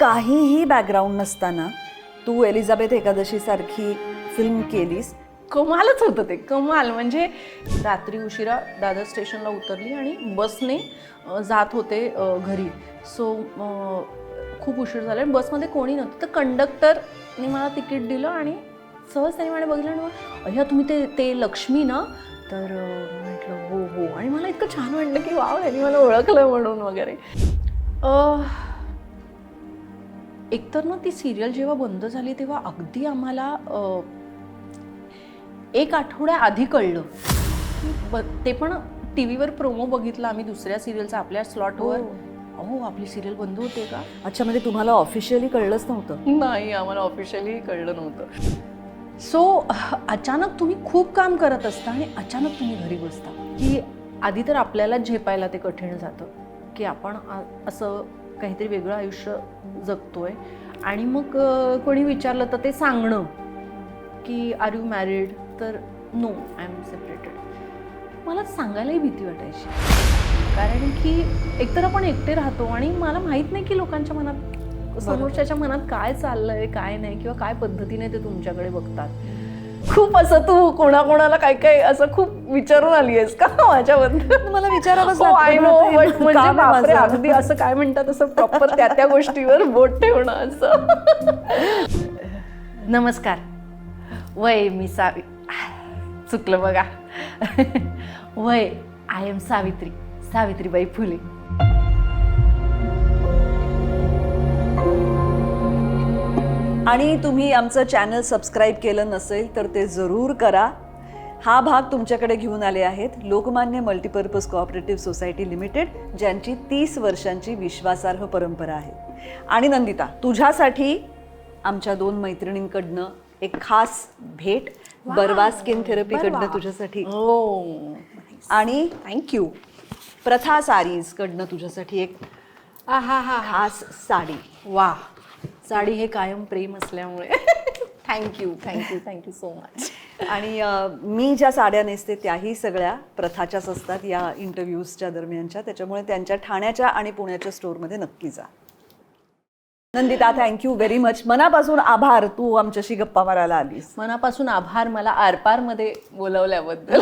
काहीही बॅकग्राऊंड नसताना तू एलिझाबेथ एकादशी सारखी फिल्म केलीस. कमालच होतं ते, कमाल. म्हणजे रात्री उशिरा दादर स्टेशनला उतरली आणि बसने जात होते घरी. सो खूप उशीर झाला आणि बसमध्ये कोणी नव्हतं. तर कंडक्टरने मला तिकीट दिलं आणि सहज त्याने मला बघितलं आणि अय्या तुम्ही ते लक्ष्मी ना. तर म्हटलं हो हो. आणि मला इतकं छान वाटलं की वाव त्यांनी मला ओळखलं म्हणून वगैरे. एकतर ना ती सिरियल जेव्हा बंद झाली तेव्हा अगदी आम्हाला एक आठवड्या आधी कळलं. ते पण टी व्हीवर प्रोमो बघितला आम्ही दुसऱ्या सिरियलचा आपल्या स्लॉटवर. हो आपली सिरियल बंद होते का. अच्छा, म्हणजे तुम्हाला ऑफिशियली कळलंच नव्हतं? नाही, आम्हाला ऑफिशियली कळलं नव्हतं. सो अचानक तुम्ही खूप काम करत असता आणि अचानक तुम्ही घरी बसता की आधी तर आपल्याला झेपायला ते कठीण जातं की आपण असं काहीतरी वेगळं आयुष्य जगतोय. आणि मग कोणी विचारलं तर ते सांगणं की आर यू मॅरिड, तर नो आय एम सेपरेटेड. मला सांगायलाही भीती वाटायची, कारण की एकतर आपण एकटे राहतो आणि मला माहीत नाही की लोकांच्या मनात, समोरच्याच्या मनात काय चाललंय काय नाही, किंवा काय पद्धतीने ते तुमच्याकडे बघतात. खूप असं तू कोणाकोणाला काय काय असं खूप विचारून आली आहेस का माझ्याबद्दल? मला विचारावंच आय नो, बट म्हणजे काम आहे बापरे, माझं. अगदी असं काय म्हणतात असं प्रॉपर त्या गोष्टीवर बोट ठेवणं असं. नमस्कार, वय मी चुकलं बघा. वय आय एम सावित्रीबाई फुले. आणि तुम्ही आमचं चॅनल सबस्क्राईब केलं नसेल तर ते जरूर करा. हा भाग तुमच्याकडे घेऊन आले आहेत Lokmanya multipurpose cooperative society limited, ज्यांची 30 वर्षांची विश्वासार्ह परंपरा आहे. आणि नंदिता, तुझ्यासाठी आमच्या 2 मैत्रिणींकडनं एक खास भेट, बर्वा स्किन थेरपीकडनं तुझ्यासाठी. आणि थँक्यू. प्रथा सारीज कडनं तुझ्यासाठी एक खास साडी. वा, साडी हे कायम प्रेम असल्यामुळे थँक्यू सो मच. आणि मी ज्या साड्या नेसते त्याही सगळ्या प्रथाच्याच असतात या इंटरव्ह्यूजच्या दरम्यानच्या, त्याच्यामुळे त्यांच्या ठाण्याच्या आणि पुण्याच्या स्टोअरमध्ये नक्की जा. Nandita, thank you very much. मनापासून आभार तू आमच्याशी गप्पा मारायला आलीस. मनापासून आभार मला आरपारमध्ये बोलवल्याबद्दल.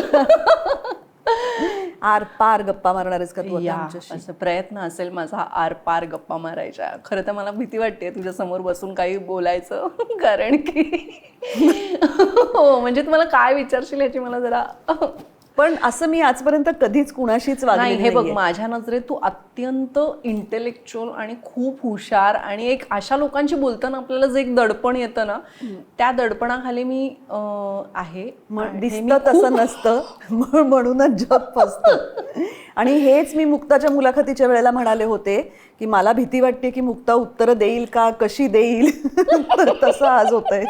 आरपार गप्पा मारणारच का तू आता आमच्याशी? असं प्रयत्न असेल माझा आरपार गप्पा मारायच्या. खरं तर मला भीती वाटते तुझ्या समोर बसून काही बोलायचं, कारण की हो म्हणजे तुम्हाला काय विचारशील याची मला जरा. पण असं मी आजपर्यंत कधीच कुणाशीच वागले नाही. हे बघ, नाहीये. माझ्या नजरेत तू अत्यंत इंटेलेक्च्युअल आणि खूप हुशार, आणि एक अशा लोकांशी बोलताना आपल्याला जे एक दडपण येतं ना, त्या दडपणाखाली मी आहे. दिसतं तसं नसतं, म्हणूनच जग फसतं. आणि हेच मी मुक्ताच्या मुलाखतीच्या वेळेला म्हणाले होते की मला भीती वाटते की मुक्ता उत्तरं देईल का, कशी देईल. तर तसं आज होतंय.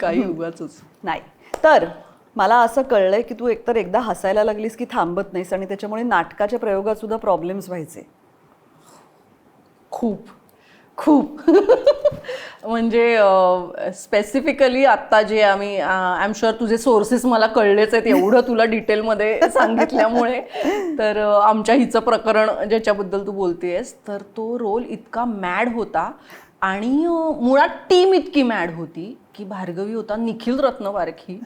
काही उगाचच नाही. तर मला असं कळलंय की तू एकतर एकदा हसायला लागलीस की थांबत नाहीस, आणि त्याच्यामुळे नाटकाच्या प्रयोगात सुद्धा प्रॉब्लेम्स व्हायचे. खूप म्हणजे स्पेसिफिकली आत्ता जे आम्ही आय एम शुअर तुझे सोर्सेस मला कळलेच आहेत एवढं तुला डिटेलमध्ये सांगितल्यामुळे. तर आमच्या हिचं प्रकरण ज्याच्याबद्दल तू बोलतेस, तर तो रोल इतका मॅड होता आणि मुळात टीम इतकी मॅड होती की भार्गवी होता, निखिल रत्नवारखी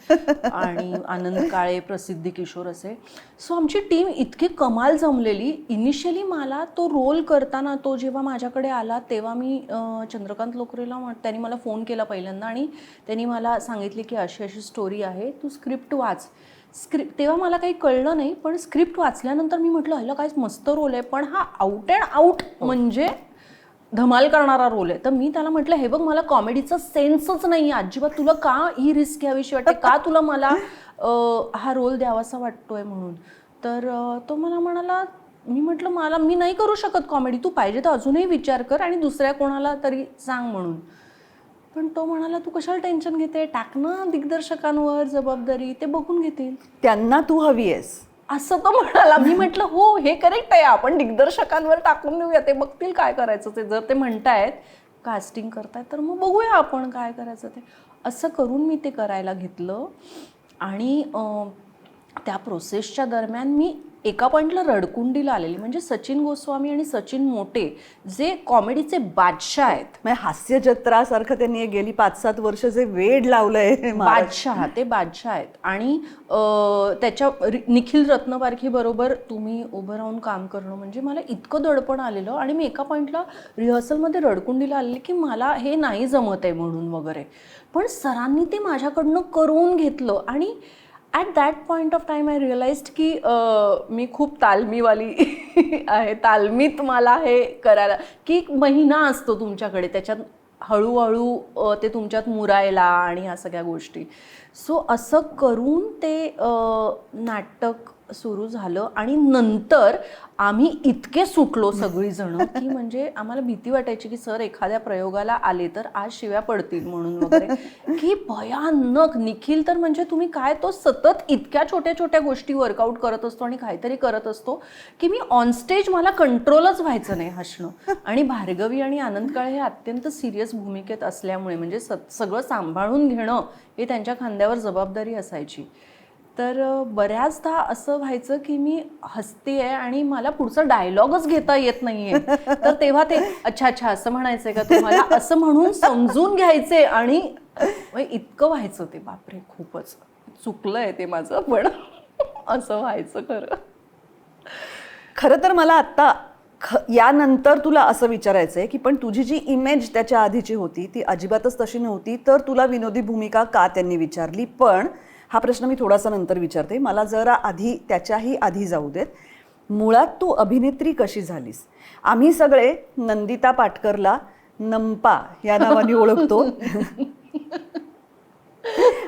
आणि आनंद काळे, प्रसिद्धी किशोर असे. सो आमची टीम इतकी कमाल जमलेली. इनिशियली मला तो रोल करताना, तो जेव्हा माझ्याकडे आला तेव्हा मी चंद्रकांत लोकरेला त्यांनी मला फोन केला पहिल्यांदा आणि त्यांनी मला सांगितले की अशी अशी स्टोरी आहे, तू स्क्रिप्ट वाच. तेव्हा मला काही कळलं नाही, पण स्क्रिप्ट वाचल्यानंतर मी म्हटलं ह्याला काय मस्त रोल आहे, पण हा आउट अँड आउट म्हणजे धमाल करणारा रोल आहे. तर मी त्याला म्हटलं हे बघ, मला कॉमेडीचा सेन्सच नाही आहे अजिबात, तुला का ही रिस्क घ्यावीशी वाटते, का तुला मला हा रोल द्यावासा वाटतोय म्हणून. तर तो मला म्हणाला, मी म्हटलं मी नाही करू शकत कॉमेडी, तू पाहिजे तर अजूनही विचार कर आणि दुसऱ्या कोणाला तरी सांग म्हणून. पण तो म्हणाला तू कशाला टेन्शन घेते, टाक ना दिग्दर्शकांवर जबाबदारी, ते बघून घेतील, त्यांना तू हवी आहेस असं तो म्हणाला. मी म्हटलं हो हे करेक्ट आहे, आपण दिग्दर्शकांवर टाकून देऊया, ते बघतील काय करायचं ते. जर ते म्हणतायत कास्टिंग करतायत तर मग बघूया आपण काय करायचं ते. असं करून मी ते करायला घेतलं. आणि त्या प्रोसेसच्या दरम्यान मी एका पॉईंटला रडकुंडीला आलेली. म्हणजे सचिन गोस्वामी आणि सचिन मोटे जे कॉमेडीचे बादशाह आहेत, म्हणजे हास्यजत्रासारखं त्यांनी गेली 5-7 वर्ष जे वेड लावलंय बादशाह, ते बादशाह आहेत. आणि त्याच्या निखिल रत्नपारखी बरोबर तुम्ही उभं राहून काम करणं म्हणजे मला इतकं दडपण आलेलं. आणि मी एका पॉईंटला रिहर्सलमध्ये रडकुंडीला आलेली की मला हे नाही जमत आहे म्हणून वगैरे. पण सरांनी ते माझ्याकडनं करून घेतलं. आणि at that point of time I realised की मी खूप तालमीवाली आहे. तालमीत मला हे करायला की एक महिना असतो तुमच्याकडे, त्याच्यात हळूहळू ते तुमच्यात मुरायला आणि ह्या सगळ्या गोष्टी. सो असं करून ते नाटक सुरू झालं. आणि नंतर आम्ही इतके सुटलो सगळीजणं की म्हणजे आम्हाला भीती वाटायची की सर एखाद्या प्रयोगाला आले तर आज शिव्या पडतील म्हणून वगैरे. की भयानक. निखिल तर म्हणजे तुम्ही काय, तो सतत इतक्या छोट्या छोट्या गोष्टी वर्कआउट करत असतो आणि काहीतरी करत असतो की मी ऑनस्टेज मला कंट्रोलच व्हायचं नाही हसणं. आणि भार्गवी आणि आनंद काळे हे अत्यंत सिरियस भूमिकेत असल्यामुळे म्हणजे सगळं सांभाळून घेणं हे त्यांच्या खांद्यावर जबाबदारी असायची. तर बऱ्याचदा असं व्हायचं की मी हसते आहे आणि मला पुढचा डायलॉगच घेता येत नाहीये. तर तेव्हा ते अच्छा अच्छा असं म्हणायचंय का तुम्हाला, असं म्हणून समजून घ्यायचे. आणि इतकं व्हायचं ते, बापरे खूपच चुकलंय ते माझं, पण असं व्हायचं खरं. खरं तर मला आत्ता यानंतर तुला असं विचारायचंय की पण तुझी जी इमेज त्याच्या आधीची होती ती अजिबातच तशी नव्हती, तर तुला विनोदी भूमिका का त्यांनी विचारली. पण हा प्रश्न मी थोडासा नंतर विचारते. मला जरा आधी त्याच्याही आधी जाऊ देत. मुळात तू अभिनेत्री कशी झालीस? आम्ही सगळे नंदिता पाटकरला नंपा या नावाने ओळखतो.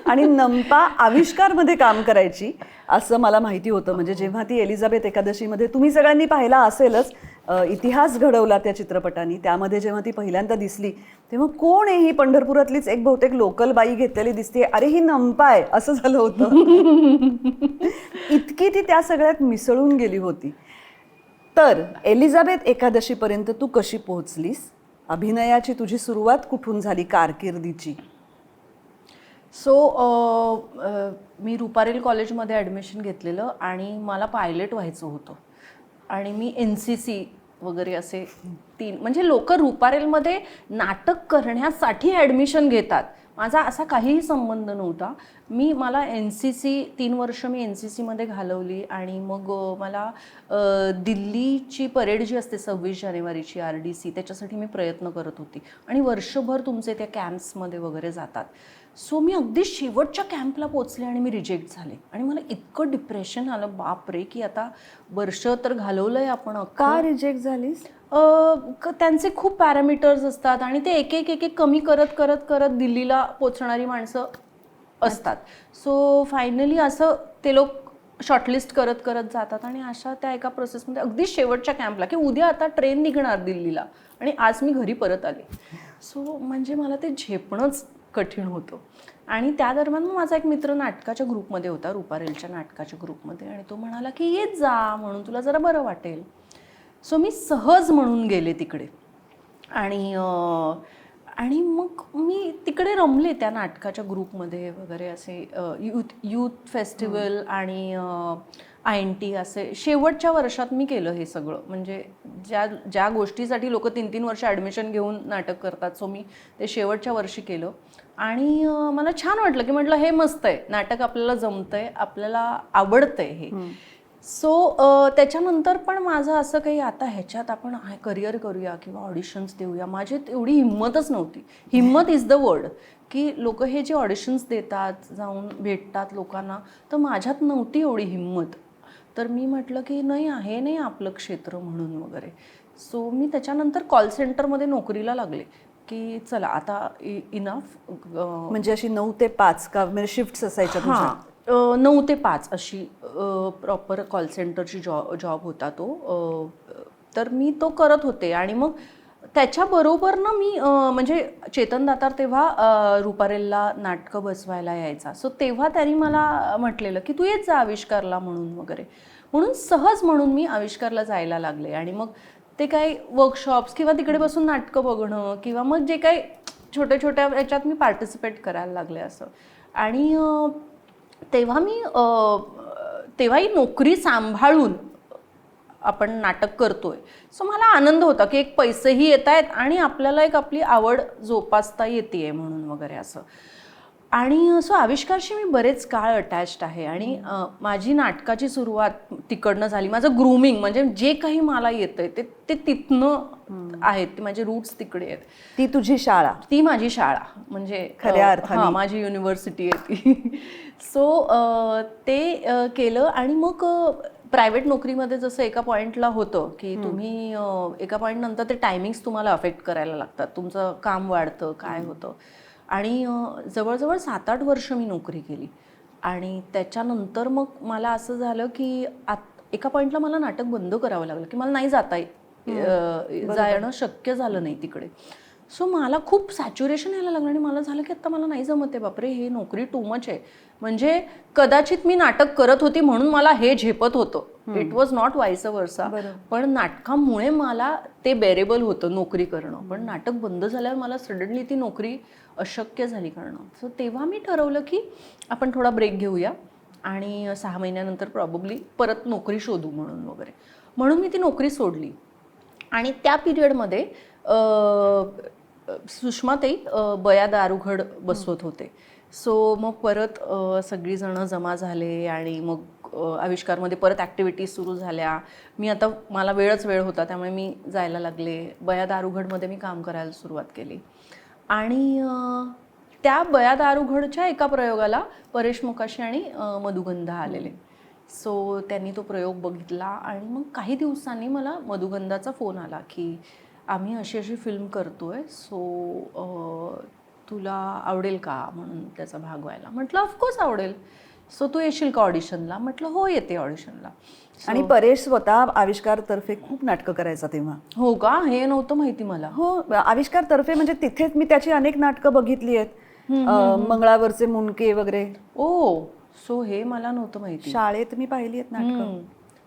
आणि नंपा आविष्कारमध्ये काम करायची असं मला माहिती होतं. म्हणजे जेव्हा ती एलिझाबेथ एकादशीमध्ये, तुम्ही सगळ्यांनी पाहिला असेलच, इतिहास घडवला त्या चित्रपटाने, त्यामध्ये जेव्हा ती पहिल्यांदा दिसली तेव्हा कोण आहे ही, पंढरपुरातलीच एक बहुतेक लोकल बाई घेतलेली दिसते, अरे ही नंपा आहे असं झालं होतं. इतकी ती त्या सगळ्यात मिसळून गेली होती. तर एलिझाबेथ एकादशीपर्यंत तू कशी पोहोचलीस? अभिनयाची तुझी सुरुवात कुठून झाली कारकिर्दीची? सो मी रुपारेल कॉलेजमध्ये ॲडमिशन घेतलेलं आणि मला पायलट व्हायचं होतं. आणि मी NCC वगैरे असे 3, म्हणजे लोक रुपारेलमध्ये नाटक करण्यासाठी ॲडमिशन घेतात. माझा असा काहीही संबंध नव्हता. मला NCC 3 वर्ष मी NCCमध्ये घालवली. आणि मग मला दिल्लीची परेड जी असते 26 जानेवारीची RDC, त्याच्यासाठी मी प्रयत्न करत होती. आणि वर्षभर तुमचे त्या कॅम्प्समध्ये वगैरे जातात. सो मी अगदी शेवटच्या कॅम्पला पोचले आणि मी रिजेक्ट झाले. आणि मला इतकं डिप्रेशन आलं, बाप रे, की आता वर्ष तर घालवलंय आपण. का रिजेक्ट झालीस? त्यांचे खूप पॅरामीटर्स असतात आणि ते एक एक कमी करत करत करत दिल्लीला पोचणारी माणसं असतात. सो फायनली असं ते लोक शॉर्टलिस्ट करत करत जातात. आणि अशा त्या एका प्रोसेसमध्ये अगदी शेवटच्या कॅम्पला की उद्या आता ट्रेन निघणार दिल्लीला आणि आज मी घरी परत आले. सो म्हणजे मला ते झेपणंच कठीण होतं. आणि त्या दरम्यान माझा एक मित्र नाटकाच्या ग्रुपमध्ये होता, रुपारेलच्या नाटकाच्या ग्रुपमध्ये. आणि तो म्हणाला की येत जा म्हणून, तुला जरा बरं वाटेल. सो मी सहज म्हणून गेले तिकडे. आणि मग मी तिकडे रमले त्या नाटकाच्या ग्रुपमध्ये वगैरे. असे यूथ फेस्टिवल आणि INT असे शेवटच्या वर्षात मी केलं हे सगळं. म्हणजे ज्या गोष्टीसाठी लोक 3-3 वर्ष ॲडमिशन घेऊन नाटक करतात, सो मी ते शेवटच्या वर्षी केलं. आणि मला छान वाटलं की म्हटलं हे मस्त आहे, नाटक आपल्याला जमतंय, आपल्याला आवडतंय हे. सो त्याच्यानंतर पण माझं असं काही आता ह्याच्यात आपण करिअर करूया किंवा ऑडिशन्स देऊया, माझी एवढी हिंमतच नव्हती. हिंमत इज द वर्ड. की लोक हे जे ऑडिशन्स देतात, जाऊन भेटतात लोकांना, तर माझ्यात नव्हती एवढी हिंमत. तर मी म्हटलं की नाही, आहे नाही आपलं क्षेत्र म्हणून वगैरे. सो मी त्याच्यानंतर कॉल सेंटरमध्ये नोकरीला लागले की चला आता इनफ. म्हणजे अशी 9 ते 5 का, म्हणजे शिफ्ट्स असायच्या? हां, 9 ते 5 अशी प्रॉपर कॉल सेंटरची जॉब होता तो. तर मी तो करत होते. आणि मग त्याच्याबरोबर ना मी म्हणजे चेतन दातार तेव्हा रुपारेलला नाटकं बसवायला यायचा. सो तेव्हा त्यांनी मला म्हटलेलं की तू येत जा आविष्कारला म्हणून वगैरे. म्हणून सहज म्हणून मी आविष्कारला जायला लागले. आणि मग ते काही वर्कशॉप्स किंवा तिकडे बसून नाटकं बघणं किंवा मग जे काही छोट्या छोट्या याच्यात मी पार्टिसिपेट करायला लागले असं. आणि तेव्हा मी तेव्हाही नोकरी सांभाळून आपण नाटक करतोय. सो मला आनंद होता की एक पैसेही येत आहेत आणि आपल्याला एक आपली आवड जोपासता येते म्हणून वगैरे असं. आणि सो आविष्कारशी मी बरेच काळ अटॅच्ड आहे आणि माझी नाटकाची सुरुवात तिकडनं झाली. माझं ग्रूमिंग म्हणजे जे काही मला येतंय ते तिथनं आहेत, ते माझे रूट्स तिकडे आहेत. ती तुझी शाळा, ती माझी शाळा म्हणजे खऱ्या अर्थाने. हां, माझी युनिव्हर्सिटी आहे ती. सो ते केलं आणि मग प्रायव्हेट नोकरीमध्ये जसं एका पॉईंटला होतं की तुम्ही एका पॉईंट नंतर ते टायमिंग्स तुम्हाला अफेक्ट करायला लागतात, तुमचं काम वाढतं, काय होतं. आणि जवळजवळ 7-8 वर्ष मी नोकरी केली आणि त्याच्यानंतर मग मला असं झालं की एका पॉईंटला मला नाटक बंद करावं लागलं की मला नाही जाणं शक्य झालं नाही तिकडे. सो मला खूप सॅच्युरेशन यायला लागलं आणि मला झालं की आता मला नाही जमत आहे, बापरे हे नोकरी टू मच आहे. म्हणजे कदाचित मी नाटक करत होती म्हणून मला हे झेपत होतं, इट वॉज नॉट वाईस वर्सा. पण नाटकामुळे मला ते बेरेबल होतं नोकरी करणं, पण नाटक बंद झाल्यावर मला सडनली ती नोकरी अशक्य झाली करणं. सो तेव्हा मी ठरवलं की आपण थोडा ब्रेक घेऊया आणि 6 महिन्यानंतर प्रॉब्ली परत नोकरी शोधू म्हणून वगैरे. म्हणून मी ती नोकरी सोडली आणि त्या पिरियडमध्ये सुषमाताई बया दारुघड बसवत होते. सो मग परत सगळीजणं जमा झाले आणि मग आविष्कारमध्ये परत ॲक्टिव्हिटीज सुरू झाल्या. मला वेळ होता त्यामुळे मी जायला लागले. बया दारुघडमध्ये मी काम करायला सुरुवात केली आणि त्या बया दारुघडच्या एका प्रयोगाला परेश मोकाशी आणि मधुगंधा आलेले. सो त्यांनी तो प्रयोग बघितला आणि मग काही दिवसांनी मला मधुगंधाचा फोन आला की आम्ही अशी फिल्म करतोय, सो तुला आवडेल का म्हणून त्याचा भाग व्हायला. म्हटलं ऑफकोर्स आवडेल. सो तू येशील का ऑडिशनला? म्हटलं हो येते ऑडिशनला. आणि परेश स्वतः आविष्कारतर्फे खूप नाटकं करायचा तेव्हा. हो का? हे नव्हतं माहिती मला. हो, आविष्कारतर्फे म्हणजे तिथेच मी त्याची अनेक नाटकं बघितली आहेत, मंगळावरचे मुंडके वगैरे. ओ, सो हे मला नव्हतं माहिती. शाळेत मी पाहिली आहेत नाटकं.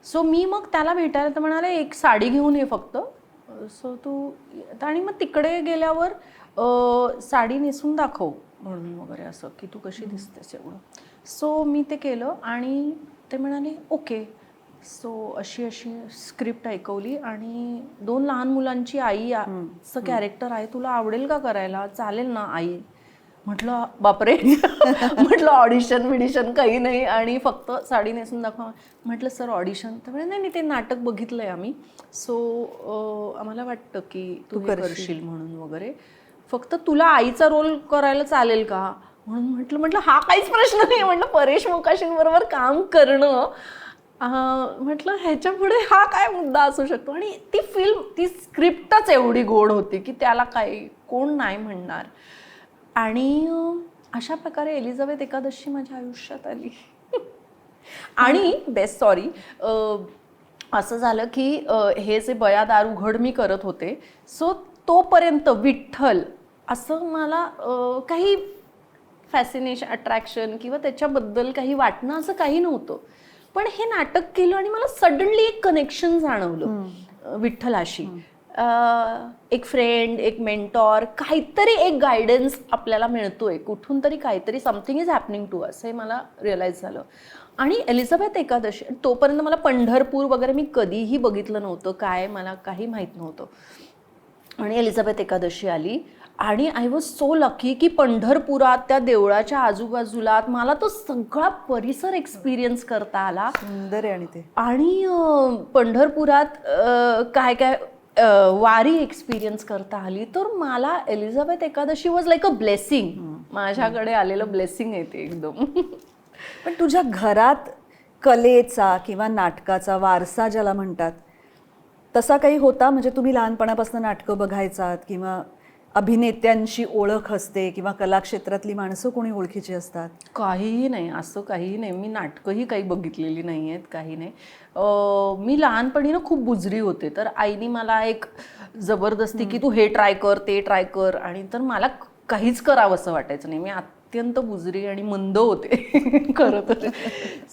सो मी मग त्याला भेटायला तर म्हणाले एक साडी घेऊन ये फक्त. सो तू आणि मग तिकडे गेल्यावर साडी नेसून दाखव म्हणून वगैरे असं की तू कशी दिसतेस एवढं. सो मी ते केलं आणि ते म्हणाले ओके. सो अशी स्क्रिप्ट ऐकवली आणि 2 लहान मुलांची आईचं कॅरेक्टर आहे, तुला आवडेल का करायला? चालेल ना आई? म्हटलं बापरे. म्हटलं ऑडिशन काही नाही आणि फक्त साडी नेसून दाखवा. म्हटलं सर ऑडिशन? तर म्हणजे नाही ते नाटक बघितलंय आम्ही, सो आम्हाला वाटतं की तू करशील म्हणून वगैरे. फक्त तुला आईचा रोल करायला चालेल का म्हणून म्हटलं हा काहीच प्रश्न नाही. म्हटलं परेश मोकाशींबरोबर काम करणं, म्हटलं ह्याच्या पुढे हा काय मुद्दा असू शकतो. आणि ती स्क्रिप्टच एवढी गोड होती की त्याला काही कोण नाही म्हणणार. आणि अशा प्रकारे एलिझाबेथ एकादशी माझ्या आयुष्यात आली. आणि असं झालं की हे जे बया दारुघड मी करत होते, सो तोपर्यंत विठ्ठल असं मला काही फॅसिनेशन, अट्रॅक्शन किंवा त्याच्याबद्दल काही वाटणं असं काही नव्हतं. पण हे नाटक केलं आणि मला सडनली एक कनेक्शन जाणवलं विठ्ठलाशी. एक फ्रेंड, एक मेंटॉर, काहीतरी एक गायडन्स आपल्याला मिळतोय कुठून तरी, काहीतरी something is happening to us, हे मला रिअलाईज झालं. आणि एलिझाबेथ एकादशी, तोपर्यंत मला पंढरपूर वगैरे मी कधीही बघितलं नव्हतं, काय मला काही माहीत नव्हतं. आणि एलिझाबेथ एकादशी आली आणि आय वॉज सो लकी की पंढरपुरात त्या देवळाच्या आजूबाजूला मला तो सगळा परिसर एक्सपिरियन्स करता आला. सुंदर आहे. आणि ते आणि पंढरपुरात काय काय वारी एक्सपिरियन्स करता आली. तर मला Elizabeth Ekadashi was like a blessing, माझ्याकडे आलेलं ब्लेसिंग आहे ते एकदम. पण तुझ्या घरात कलेचा किंवा नाटकाचा वारसा ज्याला म्हणतात तसा काही होता? म्हणजे तुम्ही लहानपणापासून नाटकं बघायचात किंवा अभिनेत्यांशी ओळख असते किंवा कलाक्षेत्रातली माणसं कोणी ओळखीची असतात? काहीही नाही, असं काहीही नाही. मी नाटकंही काही बघितलेली नाही आहेत, काही नाही. मी लहानपणी ना खूप बुजरी होते, तर आईने मला एक जबरदस्ती की तू हे ट्राय कर, ते ट्राय कर, आणि तर मला काहीच करावं असं वाटायचं नाही. मी अत्यंत बुजरी आणि मंद होते खरं तर.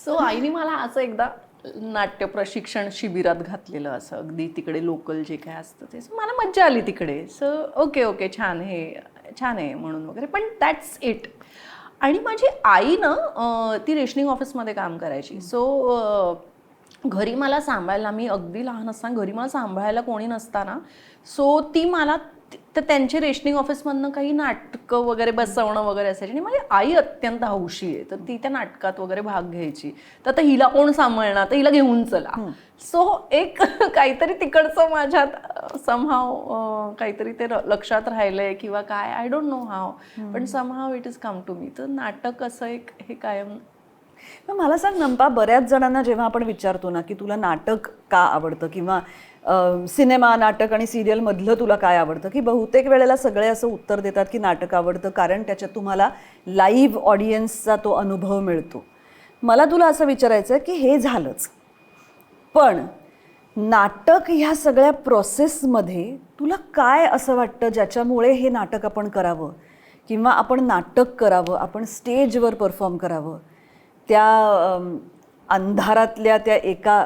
सो आईने मला असं एकदा नाट्य प्रशिक्षण शिबिरात घातलेलं, असं अगदी तिकडे लोकल जे काय असतं ते. सो मला मज्जा आली तिकडे. सो ओके छान, हे छान आहे म्हणून वगैरे, पण दॅट्स इट. आणि माझी आई ना ती रेशनिंग ऑफिसमध्ये काम करायची. सो घरी मला सांभाळायला, मी अगदी लहान असताना घरी मला सांभाळायला कोणी नसताना, सो ती मला तर त्यांचे रेशनिंग ऑफिसमधनं काही नाटकं वगैरे बसवणं वगैरे असायची आणि माझी आई अत्यंत हौशी आहे, तर ती त्या नाटकात वगैरे भाग घ्यायची. तर आता हिला कोण सांभाळणार, तर हिला घेऊन चला. सो एक काहीतरी तिकडचं माझ्यात समहाव काहीतरी ते लक्षात राहिलंय किंवा काय, आय डोंट नो हाव, पण somehow it is come to me. तर नाटक असं एक हे कायम. मला सांग नंपा, बऱ्याच जणांना जेव्हा आपण विचारतो ना की तुला नाटक का आवडतं किंवा सिनेमा, नाटक आणि सिरियल मधलं तुला काय आवडतं, की बहुतेक वेळेला सगळे असं उत्तर देतात की नाटक आवडतं कारण त्याच्यात तुम्हाला लाईव्ह ऑडियन्सचा तो अनुभव मिळतो. मला तुला असं विचारायचं आहे की हे झालंच, पण नाटक ह्या सगळ्या प्रोसेसमध्ये तुला काय असं वाटतं ज्याच्यामुळे हे नाटक आपण करावं किंवा आपण नाटक करावं, आपण स्टेजवर परफॉर्म करावं, त्या अंधारातल्या त्या एका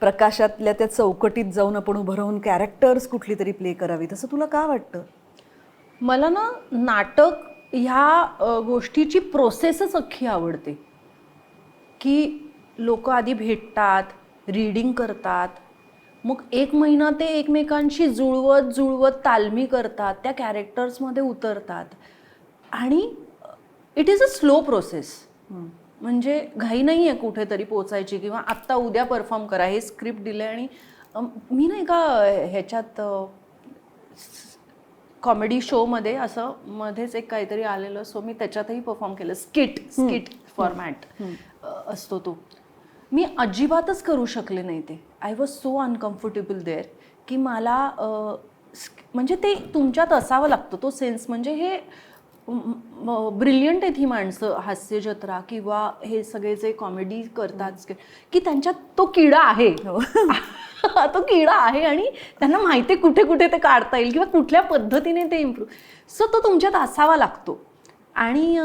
प्रकाशातल्या त्या चौकटीत जाऊन आपण उभं राहून कॅरेक्टर्स कुठली तरी प्ले करावी, तसं तुला का वाटतं? मला ना नाटक ह्या गोष्टीची प्रोसेसच अख्खी आवडते, की लोक आधी भेटतात, रीडिंग करतात, मग 1 महिना ते एकमेकांशी जुळवत जुळवत तालमी करतात, त्या कॅरेक्टर्समध्ये उतरतात आणि it is a slow process. म्हणजे घाई नाही आहे कुठेतरी पोचायची किंवा आत्ता उद्या परफॉर्म करा, हे स्क्रिप्ट दिलं आणि मी नाही का ह्याच्यात कॉमेडी शोमध्ये असं मध्येच एक काहीतरी आलेलं, सो मी त्याच्यातही परफॉर्म केलं. स्किट फॉर्मॅट असतो तो, मी अजिबातच करू शकले नाही ते. I was so uncomfortable there की मला म्हणजे ते तुमच्यात असावं लागतं तो सेन्स. म्हणजे हे ब्रिलियंट आहेत ही माणसं, हास्य जत्रा किंवा हे सगळे जे कॉमेडी करतात, की त्यांच्यात तो किडा आहे. तो किडा आहे आणि त्यांना माहिती आहे कुठे कुठे ते काढता येईल किंवा कुठल्या पद्धतीने ते इम्प्रूव्ह. सो तो तुमच्यात असावा लागतो आणि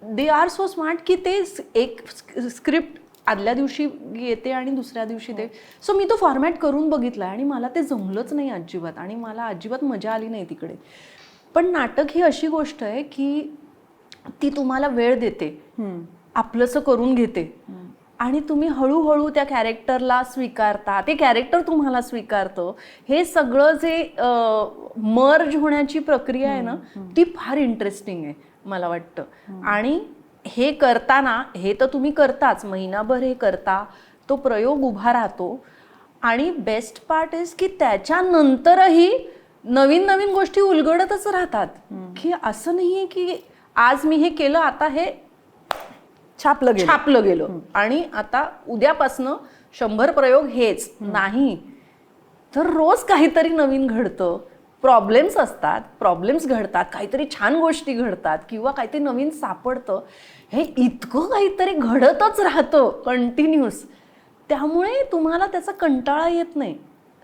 दे आर सो स्मार्ट की ते एक स्क्रिप्ट आदल्या दिवशी येते आणि दुसऱ्या दिवशी ते. सो मी तो फॉर्मॅट करून बघितला आणि मला ते जमलंच नाही अजिबात आणि मला अजिबात मजा आली नाही तिकडे. पण नाटक ही अशी गोष्ट आहे की ती तुम्हाला वेळ देते, आपलंसं करून घेते आणि तुम्ही हळूहळू त्या कॅरेक्टरला स्वीकारता, ते कॅरेक्टर तुम्हाला स्वीकारतं. हे सगळं जे मर्ज होण्याची प्रक्रिया आहे ना, ती फार इंटरेस्टिंग आहे मला वाटतं. आणि हे करताना, हे तर तुम्ही करताच, महिनाभर हे करता, तो प्रयोग उभा राहतो आणि बेस्ट पार्ट इज की त्याच्यानंतरही नवीन नवीन गोष्टी उलगडतच राहतात. की असं नाहीये की आज मी हे केलं, आता हे छापलं गेलं आणि आता उद्यापासनं 100 प्रयोग हेच नाही. तर रोज काहीतरी नवीन घडतं, प्रॉब्लेम्स असतात, प्रॉब्लेम्स घडतात, काहीतरी छान गोष्टी घडतात किंवा काहीतरी नवीन सापडतं. हे इतकं काहीतरी घडतच राहतं कंटिन्यूस, त्यामुळे तुम्हाला त्याचा कंटाळा येत नाही.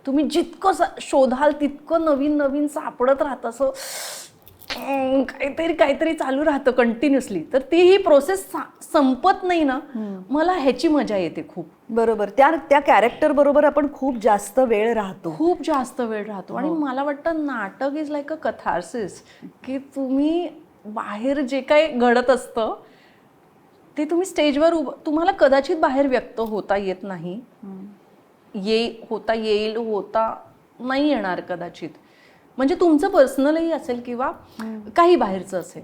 तुम्ही जितकं शोधाल तितकं नवीन नवीन सापडत राहतं, असं काहीतरी चालू राहतं कंटिन्युअसली. तर ती ही प्रोसेस संपत नाही ना, मला ह्याची मजा येते खूप. बरोबर, त्या कॅरेक्टर बरोबर आपण खूप जास्त वेळ राहतो आणि मला वाटतं नाटक इज लाईक अ कथार्सिस, की तुम्ही बाहेर जे काही घडत असतं ते तुम्ही स्टेजवर तुम्हाला कदाचित बाहेर व्यक्त होता येत नाही, होता नाही येणार कदाचित. म्हणजे तुमचं पर्सनलही असेल किंवा काही बाहेरचं असेल,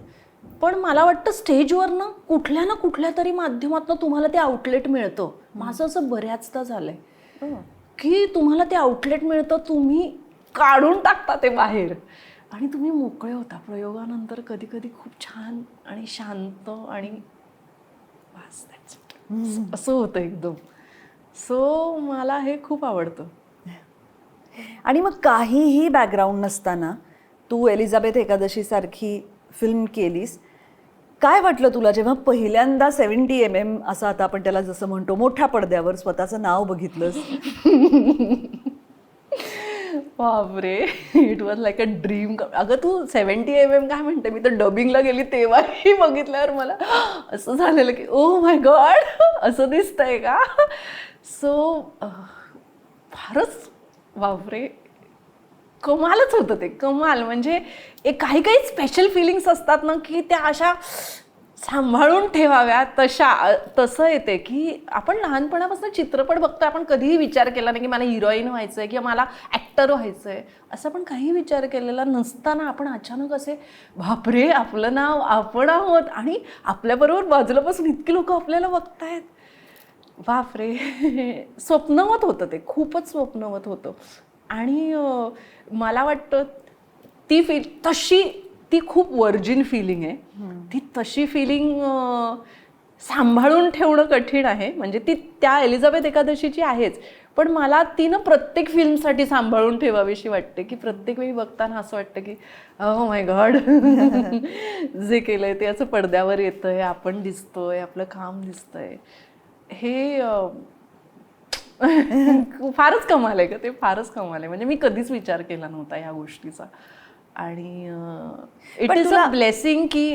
पण मला वाटतं स्टेजवर ना कुठल्या तरी माध्यमातून तुम्हाला ते आउटलेट मिळतं. माझं असं बऱ्याचदा झालंय की तुम्हाला ते आउटलेट मिळतं, तुम्ही काढून टाकता ते बाहेर आणि तुम्ही मोकळे होता प्रयोगानंतर. कधी कधी खूप छान आणि शांत आणि असं होतं एकदम. सो मला हे खूप आवडतं. आणि मग काहीही बॅकग्राऊंड नसताना तू एलिझाबेथ एकादशी सारखी फिल्म केलीस. काय वाटलं तुला जेव्हा पहिल्यांदा 70 mm असं आता आपण त्याला जसं म्हणतो मोठ्या पडद्यावर स्वतःचं नाव बघितलंस? बापरे, it was like a dream. अगं तू 70 mm काय म्हणते, मी तर डबिंगला गेली तेव्हाही बघितल्यावर मला असं झालेलं की ओ माय गॉड, असं दिसतंय का. सो फारच बापरे, कमालच होतं ते, कमाल. म्हणजे काही काही स्पेशल फिलिंग्स असतात ना की त्या अशा सांभाळून ठेवाव्या तसं येते की आपण लहानपणापासून चित्रपट बघतो, आपण कधीही विचार केला नाही की मला हिरोईन व्हायचंय किंवा मला ऍक्टर व्हायचंय, असं आपण काही विचार केलेला नसताना आपण अचानक असे बापरे आपलं नाव आपण आहोत आणि आपल्याबरोबर बाजूला बसून इतकी लोक आपल्याला बघतायत, बापरे. स्वप्नवत होतं ते, खूपच स्वप्नवत होतं. आणि मला वाटतं ती खूप वर्जिन फिलिंग आहे. ती तशी फिलिंग सांभाळून ठेवणं कठीण आहे. म्हणजे ती त्या एलिझाबेथ एकादशीची आहेच, पण मला ती ना प्रत्येक फिल्मसाठी सांभाळून ठेवावीशी वाटते, की प्रत्येक वेळी बघताना असं वाटतं की ओह माय गॉड जे केलंय ते असं पडद्यावर येतंय, आपण दिसतोय, आपलं काम दिसतंय. हे फारच कमाल आहे का ते, फारच कमाल आहे. म्हणजे मी कधीच विचार केला नव्हता या गोष्टीचा. आणि इट इज अ ब्लेसिंग की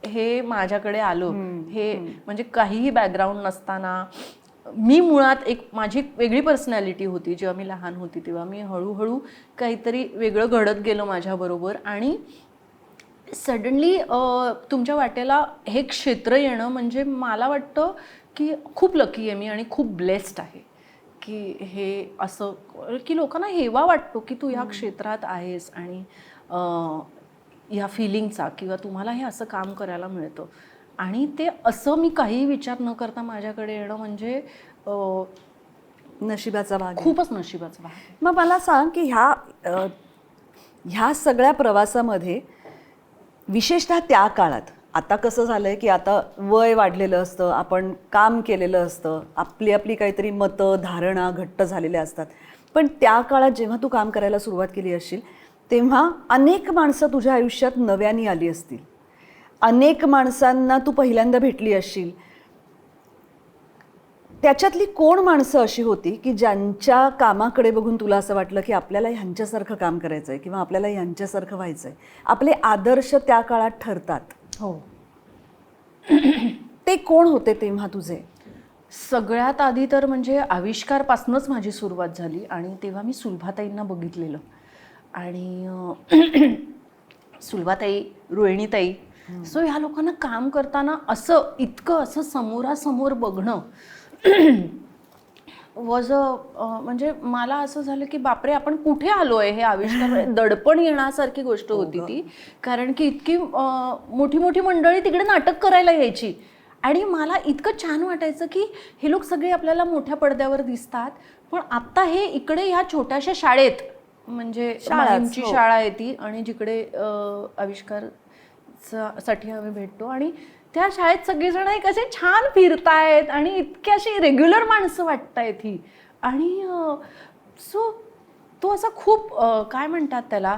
हे माझ्याकडे आलं. हे म्हणजे काहीही बॅकग्राऊंड नसताना मी मुळात माझी वेगळी पर्सनॅलिटी होती. जेव्हा मी लहान होती तेव्हा मी हळूहळू काहीतरी वेगळं घडत गेलं माझ्याबरोबर, आणि सडनली तुमच्या वाटेला हे क्षेत्र येणं म्हणजे मला वाटतं की खूप लकी आहे मी आणि खूप ब्लेस्ड आहे की हे असं की लोकांना हेवा वाटतो की तू ह्या क्षेत्रात आहेस आणि ह्या फिलिंगचा किंवा तुम्हाला हे असं काम करायला मिळतं. आणि ते असं मी काही विचार न करता माझ्याकडे येणं म्हणजे नशिबाचा भाग, खूपच नशिबाचा भाग. मग मला सांग की ह्या सगळ्या प्रवासामध्ये विशेषतः त्या काळात, आता कसं झालंय की आता वय वाढलेलं असतं, आपण काम केलेलं असतं, आपली काहीतरी मतं धारणा घट्ट झालेल्या असतात, पण त्या काळात जेव्हा तू काम करायला सुरुवात केली असशील तेव्हा अनेक माणसं तुझ्या आयुष्यात नव्याने आली असतील, अनेक माणसांना तू पहिल्यांदा भेटली असशील. त्याच्यातली कोण माणसं अशी होती की ज्यांच्या कामाकडे बघून तुला असं वाटलं की आपल्याला ह्यांच्यासारखं काम करायचं आहे किंवा आपल्याला ह्यांच्यासारखं व्हायचं आहे? आपले आदर्श त्या काळात ठरतात. हो. ते कोण होते तेव्हा तुझे? सगळ्यात आधी तर म्हणजे आविष्कारपासूनच माझी सुरुवात झाली आणि तेव्हा मी सुलभाताईंना बघितलेलं. आणि सुलभाताई, रोहिणीताई, सो ह्या लोकांना काम करताना असं इतकं असं समोरासमोर बघणं वॉज म्हणजे मला असं झालं की बापरे आपण कुठे आलो आहे. हे आविष्कार दडपण येण्यासारखी गोष्ट होती ती, कारण की इतकी मोठी मोठी मंडळी तिकडे नाटक करायला यायची आणि मला इतकं छान वाटायचं की हे लोक सगळे आपल्याला मोठ्या पडद्यावर दिसतात, पण आत्ता हे इकडे ह्या छोट्याशा शाळेत, म्हणजे शाळांची शाळा आहे ती आणि जिकडे आविष्कार साठी आम्ही भेटतो, आणि त्या शाळेत सगळेजण एक असे छान फिरतायत आणि इतकी अशी रेग्युलर माणसं वाटतायत ही. आणि सो तो असा खूप काय म्हणतात त्याला,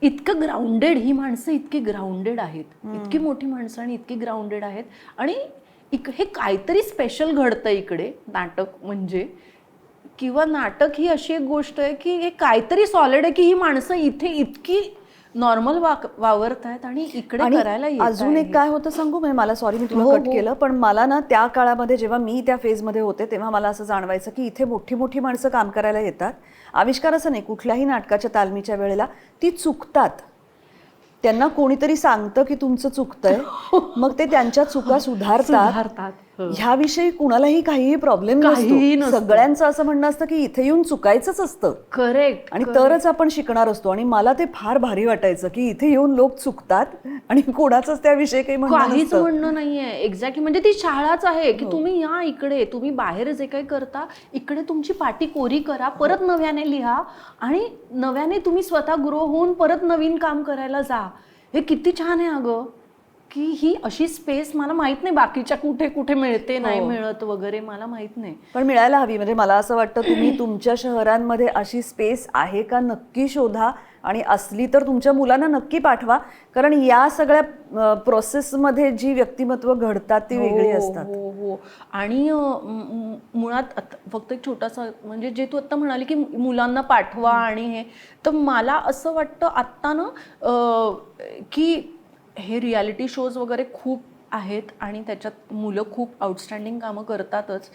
इतकं ग्राउंडेड, ही माणसं इतकी ग्राउंडेड आहेत, इतकी मोठी माणसं आणि इतकी ग्राउंडेड आहेत. आणि हे काहीतरी स्पेशल घडतं इकडे नाटक म्हणजे, किंवा नाटक ही अशी एक गोष्ट आहे की हे काहीतरी सॉलिड आहे की ही माणसं इथे इतकी नॉर्मल वावरत आहेत आणि इकडे करायला येत. अजून एक काय होतं सांगू, मला सॉरी मी तुला कट केलं, पण मला ना त्या काळामध्ये जेव्हा मी त्या फेजमध्ये होते तेव्हा मला असं जाणवायचं की इथे मोठी मोठी माणसं काम करायला येतात. आविष्कार असं नाही, कुठल्याही नाटकाच्या तालमीच्या वेळेला ती चुकतात, त्यांना कोणीतरी सांगतं की तुमचं चुकतंय, मग ते त्यांच्या चुका सुधारतात. ह्याविषयी कुणालाही काहीही प्रॉब्लेम नसतो. सगळ्यांचं असं म्हणणं असतं की इथे येऊन चुकायचंच असतं. करेक्ट. आणि तरच आपण शिकणार असतो. आणि मला ते फार भारी वाटायचं की इथे येऊन लोक चुकतात आणि कोणाचंच त्याविषयी काहीच म्हणणं नाहीये. एक्झॅक्टली, म्हणजे ती शाळाच आहे की तुम्ही या इकडे, तुम्ही बाहेर जे काही करता इकडे तुमची पाटी कोरी करा, परत नव्याने लिहा आणि नव्याने तुम्ही स्वतः ग्रो होऊन परत नवीन काम करायला जा. हे किती छान आहे अगं, की ही अशी स्पेस मला माहित नाही बाकीच्या कुठे कुठे मिळते नाही मिळत वगैरे, मला माहित नाही, पण मिळायला हवी. म्हणजे मला असं वाटतं तुम्ही तुमच्या शहरांमध्ये अशी स्पेस आहे का नक्की शोधा, आणि असली तर तुमच्या मुलांना नक्की पाठवा, कारण या सगळ्या प्रोसेसमध्ये जी व्यक्तिमत्व घडतात ती वेगळी असतात. हो हो. आणि मुळात फक्त एक छोटासा, म्हणजे जे तू आत्ता म्हणाली की मुलांना पाठवा आणि हे, तर मला असं वाटतं आत्ता ना की हे रियालिटी शोज वगैरे खूप आहेत आणि त्याच्यात मुलं खूप आउटस्टँडिंग कामं करतातच,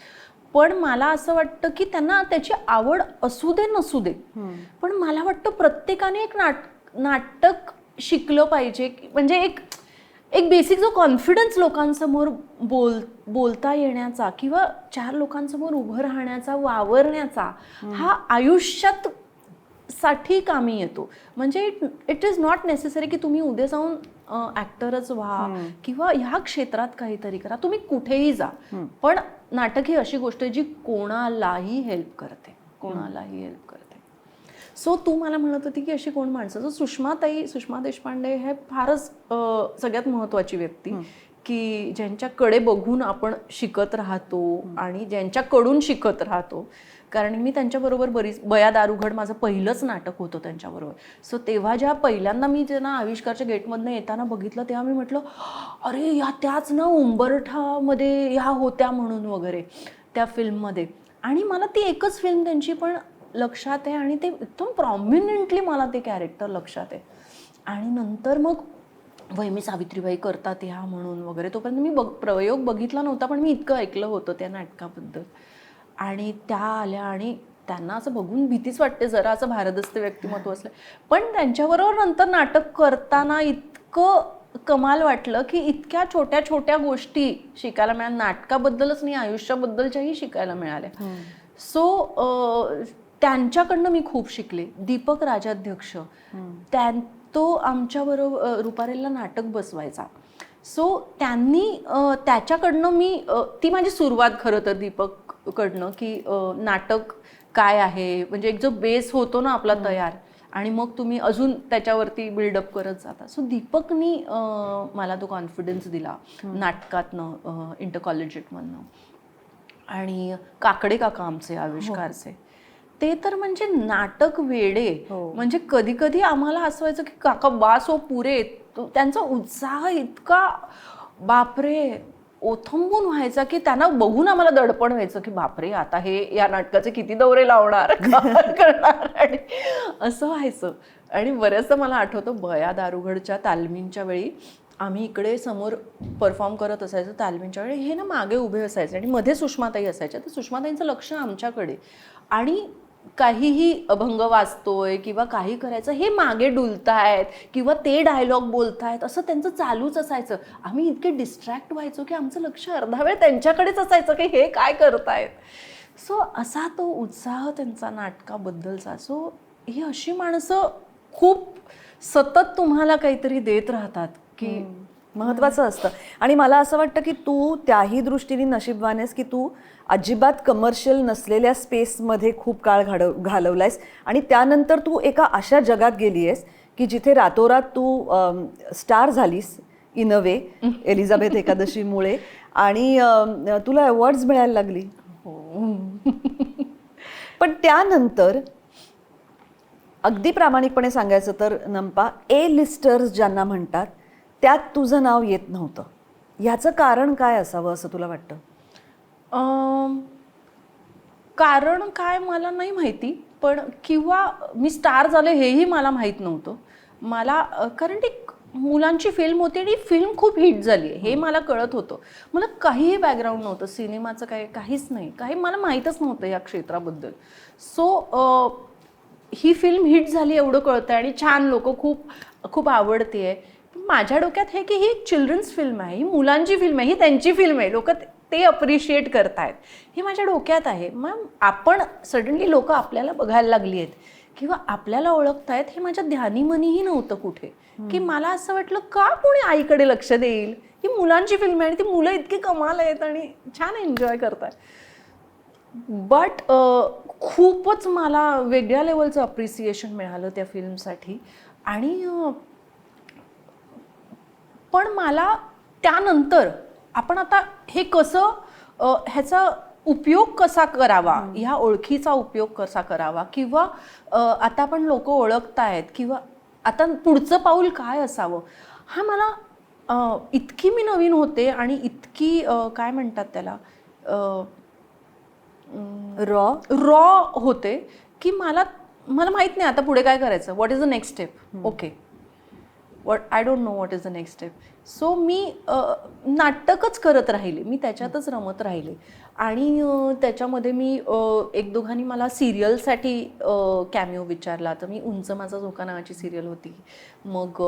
पण मला असं वाटतं की त्यांना त्याची आवड असू दे नसू दे, पण मला वाटतं प्रत्येकाने एक नाटक शिकलं पाहिजे. म्हणजे एक एक बेसिक जो कॉन्फिडन्स लोकांसमोर बोलता येण्याचा किंवा 4 लोकांसमोर उभं राहण्याचा, वावरण्याचा हा आयुष्यात साठी कामी येतो. म्हणजे इट इज नॉट नेसेसरी की तुम्ही उद्या जाऊन ॲक्टरच व्हा किंवा ह्या क्षेत्रात काहीतरी करा, तुम्ही कुठेही जा, पण नाटक ही अशी गोष्ट आहे जी कोणालाही हेल्प करते, कोणालाही हेल्प करते. सो तू मला म्हणत होती की अशी कोण माणसं, जो सुषमा देशपांडे हे फारच सगळ्यात महत्त्वाची व्यक्ती की ज्यांच्याकडे बघून आपण शिकत राहतो आणि ज्यांच्याकडून शिकत राहतो. कारण मी त्यांच्याबरोबर बया दारुगड माझं पहिलंच नाटक होतं त्यांच्याबरोबर. सो तेव्हा ज्या पहिल्यांदा मी त्यांना आविष्कारच्या गेटमधनं येताना बघितलं तेव्हा मी म्हटलं अरे या त्याच ना उंबरठामध्ये ह्या होत्या म्हणून वगैरे त्या फिल्ममध्ये. आणि मला ती एकच फिल्म त्यांची पण लक्षात आहे आणि ते एकदम प्रॉमिनंटली मला ते कॅरेक्टर लक्षात आहे. आणि नंतर मग वैमी सावित्रीबाई करतात ह्या म्हणून वगैरे, तोपर्यंत मी प्रयोग बघितला नव्हता, पण मी इतकं ऐकलं होतं त्या नाटकाबद्दल. आणि त्या आल्या आणि त्यांना असं बघून भीतीच वाटते जरा, असं भारदस्त व्यक्तिमत्व असलं, पण त्यांच्याबरोबर नंतर नाटक करताना इतकं कमाल वाटलं की इतक्या छोट्या छोट्या गोष्टी शिकायला मिळाल्या, नाटकाबद्दलच नाही आयुष्याबद्दलच्याही शिकायला मिळाल्या. सो त्यांच्याकडनं मी खूप शिकले. दीपक राजाध्यक्ष तो आमच्याबरोबर रुपारेलला नाटक बसवायचा. सो त्यांनी त्याच्याकडनं मी ती माझी सुरुवात खरं तर दीपककडनं की नाटक काय आहे, म्हणजे एक जो बेस होतो ना आपला तयार आणि मग तुम्ही अजून त्याच्यावरती बिल्डअप करत जाता. सो दीपकनी मला तो कॉन्फिडन्स दिला नाटकातनं, इंटर कॉलेजिएटमधनं. आणि काकडे काका आमचे आविष्कारचे ते तर म्हणजे नाटक वेडे. म्हणजे कधी कधी आम्हाला असं व्हायचं की काका बास हो पुरे, त्यांचा उत्साह इतका बापरे ओथंबून व्हायचा की त्यांना बघून आम्हाला दडपण व्हायचं की बापरे आता हे या नाटकाचे किती दौरे लावणार करणार आणि असं व्हायचं. आणि बऱ्याचदा मला आठवतं बया दारुगडच्या तालमींच्या वेळी आम्ही इकडे समोर परफॉर्म करत असायचो तालमींच्या वेळी, हे ना मागे उभे असायचे आणि मध्ये सुषमाताई असायच्या. तर सुषमाताईंचं लक्ष आमच्याकडे आणि काहीही अभंग वाचतोय किंवा काही करायचं हे मागे डुलतायत किंवा ते डायलॉग बोलतायत असं त्यांचं चालूच असायचं. आम्ही इतके डिस्ट्रॅक्ट व्हायचो की आमचं लक्ष अर्धा वेळ त्यांच्याकडेच असायचं की हे काय करतायत. सो असा तो उत्साह त्यांचा नाटकाबद्दलचा. सो ही अशी माणसं खूप सतत तुम्हाला काहीतरी देत राहतात की महत्वाचं असतं. आणि मला असं वाटतं की तू त्याही दृष्टीने नशीबवानेस की तू अजिबात कमर्शियल नसलेल्या स्पेसमध्ये खूप काळ घालवलायस आणि त्यानंतर तू एका अशा जगात गेली आहेस की जिथे रातोरात तू स्टार झालीस इन अ वे, एलिझाबेथ एकादशीमुळे, आणि तुला अवॉर्ड्स मिळायला लागली. पण त्यानंतर अगदी प्रामाणिकपणे सांगायचं तर नंपा ए लिस्टर्स ज्यांना म्हणतात त्यात तुझं नाव येत नव्हतं. ह्याचं कारण काय असावं असं तुला वाटतं? कारण काय मला नाही माहिती, पण किंवा मी स्टार झाले हेही मला माहीत नव्हतं मला. कारण ती मुलांची फिल्म होती आणि फिल्म खूप हिट झाली आहे हे मला कळत होतं. मला काहीही बॅकग्राऊंड नव्हतं सिनेमाचं, काहीच नाही, काही मला माहीतच नव्हतं या क्षेत्राबद्दल. सो ही फिल्म हिट झाली एवढं कळतं आणि छान लोक खूप आवडते आहे. माझ्या डोक्यात हे की ही एक चिल्ड्रन्स फिल्म आहे, ही मुलांची फिल्म आहे, ही त्यांची फिल्म आहे, लोक ते अप्रिशिएट करतायत हे माझ्या डोक्यात आहे. मग आपण सडनली लोक आपल्याला बघायला लागली आहेत किंवा आपल्याला ओळखतायत हे माझ्या ध्यानीमनीही नव्हतं कुठे. की मला असं वाटलं का कोणी आईकडे लक्ष देईल, ही मुलांची फिल्म आहे आणि ती मुलं इतकी कमाल आहेत आणि छान एन्जॉय करतात. बट खूपच मला वेगळ्या लेवलचं अप्रिसिएशन मिळालं त्या फिल्मसाठी. आणि पण मला त्यानंतर आपण आता हे कसं ह्याचा उपयोग कसा करावा, ह्या ओळखीचा उपयोग कसा करावा, किंवा आता आपण लोक ओळखतायत किंवा आता पुढचं पाऊल काय असावं, हा मला इतकी मी नवीन होते आणि इतकी काय म्हणतात त्याला रॉ होते की मला माहित नाही आता पुढे काय करायचं. What is the next step. Okay, I don't know what is the next step. So मी नाटकच करत राहिले, मी त्याच्यातच रमत राहिले. आणि त्याच्यामध्ये मी एक दोघांनी मला सिरियलसाठी कॅमिओ विचारला. तर मी उंच माझा झोका नावाची सिरियल होती. मग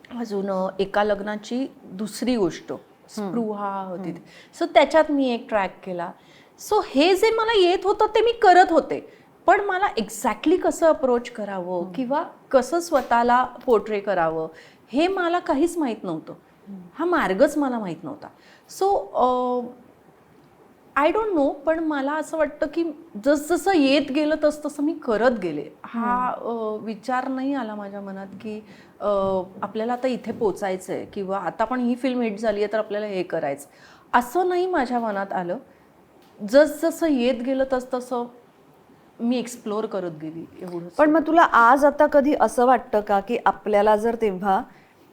अजून एका लग्नाची दुसरी गोष्ट स्पृहा होती. सो त्याच्यात मी एक ट्रॅक केला. सो हे जे मला येत होतं ते मी करत होते, पण मला एक्झॅक्टली कसं अप्रोच करावं किंवा कसं स्वतःला पोर्ट्रे करावं हे मला काहीच माहीत नव्हतं. हा मार्गच मला माहीत नव्हता. सो आय डोंट नो, पण मला असं वाटतं की जसजसं येत गेलं तसं मी करत गेले. हा विचार नाही आला माझ्या मनात की आपल्याला आता इथे पोचायचं आहे किंवा आता पण ही फिल्म हिट झाली आहे तर आपल्याला हे करायचं, असं नाही माझ्या मनात आलं. जसजसं येत गेलं तसं मी एक्सप्लोअर करत गेली एवढं. पण मग तुला आज आता कधी असं वाटतं का की आपल्याला जर तेव्हा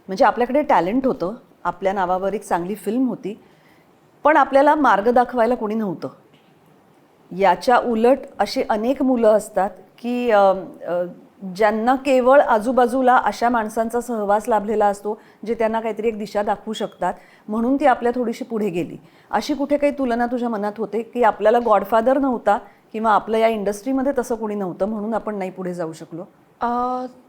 म्हणजे आपल्याकडे टॅलेंट होतं, आपल्या नावावर एक चांगली फिल्म होती, पण आपल्याला मार्ग दाखवायला कोणी नव्हतं. याच्या उलट अशी अनेक मुलं असतात की ज्यांना केवळ आजूबाजूला अशा माणसांचा सहवास लाभलेला असतो जे त्यांना काहीतरी एक दिशा दाखवू शकतात, म्हणून ती आपल्या थोडीशी पुढे गेली. अशी कुठे काही तुलना तुझ्या मनात होते की आपल्याला गॉडफादर नव्हता किंवा आपलं या इंडस्ट्रीमध्ये तसं कोणी नव्हतं म्हणून आपण नाही पुढे जाऊ शकलो?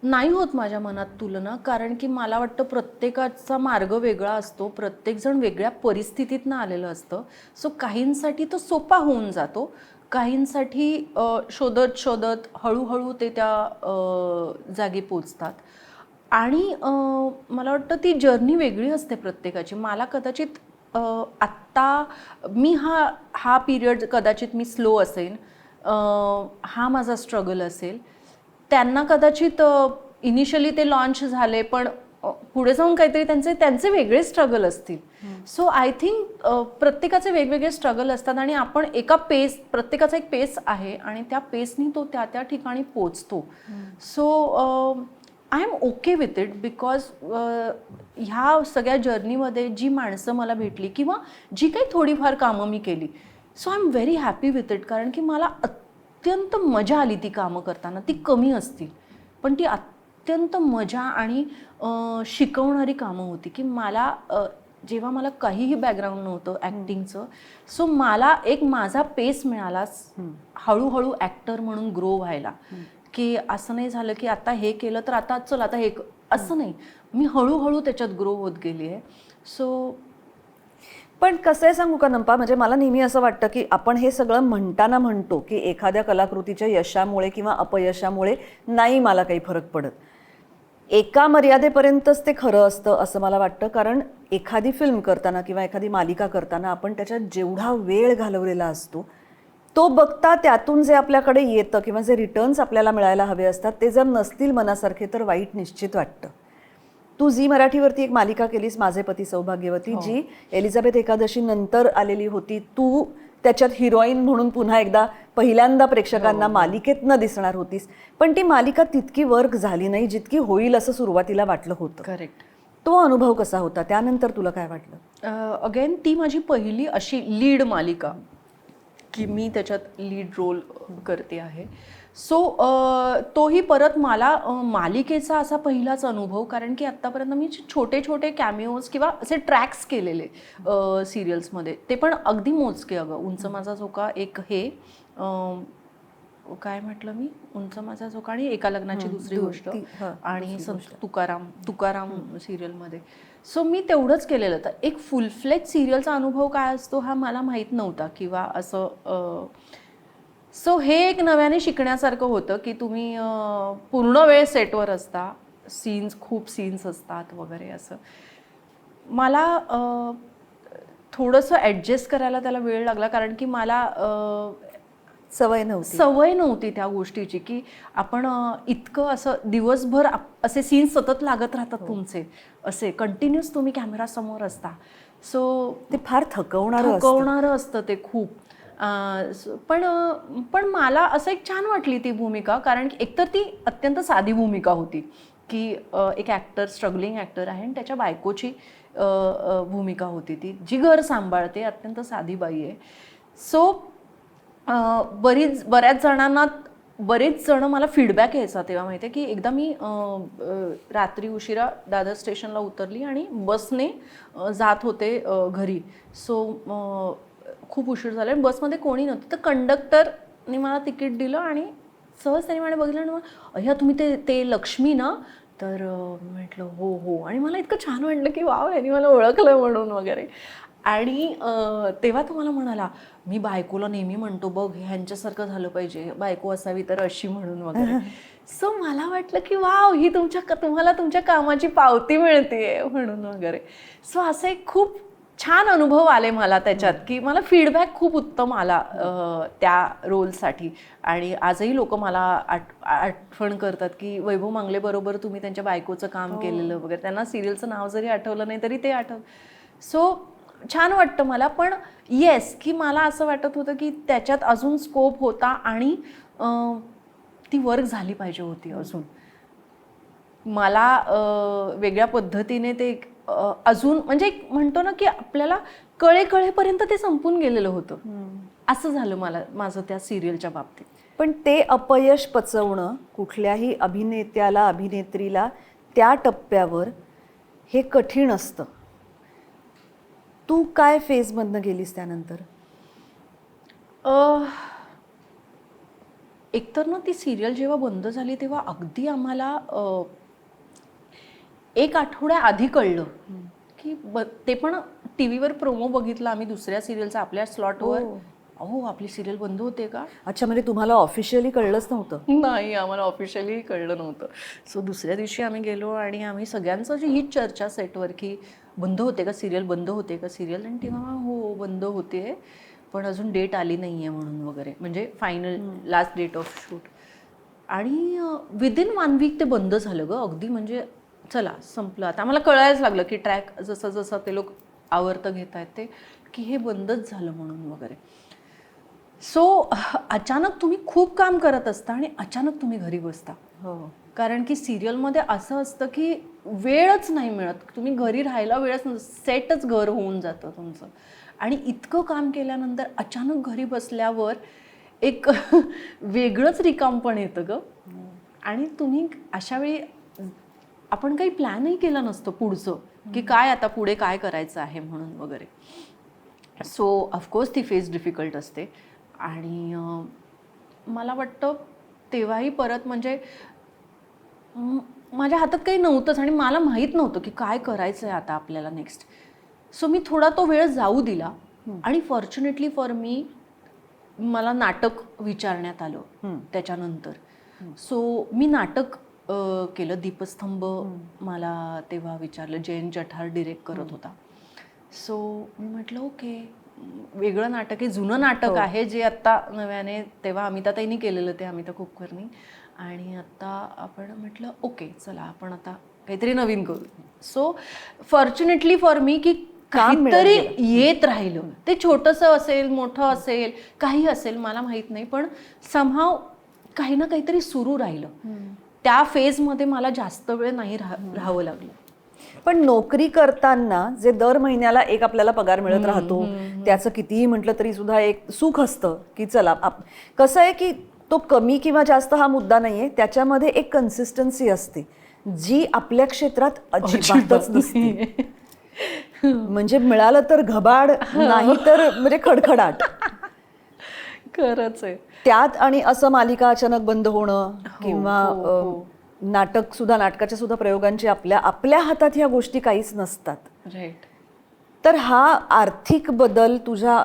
नाही होत माझ्या मनात तुलना, कारण की मला वाटतं प्रत्येकाचा मार्ग वेगळा असतो, प्रत्येकजण वेगळ्या परिस्थितीतनं आलेलं असतं. सो काहींसाठी तो सोपा होऊन जातो, काहींसाठी शोधत शोधत हळूहळू ते त्या जागी पोचतात. आणि मला वाटतं ती जर्नी वेगळी असते प्रत्येकाची. मला कदाचित आत्ता मी हा पिरियड कदाचित मी स्लो असेल, हा माझा स्ट्रगल असेल. त्यांना कदाचित इनिशियली ते लॉन्च झाले पण पुढे जाऊन काहीतरी त्यांचे वेगळे स्ट्रगल असतील. सो आय थिंक प्रत्येकाचे वेगवेगळे स्ट्रगल असतात आणि आपण प्रत्येकाचा एक पेस आहे आणि त्या पेसनी तो त्या ठिकाणी पोचतो. So I am okay with it because ह्या सगळ्या जर्नीमध्ये जी माणसं मला भेटली किंवा जी काही थोडीफार कामं मी केली, so I am very happy with it. कारण की मला अत्यंत मजा आली ती कामं करताना. ती कमी असतील पण ती अत्यंत मजा आणि शिकवणारी कामं होती की मला जेव्हा मला काहीही बॅकग्राऊंड नव्हतं ॲक्टिंगचं, सो मला एक माझा पेस मिळाला हळूहळू ॲक्टर म्हणून ग्रो व्हायला. की असं नाही झालं की आता हे केलं तर आता चल आता हे असं नाही, मी हळूहळू त्याच्यात ग्रो होत गेली आहे. सो पण कसं आहे सांगू का नंपा, म्हणजे मला नेहमी असं वाटतं की आपण हे सगळं म्हणताना म्हणतो की एखाद्या कलाकृतीच्या यशामुळे किंवा अपयशामुळे नाही मला काही फरक पडत. एका मर्यादेपर्यंतच ते खरं असतं असं मला वाटतं. कारण एखादी फिल्म करताना किंवा एखादी मालिका करताना आपण त्याच्यात जेवढा वेळ घालवलेला असतो तो बघता त्यातून जे आपल्याकडे येतं किंवा जे रिटर्न्स आपल्याला मिळायला हवे असतात ते जर नसतील मनासारखे तर वाईट निश्चित वाटतं. तू झी मराठीवरती एक मालिका केलीस माझे पती सौभाग्यवती, जी एलिझाबेथ एकादशी नंतर आलेली होती. तू त्याच्यात हिरोईन म्हणून पुन्हा एकदा पहिल्यांदा प्रेक्षकांना मालिकेतनं दिसणार होतीस, पण ती मालिका तितकी वर्क झाली नाही जितकी होईल असं सुरुवातीला वाटलं होतं. करेक्ट. तो अनुभव कसा होता? त्यानंतर तुला काय वाटलं? अगेन ती माझी पहिली अशी लीड मालिका की मी त्याच्यात लीड रोल करते आहे. सो तोही परत मला मालिकेचा असा पहिलाच अनुभव, कारण की आत्तापर्यंत मी छोटे छोटे कॅमिओज किंवा असे ट्रॅक्स केलेले सिरियल्समध्ये, ते पण अगदी मोजके. अगं उंच माझा झोका एक हे काय म्हटलं मी, उंच माझा झोका आणि एका लग्नाची दुसरी गोष्ट आणि संत तुकाराम सिरियलमध्ये. सो मी तेवढंच केलेलं. तर एक फुल फ्लेज सिरियलचा अनुभव काय असतो हा मला माहीत नव्हता किंवा असं. सो हे एक नव्याने शिकण्यासारखं होतं की तुम्ही पूर्ण वेळ सेटवर असता, खूप सीन्स असतात वगैरे. असं मला थोडंसं ॲडजस्ट करायला त्याला वेळ लागला, कारण की मला सवय नव्हती त्या गोष्टीची की आपण इतकं असं दिवसभर असे सीन्स सतत लागत राहतात तुमचे, असे कंटिन्युअस तुम्ही कॅमेरा समोर असता. सो ते फार थकवणारं असतं ते खूप. पण मला असं एक छान वाटली ती भूमिका, कारण की एकतर ती अत्यंत साधी भूमिका होती की एक ॲक्टर, स्ट्रगलिंग ॲक्टर आहे आणि त्याच्या बायकोची भूमिका होती ती, जी घर सांभाळते, अत्यंत साधी बाई आहे. सो बरेच जण मला फीडबॅक यायचा तेव्हा माहिती आहे की एकदा मी रात्री उशिरा दादर स्टेशनला उतरली आणि बसने जात होते घरी. सो खूप उशीर झाला आणि बसमध्ये कोणी नव्हतं, तर कंडक्टरने मला तिकीट दिलं आणि सहज त्याने मला बघितलं आणि अय्या तुम्ही ते लक्ष्मी ना, तर म्हटलं हो हो, आणि मला इतकं छान वाटलं की वाव, यांनी मला ओळखलं म्हणून वगैरे. आणि तेव्हा तो मला म्हणाला, मी बायकोला नेहमी म्हणतो बघ ह्यांच्यासारखं झालं पाहिजे, बायको असावी तर अशी म्हणून वगैरे. सो मला वाटलं की वाव, ही तुम्हाला तुमच्या कामाची पावती मिळते म्हणून वगैरे. सो असे खूप छान अनुभव आले मला त्याच्यात, की मला फीडबॅक खूप उत्तम आला त्या रोलसाठी. आणि आजही लोक मला आठवण करतात की वैभव मांगले बरोबर तुम्ही त्यांच्या बायकोचं काम केलेलं वगैरे. त्यांना सिरियलचं नाव जरी आठवलं नाही तरी ते सो छान वाटतं मला. पण येस, की मला असं वाटत होतं की त्याच्यात अजून स्कोप होता आणि ती वर्क झाली पाहिजे होती अजून. मला वेगळ्या पद्धतीने ते अजून म्हणजे म्हणतो ना की आपल्याला कळेपर्यंत ते संपून गेलेलं होतं. असं झालं माझं त्या सिरियलच्या बाबतीत. पण ते अपयश पचवणं कुठल्याही अभिनेत्याला, अभिनेत्रीला त्या टप्प्यावर हे कठीण असतं. तू काय फेजमधनं गेलीस त्यानंतर? एकतर ना ती सिरियल जेव्हा बंद झाली तेव्हा अगदी आम्हाला 1 आठवड्या आधी कळलं की ते पण टीव्हीवर प्रोमो बघितला आम्ही दुसऱ्या सिरियलचा आपल्या स्लॉटवर. अहो, आपली सिरियल बंद होते का? अच्छा, म्हणजे तुम्हाला ऑफिशियली कळलंच नव्हतं? नाही, आम्हाला ऑफिशियली कळलं नव्हतं. सो दुसऱ्या दिवशी आम्ही गेलो आणि आम्ही सगळ्यांचं हीच चर्चा सेटवर की बंद होते का सिरियल, बंद होते का सिरियल. आणि तेव्हा हो बंद होते, पण अजून डेट आली नाही आहे म्हणून वगैरे, म्हणजे final last date of shoot. आणि विदिन 1 वीक ते बंद झालं गं अगदी. म्हणजे चला संपलं आता. आम्हाला कळायलाच लागलं की ट्रॅक जसं जसं ते लोक आवर्त घेत आहेत ते, की हे बंदच झालं म्हणून वगैरे. सो अचानक तुम्ही खूप काम करत असता आणि अचानक तुम्ही घरी बसता. हो. कारण की सिरियलमध्ये असं असतं की वेळच नाही मिळत, तुम्ही घरी राहायला वेळच नसतं, सेटच घर होऊन जातं तुमचं. आणि इतकं काम केल्यानंतर अचानक घरी बसल्यावर एक वेगळंच रिकामपण येतं गं. आणि तुम्ही अशा वेळी आपण काही प्लॅनही केला नसतं पुढचं, की काय आता पुढे काय करायचं आहे म्हणून वगैरे. सो ऑफकोर्स ती फेज डिफिकल्ट असते. आणि मला वाटतं तेव्हाही परत म्हणजे माझ्या हातात काही नव्हतंच आणि मला माहीत नव्हतं की काय करायचं आहे आता आपल्याला नेक्स्ट. सो मी थोडा तो वेळ जाऊ दिला. आणि फॉर्च्युनेटली फॉर मी, मला नाटक विचारण्यात आलं त्याच्यानंतर. सो मी नाटक केलं. दीपस्तंभ मला तेव्हा विचारलं, जयंत जठार डिरेक्ट करत होता. सो मी म्हटलं ओके, वेगळं नाटक आहे, जुनं नाटक आहे जे आत्ता नव्याने, तेव्हा अमिताताईंनी केलेलं ते, अमिता कुपकरनी. आणि आत्ता आपण म्हटलं ओके चला आपण आता काहीतरी नवीन करू. सो फॉर्च्युनेटली फॉर मी की काहीतरी येत राहिलं. ते छोटंसं असेल, मोठं असेल, काही असेल मला माहीत नाही, पण समहाव काही ना काहीतरी सुरू राहिलं. त्या फेजमध्ये मला जास्त वेळ नाही राहावं लागलं. पण नोकरी करताना जे दर महिन्याला एक आपल्याला पगार मिळत राहतो, त्याचं कितीही म्हटलं तरी सुद्धा एक सुख असतं की चला कसं आहे की तो कमी किंवा जास्त हा मुद्दा नाहीये, त्याच्यामध्ये एक कन्सिस्टन्सी असते जी आपल्या क्षेत्रात अजिबातच नसते. म्हणजे मिळालं तर घबाड, नाही तर म्हणजे खडखडाट. खरंच आहे. त्यात आणि असं मालिका अचानक बंद होणं किंवा नाटकाच्या सुद्धा प्रयोगांची आपल्या हातात ह्या गोष्टी काहीच नसतात. राईट. तर हा आर्थिक बदल तुझ्या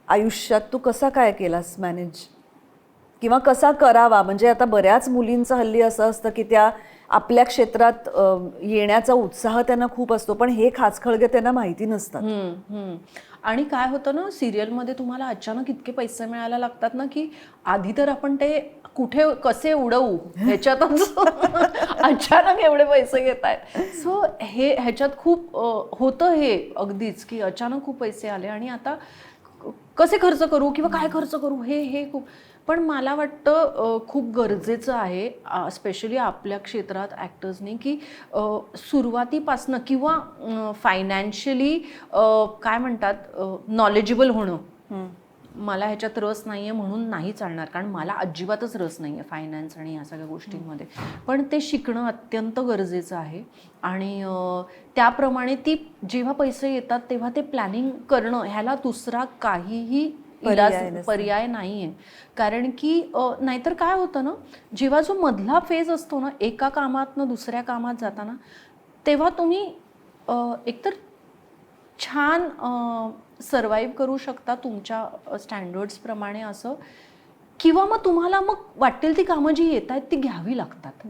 आयुष्यात तू कसा काय केलास मॅनेज, किंवा कसा करावा? म्हणजे आता बऱ्याच मुलींचं हल्ली असं असतं की त्या आपल्या क्षेत्रात येण्याचा उत्साह त्यांना खूप असतो, पण हे खाचखळगे त्यांना माहिती नसतात. आणि काय होतं ना, सिरियलमध्ये तुम्हाला अचानक इतके पैसे मिळायला लागतात ना की आधी तर आपण ते कुठे कसे उडवू ह्याच्यातच अचानक एवढे पैसे घेत आहेत. सो ह्याच्यात खूप होतं हे अगदीच की अचानक खूप पैसे आले आणि आता कसे खर्च करू किंवा काय खर्च करू हे खूप. पण मला वाटतं खूप गरजेचं आहे स्पेशली आपल्या क्षेत्रात ॲक्टर्सनी की सुरुवातीपासनं किंवा फायनान्शियली काय म्हणतात नॉलेजेबल होणं. मला ह्याच्यात रस नाही आहे म्हणून नाही चालणार, कारण मला अजिबातच रस नाही आहे फायनान्स आणि या सगळ्या गोष्टींमध्ये. पण ते शिकणं अत्यंत गरजेचं आहे. आणि त्याप्रमाणे ती जेव्हा पैसे येतात तेव्हा ते प्लॅनिंग करणं, ह्याला दुसरा काहीही पर्याय नाही आहे. कारण की नाहीतर काय होतं ना, जेव्हा जो मधला फेज असतो ना, एका कामातनं दुसऱ्या कामात जाताना, तेव्हा तुम्ही एकतर छान सर्वाईव्ह करू शकता तुमच्या स्टँडर्ड्सप्रमाणे असं, किंवा मग तुम्हाला मग वाटेल ती कामं जी येत आहेत ती घ्यावी लागतात.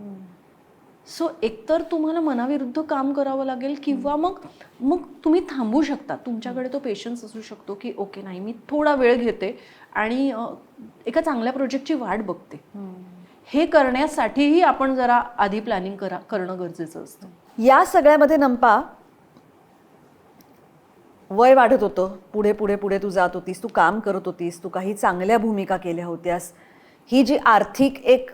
सो एकतर तुम्हाला मनाविरुद्ध काम करावं लागेल, किंवा मग मग तुम्ही थांबू शकता. तुमच्याकडे तो पेशन्स असू शकतो की ओके नाही, मी थोडा वेळ घेते आणि एका चांगल्या प्रोजेक्टची वाट बघते. हे करण्यासाठीही आपण जरा आधी प्लॅनिंग करणं गरजेचं असतं. या सगळ्यामध्ये नंपा, वय वाढत होतं, पुढे पुढे पुढे तू जात होतीस, तू काम करत होतीस, तू काही चांगल्या भूमिका केल्या होत्यास. ही जी आर्थिक एक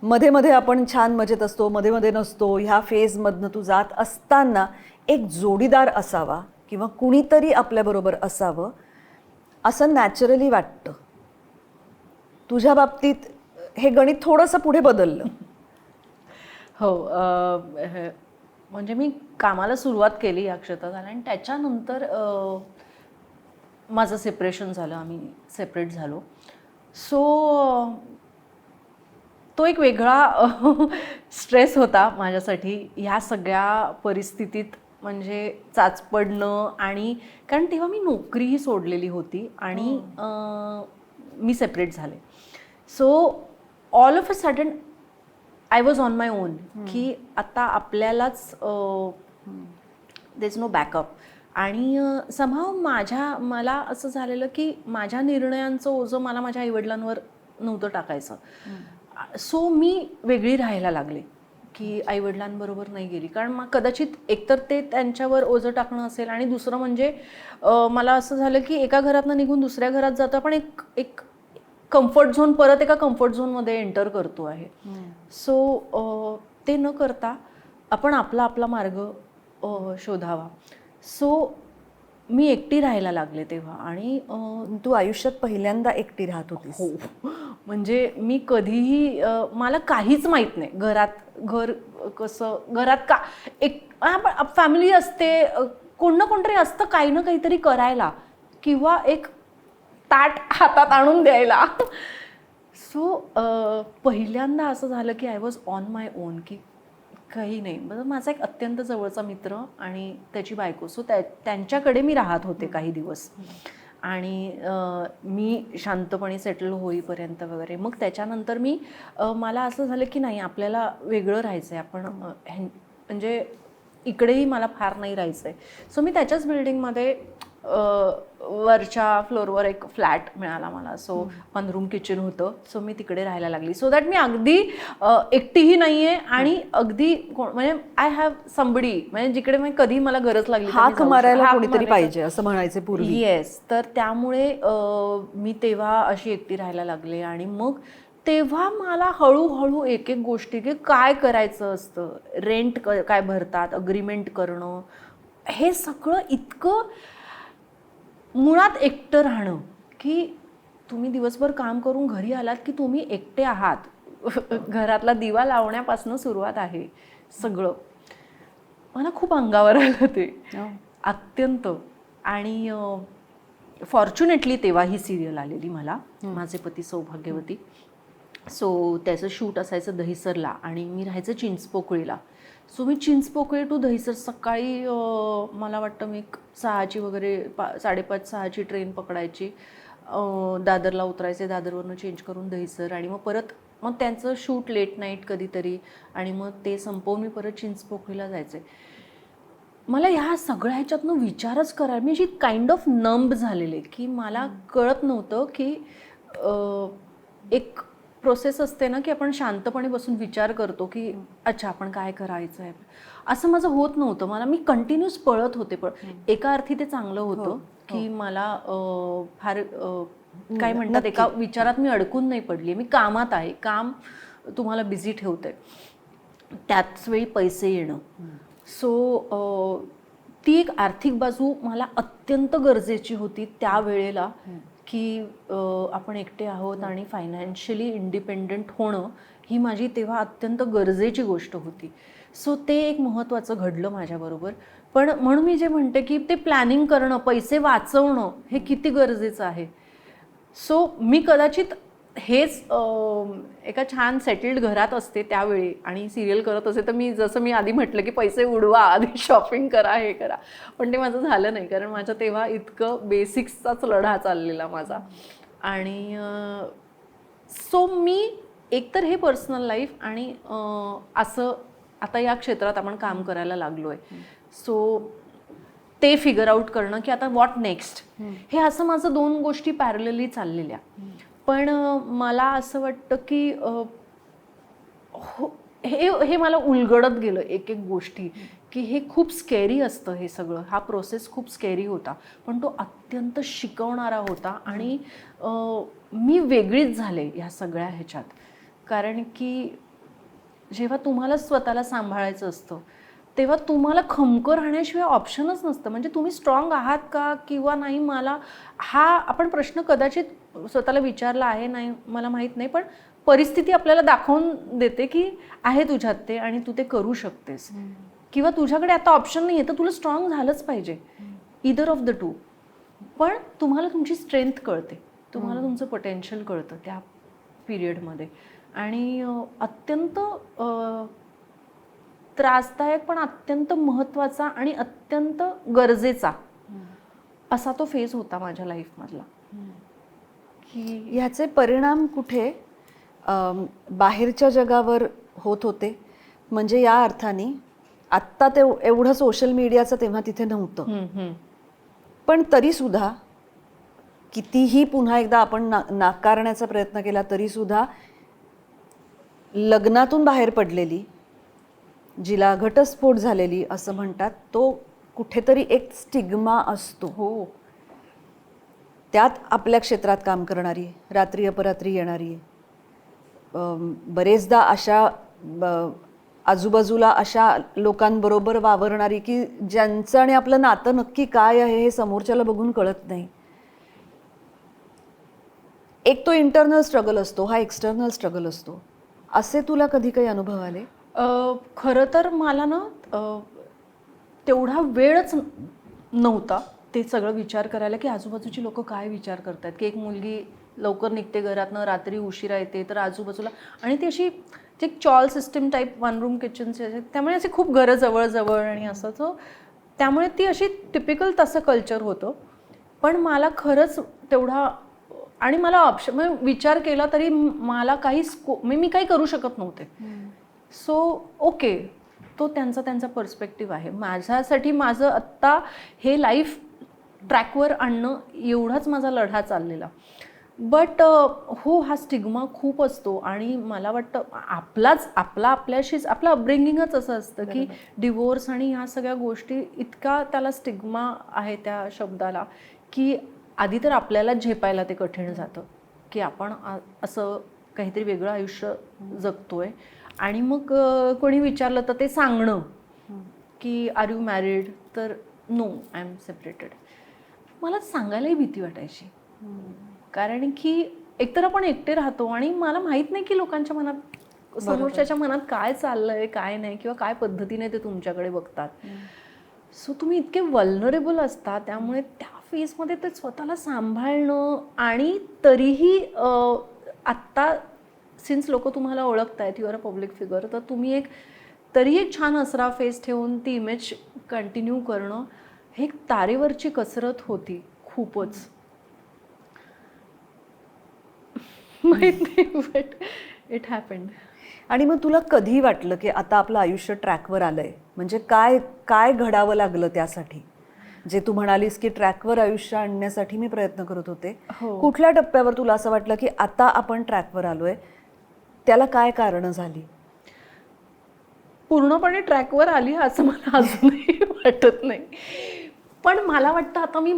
मध्ये मध्ये आपण छान मजेत असतो, मध्ये मध्ये नसतो, ह्या फेजमधनं तू जात असताना एक जोडीदार असावा किंवा कुणीतरी आपल्याबरोबर असावं असं नॅचरली वाटतं. तुझ्या बाबतीत हे गणित थोडंसं पुढे बदललं. हो, म्हणजे मी कामाला सुरुवात केली या क्षेत्रात आणि त्याच्यानंतर माझं सेपरेशन झालं, आम्ही सेपरेट झालो. सो तो एक वेगळा स्ट्रेस होता माझ्यासाठी ह्या सगळ्या परिस्थितीत, म्हणजे चाचपडणं. आणि कारण तेव्हा मी नोकरीही सोडलेली होती आणि मी सेपरेट झाले. So all of a sudden I was on my on, की आता आपल्यालाच दे इज नो बॅकअप. आणि समहाव मला असं झालेलं की माझ्या निर्णयांचं ओझं मला माझ्या आईवडिलांवर नव्हतं टाकायचं. सो मी वेगळी राहायला लागले, की आईवडिलांबरोबर नाही गेली. कारण मग कदाचित एकतर ते त्यांच्यावर ओझं टाकणं असेल, आणि दुसरं म्हणजे मला असं झालं की एका घरातनं निघून दुसऱ्या घरात जातो आपण, एक कम्फर्ट झोन, परत एका कम्फर्ट झोनमध्ये एंटर करतो आहे. सो ते न करता आपण आपला मार्ग शोधावा. सो मी एकटी राहायला लागले तेव्हा. आणि तू आयुष्यात पहिल्यांदा एकटी राहत होतीस? हो, म्हणजे मी कधीही मला काहीच माहीत नाही घर कसं, घरात का एक फॅमिली असते, कोण ना कोणतरी असतं काही ना काहीतरी करायला, किंवा एक ताट हातात आणून द्यायला. सो पहिल्यांदा असं झालं की I was on my on, की काही नाही. माझा एक अत्यंत जवळचा मित्र आणि त्याची बायको, सो त्यांच्याकडे मी राहत होते काही दिवस. आणि मी शांतपणे सेटल होईपर्यंत वगैरे. मग त्याच्यानंतर मला असं झालं की नाही, आपल्याला वेगळं राहायचं आहे, आपण म्हणजे इकडेही मला फार नाही राहायचं आहे. सो मी त्याच्याच बिल्डिंगमध्ये वरच्या फ्लोअरवर एक फ्लॅट मिळाला मला. सो 1 रूम किचन होतं. सो मी तिकडे राहायला लागली, सो दॅट मी अगदी एकटीही नाही आहे, आणि अगदी म्हणजे आय हॅव समबडी, म्हणजे जिकडे मी कधी मला गरज लागली हाक मारायला कोणीतरी पाहिजे असं म्हणायचे पूर्वी. येस. तर त्यामुळे मी तेव्हा अशी एकटी राहायला लागले. आणि मग तेव्हा मला हळूहळू एक एक गोष्टी, की काय करायचं असतं, रेंट काय भरतात, अग्रीमेंट करणं, हे सगळं इतकं मुळात एकटं राहणं, की तुम्ही दिवसभर काम करून घरी आलात की तुम्ही एकटे आहात. घरातला दिवा लावण्यापासून सुरुवात आहे सगळं. मला खूप अंगावर आलं ते, अत्यंत. आणि फॉर्च्युनेटली तेव्हा ही सिरियल आलेली मला, माझे पती सौभाग्यवती. सो त्याचं शूट असायचं दहिसरला आणि मी राहायचं चिंचपोकळीला. सो मी चिंचपोकळी टू दहिसर सकाळी मला वाटतं मी 6ची वगैरे 5:30-6ची ट्रेन पकडायची, दादरला उतरायचे, दादरवरनं चेंज करून दहिसर, आणि मग परत मग त्यांचं शूट लेट नाईट कधीतरी, आणि मग ते संपवून मी परत चिंचपोकळीला जायचे. मला ह्या सगळ्या ह्याच्यातनं विचारच करायला मी अशी काइंड ऑफ नंब झालेले, की मला कळत नव्हतं की एक प्रोसेस असते ना, की आपण शांतपणे बसून विचार करतो की अच्छा आपण काय करायचं आहे, असं माझं होत नव्हतं. मी कंटिन्यूस पळत होते. एका अर्थी ते चांगलं होतं की मला फार काय म्हणतात, एका विचारात मी अडकून नाही पडली. मी कामात आहे, काम तुम्हाला बिझी ठेवतंय, त्याच वेळी पैसे येणं. सो ती एक आर्थिक बाजू मला अत्यंत गरजेची होती त्या वेळेला, की आपण एकटे आहोत आणि फायनान्शियली इंडिपेंडंट होणं ही माझी तेव्हा अत्यंत गरजेची गोष्ट होती. सो ते एक महत्त्वाचं घडलं माझ्याबरोबर. पण म्हणून मी जे म्हणते की ते प्लॅनिंग करणं, पैसे वाचवणं हे किती गरजेचं आहे. सो मी कदाचित हेच एका छान सेटल्ड घरात असते त्यावेळी आणि सिरियल करत असे तर मी जसं मी आधी म्हटलं की पैसे उडवा, आधी शॉपिंग करा, हे करा, पण ते माझं झालं नाही कारण माझ्या तेव्हा इतकं बेसिक्सचाच लढा चाललेला माझा. आणि सो मी एकतर हे पर्सनल लाईफ आणि असं आता या क्षेत्रात आपण काम करायला लागलो आहे, सो ते फिगर आउट करणं की आता व्हॉट नेक्स्ट, हे असं माझं दोन गोष्टी पॅरलली चाललेल्या. पण मला असं वाटतं की हे मला उलगडत गेलं एक एक गोष्टी की हे खूप स्केरी असतं, हे सगळं हा प्रोसेस खूप स्केरी होता पण तो अत्यंत शिकवणारा होता. आणि मी वेगळीच झाले ह्या सगळ्या ह्याच्यात, कारण की जेव्हा तुम्हाला स्वतःला सांभाळायचं असतं तेव्हा तुम्हाला खमकर राहण्याशिवाय ऑप्शनच नसतं. म्हणजे तुम्ही स्ट्रॉंग आहात का किंवा नाही, मला हा आपण प्रश्न कदाचित स्वतःला विचारला आहे नाही मला माहीत नाही, पण परिस्थिती आपल्याला दाखवून देते की आहे तुझ्यात ते आणि तू ते करू शकतेस, किंवा तुझ्याकडे आता ऑप्शन नाही आहे तर तुला स्ट्रॉंग झालंच पाहिजे, इदर ऑफ द टू. पण तुम्हाला तुमची स्ट्रेंथ कळते, तुम्हाला तुमचं पोटेन्शियल कळतं त्या पिरियडमध्ये. आणि अत्यंत त्रासदायक पण अत्यंत महत्त्वाचा आणि अत्यंत गरजेचा असा तो फेज होता माझ्या लाईफमधला. की ह्याचे परिणाम कुठे बाहेरच्या जगावर होत होते, म्हणजे या अर्थाने आत्ता ते एवढं सोशल मीडियाचं तेव्हा तिथे नव्हतं, पण तरीसुद्धा कितीही पुन्हा एकदा आपण नाकारण्याचा प्रयत्न केला तरीसुद्धा लग्नातून बाहेर पडलेली, जिला घटस्फोट झालेली असं म्हणतात, तो कुठेतरी एक स्टिग्मा असतो. हो, त्यात आपल्या क्षेत्रात काम करणारी, रात्री अपरात्री येणारी, बरेचदा अशा आजूबाजूला अशा लोकांबरोबर वावरणारी की ज्यांचं आणि आपलं नातं नक्की काय आहे हे समोरच्याला बघून कळत नाही. एक तो इंटरनल स्ट्रगल असतो, हा एक्सटर्नल स्ट्रगल असतो. असे तुला कधी काही अनुभव आले? खरं तर मला ना तेवढा वेळच नव्हता ते सगळं विचार करायला की आजूबाजूची लोक काय विचार करतात, की एक मुलगी लवकर निघते घरातनं, रात्री उशिरा येते, तर आजूबाजूला आणि ती अशी जे chawl system type one room किचनचे, त्यामुळे असे खूप घरं जवळ आणि असं, सो त्यामुळे ती अशी टिपिकल तसं कल्चर होतं. पण मला खरंच तेवढा आणि मला ऑप्शन विचार केला तरी मला काही मी काही करू शकत नव्हते. सो ओके, तो त्यांचा पर्स्पेक्टिव्ह आहे. माझ्यासाठी माझं आत्ता हे लाईफ ट्रॅकवर आणणं एवढाच माझा लढा चाललेला. बट हो, हा स्टिग्मा खूप असतो आणि मला वाटतं आपल्याशीच आपलं अपब्रिंगिंगच असं असतं की डिवोर्स आणि ह्या सगळ्या गोष्टी इतका त्याला स्टिग्मा आहे त्या शब्दाला की आधी तर आपल्याला झेपायला ते कठीण जातं की आपण असं काहीतरी वेगळं आयुष्य जगतोय. आणि मग कोणी विचारलं तर ते सांगणं की आर यू मॅरिड, तर नो आय एम सेपरेटेड. मला सांगायलाही भीती वाटायची, कारण की एकतर आपण एकटे राहतो आणि मला माहीत नाही की लोकांच्या मनात, समोरच्याच्या मनात काय चाललंय काय नाही, किंवा काय पद्धतीने ते तुमच्याकडे बघतात. सो तुम्ही इतके वल्नरेबल असता, त्यामुळे त्या फेजमध्ये ते स्वतःला सांभाळणं. आणि तरीही आत्ता सिन्स लोक तुम्हाला ओळखतायत, you are a public figure, तर तुम्ही तरी एक छान हसरा फेस ठेवून ती इमेज कंटिन्यू करणं हे एक तारेवरची कसरत होती खूपच. माहित नाही, बट इट हॅपन्ड. आणि मग तुला कधी वाटलं की आता आपलं आयुष्य ट्रॅकवर आलंय? म्हणजे काय काय घडावं लागलं त्यासाठी? जे तू म्हणालीस की ट्रॅकवर आयुष्य आणण्यासाठी मी प्रयत्न करत होते, कुठल्या टप्प्यावर तुला असं वाटलं की आता आपण ट्रॅकवर आलोय? त्याला काय कारणं झाली? पूर्णपणे ट्रॅकवर आली असं मला अजूनही वाटत नाही, पण मला वाटतं आता मी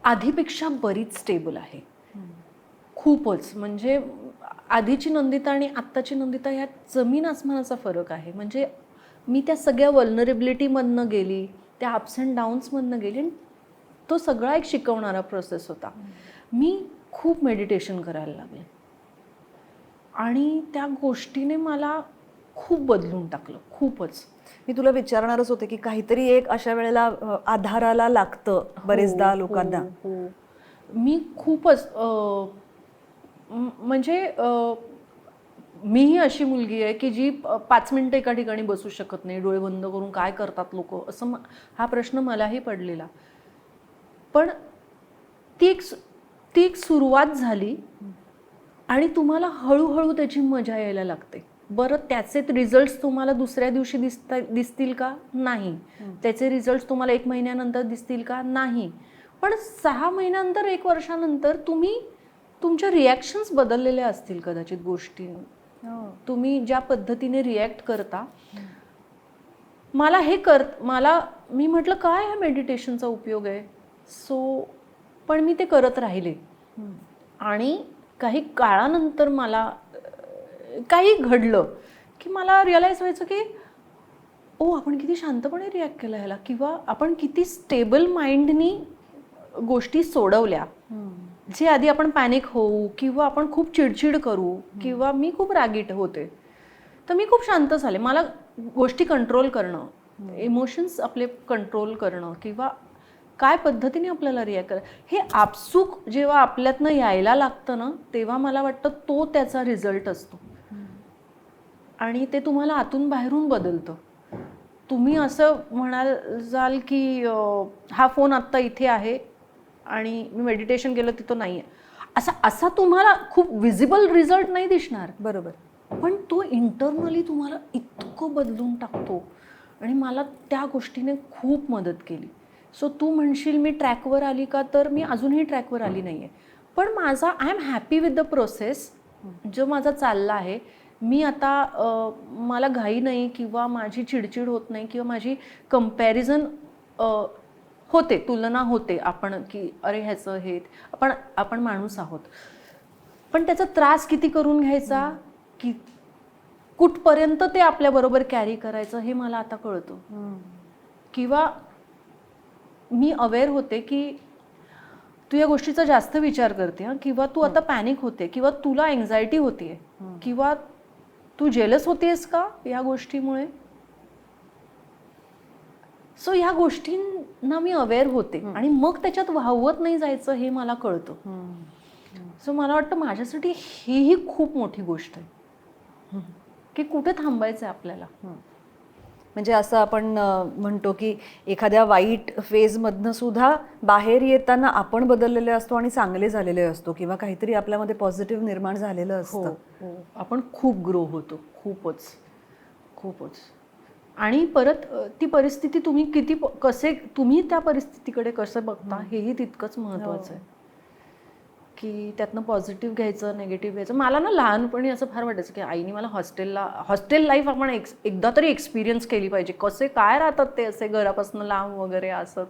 आधीपेक्षा बरीच स्टेबल आहे, खूपच. म्हणजे आधीची नंदिता आणि आत्ताची नंदिता यात जमीन आसमानाचा फरक आहे. म्हणजे मी त्या सगळ्या वल्नरेबिलिटीमधनं गेली, त्या अप्स अँड डाऊन्समधनं गेली, आणि तो सगळा एक शिकवणारा प्रोसेस होता. मी खूप मेडिटेशन करायला लागले आणि त्या गोष्टीने मला खूप बदलून टाकलं, खूपच. मी तुला विचारणारच होते की काहीतरी एक अशा वेळेला आधाराला लागतं बरेचदा लोकांना. हो, मी खूपच म्हणजे मीही अशी मुलगी आहे की जी 5 मिनिटं एका ठिकाणी बसू शकत नाही, डोळे बंद करून काय करतात लोक असं हा प्रश्न मलाही पडलेला. पण ती एक सुरुवात झाली आणि तुम्हाला हळूहळू त्याची मजा यायला लागते. बरं, त्याचे रिझल्ट्स तुम्हाला दुसऱ्या दिवशी दिसतील का? नाही. त्याचे रिझल्ट्स तुम्हाला 1 महिन्यानंतर दिसतील का? नाही. पण 6 महिन्यानंतर, 1 वर्षानंतर तुम्ही तुमच्या रिॲक्शन्स बदललेल्या असतील कदाचित गोष्टी. तुम्ही ज्या पद्धतीने रिॲक्ट करता. मी म्हटलं काय हा मेडिटेशनचा उपयोग आहे. पण मी ते करत राहिले आणि काही काळानंतर मला काही घडलं की मला रिअलाइज व्हायचं की आपण किती शांतपणे रिॲक्ट केलं ह्याला, किंवा आपण किती स्टेबल माइंडनी गोष्टी सोडवल्या. जे आधी आपण पॅनिक होऊ किंवा आपण खूप चिडचिड करू किंवा मी खूप रागीट होते, तर मी खूप शांत झाले. मला गोष्टी कंट्रोल करणं, इमोशन्स आपले कंट्रोल करणं किंवा काय पद्धतीने आपल्याला रिॲक्ट करा, हे आपसूक जेव्हा आपल्यातनं यायला लागतं ना, तेव्हा मला वाटतं तो त्याचा रिझल्ट असतो आणि ते तुम्हाला आतून बाहेरून बदलतं. तुम्ही असं म्हणाल की हा फोन आत्ता इथे आहे आणि मी मेडिटेशन केलं तिथं नाही आहे, असा तुम्हाला खूप विजिबल रिझल्ट नाही दिसणार. बरोबर. पण तो इंटरनली तुम्हाला इतकं बदलून टाकतो आणि मला त्या गोष्टीने खूप मदत केली. सो तू म्हणशील मी ट्रॅकवर आली का, तर मी अजूनही ट्रॅकवर आली नाही आहे. पण I am happy with the process जो माझा चालला आहे. मी आता मला घाई नाही किंवा माझी चिडचिड होत नाही किंवा माझी कंपॅरिझन होते, तुलना होते आपण की अरे ह्याचं हे, आपण माणूस आहोत. पण त्याचा त्रास किती करून घ्यायचा, की कुठपर्यंत ते आपल्याबरोबर कॅरी करायचं हे मला आता कळतं. किंवा मी अवेअर होते की तू या गोष्टीचा जास्त विचार करते किंवा तू आता पॅनिक होते किंवा तुला एन्झायटी होतीये किंवा तू जेलस होतेस का या गोष्टीमुळे. सो ह्या गोष्टींना मी अवेअर होते आणि मग त्याच्यात वाहवत नाही जायचं हे मला कळतं. सो मला वाटतं माझ्यासाठी ही खूप मोठी गोष्ट आहे की कुठे थांबायचं आहे आपल्याला. म्हणजे असं आपण म्हणतो की एखाद्या वाईट फेजमधनं सुद्धा बाहेर येताना आपण बदललेले असतो आणि चांगले झालेले असतो किंवा काहीतरी आपल्यामध्ये पॉझिटिव्ह निर्माण झालेलं असतं. आपण खूप ग्रो होतो, खूपच. आणि परत ती परिस्थिती तुम्ही त्या परिस्थितीकडे कसं बघता हेही तितकंच महत्त्वाचं आहे की त्यातनं पॉझिटिव्ह घ्यायचं, निगेटिव्ह घ्यायचं. मला ना लहानपणी असं फार वाटायचं की आईने मला हॉस्टेल लाईफ आपण एकदा तरी एक्सपिरियन्स केली पाहिजे. कसे काय राहतात ते असे घरापासून लांब वगैरे असं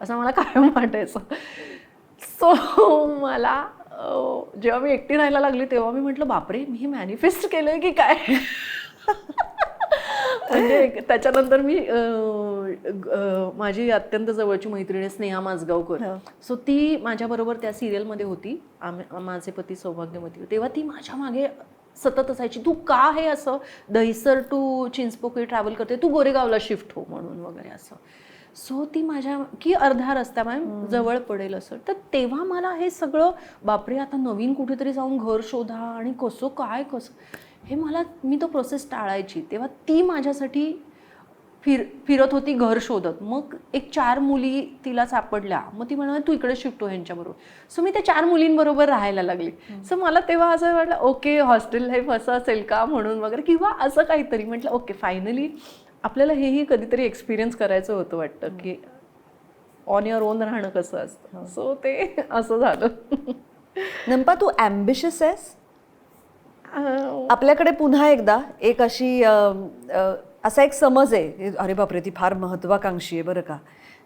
मला कायम वाटायचं. सो मला जेव्हा मी एकटी राहायला लागली तेव्हा मी म्हटलं बापरे, मी हे मॅनिफेस्ट केलंय की काय. म्हणजे त्याच्यानंतर मी माझी अत्यंत जवळची मैत्रिणी स्नेहा माझगावकर, सो ती माझ्याबरोबर त्या सिरियलमध्ये होती, माझे पती सौभाग्यवती. तेव्हा ती माझ्या मागे सतत असायची, तू का हे असं दहिसर टू चिंचपोकळी ट्रॅव्हल करते, तू गोरेगावला शिफ्ट हो म्हणून वगैरे असं. सो ती माझ्या की अर्ध्या रस्त्यामध्ये जवळ पडेल असं. तर तेव्हा मला हे सगळं बापरे, आता नवीन कुठेतरी जाऊन घर शोधा आणि कसं हे मी तो प्रोसेस टाळायची. तेव्हा ती माझ्यासाठी फिरत होती घर शोधत. मग 4 मुली तिला सापडल्या, मग ती म्हणाली तू इकडे शिफ्ट हो ह्यांच्याबरोबर. सो मी त्या 4 मुलींबरोबर राहायला लागली. सो मला तेव्हा असं वाटलं ओके, हॉस्टेल लाईफ असं असेल का म्हणून वगैरे, किंवा असं काहीतरी. म्हटलं ओके, फायनली आपल्याला हेही कधीतरी एक्सपिरियन्स करायचं होतं वाटतं की ऑन युअर ओन राहणं कसं असतं. सो ते असं झालं. नंपा, तू ॲम्बिशियस आहेस? आपल्याकडे पुन्हा एकदा एक असा एक समज आहे, अरे बापरे ती फार महत्वाकांक्षी आहे बरं का,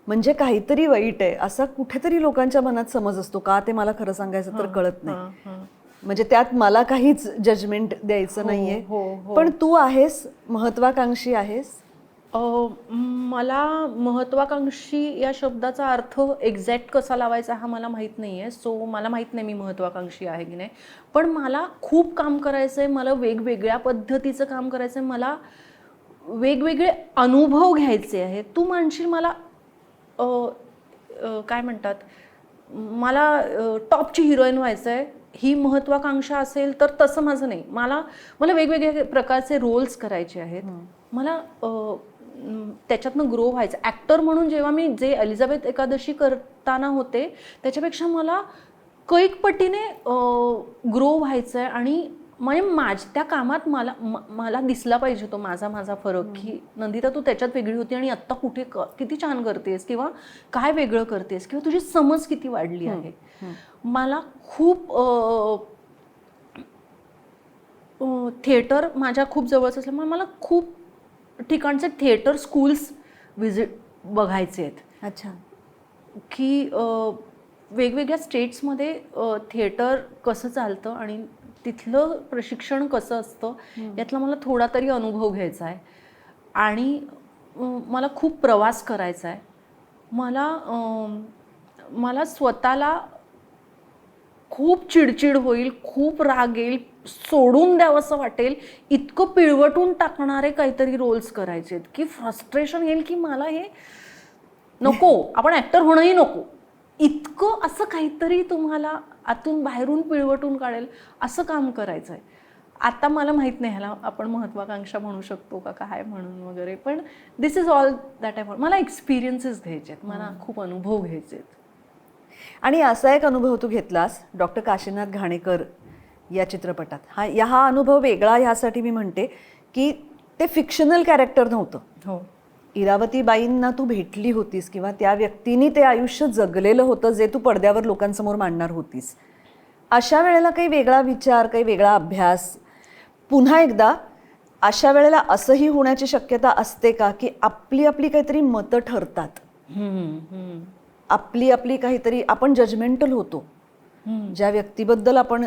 म्हणजे काहीतरी वाईट आहे असा कुठेतरी लोकांच्या मनात समज असतो. का ते मला खरं सांगायचं तर कळत नाही. म्हणजे त्यात मला काहीच जजमेंट द्यायचं नाहीये. पण तू आहेस, महत्वाकांक्षी आहेस. मला महत्वाकांक्षी या शब्दाचा अर्थ एक्झॅक्ट कसा लावायचा हा मला माहीत नाही आहे. सो मला माहीत नाही मी महत्वाकांक्षी आहे की नाही. पण मला खूप काम करायचं आहे, मला वेगवेगळ्या पद्धतीचं काम करायचं आहे, मला वेगवेगळे अनुभव घ्यायचे आहेत. तू म्हणशील मला काय म्हणतात, मला टॉपची हिरोईन व्हायचं आहे, ही महत्वाकांक्षा असेल तर तसं माझं नाही. मला वेगवेगळ्या प्रकारचे रोल्स करायचे आहेत. मला त्याच्यातनं ग्रो व्हायचं. ॲक्टर म्हणून जेव्हा मी जे एलिझाबेथ एकादशी करताना होते त्याच्यापेक्षा मला कैक पटीने ग्रो व्हायचं आहे. आणि म्हणजे त्या कामात मला दिसला पाहिजे तो माझा फरक, की नंदिता तू त्याच्यात वेगळी होती आणि आत्ता कुठे किती छान करतेस, किंवा काय वेगळं करतेस, किंवा तुझी समज किती वाढली आहे. मला खूप थिएटर माझ्या खूप जवळच असल्यामुळे मला खूप ठिकाणचे थिएटर स्कूल्स बघायचे आहेत. अच्छा. की वेगवेगळ्या स्टेट्समध्ये थिएटर कसं चालतं आणि तिथलं प्रशिक्षण कसं असतं यातला मला थोडा तरी अनुभव घ्यायचा आहे. आणि मला खूप प्रवास करायचा आहे. मला स्वतःला खूप चिडचिड होईल, खूप राग येईल, सोडून द्यावं असं वाटेल, इतकं पिळवटून टाकणारे काहीतरी रोल्स करायचे आहेत की फ्रस्ट्रेशन येईल की मला हे नको, आपण ॲक्टर होणंही नको, इतकं असं काहीतरी तुम्हाला आतून बाहेरून पिळवटून काढेल असं काम करायचं आहे. आता मला माहीत नाही ह्याला आपण महत्वाकांक्षा म्हणू शकतो का काय म्हणून वगैरे, पण this is all that I want. मला एक्सपिरियन्सेस घ्यायचे आहेत, मला खूप अनुभव घ्यायचे आहेत. आणि असा एक अनुभव तू घेतलास डॉक्टर काशीनाथ घाणेकर या चित्रपटात. हा अनुभव वेगळा ह्यासाठी मी म्हणते की ते फिक्शनल कॅरेक्टर नव्हतं. हो. इरावतीबाईंना तू भेटली होतीस किंवा त्या व्यक्तीने ते आयुष्य जगलेलं होतं जे तू पडद्यावर लोकांसमोर मांडणार होतीस. अशा वेळेला काही वेगळा विचार, काही वेगळा अभ्यास, पुन्हा एकदा अशा वेळेला असंही होण्याची शक्यता असते का की आपली आपली काहीतरी मतं ठरतात, आपली आपली काहीतरी आपण जजमेंटल होतो, ज्या व्यक्तीबद्दल आपण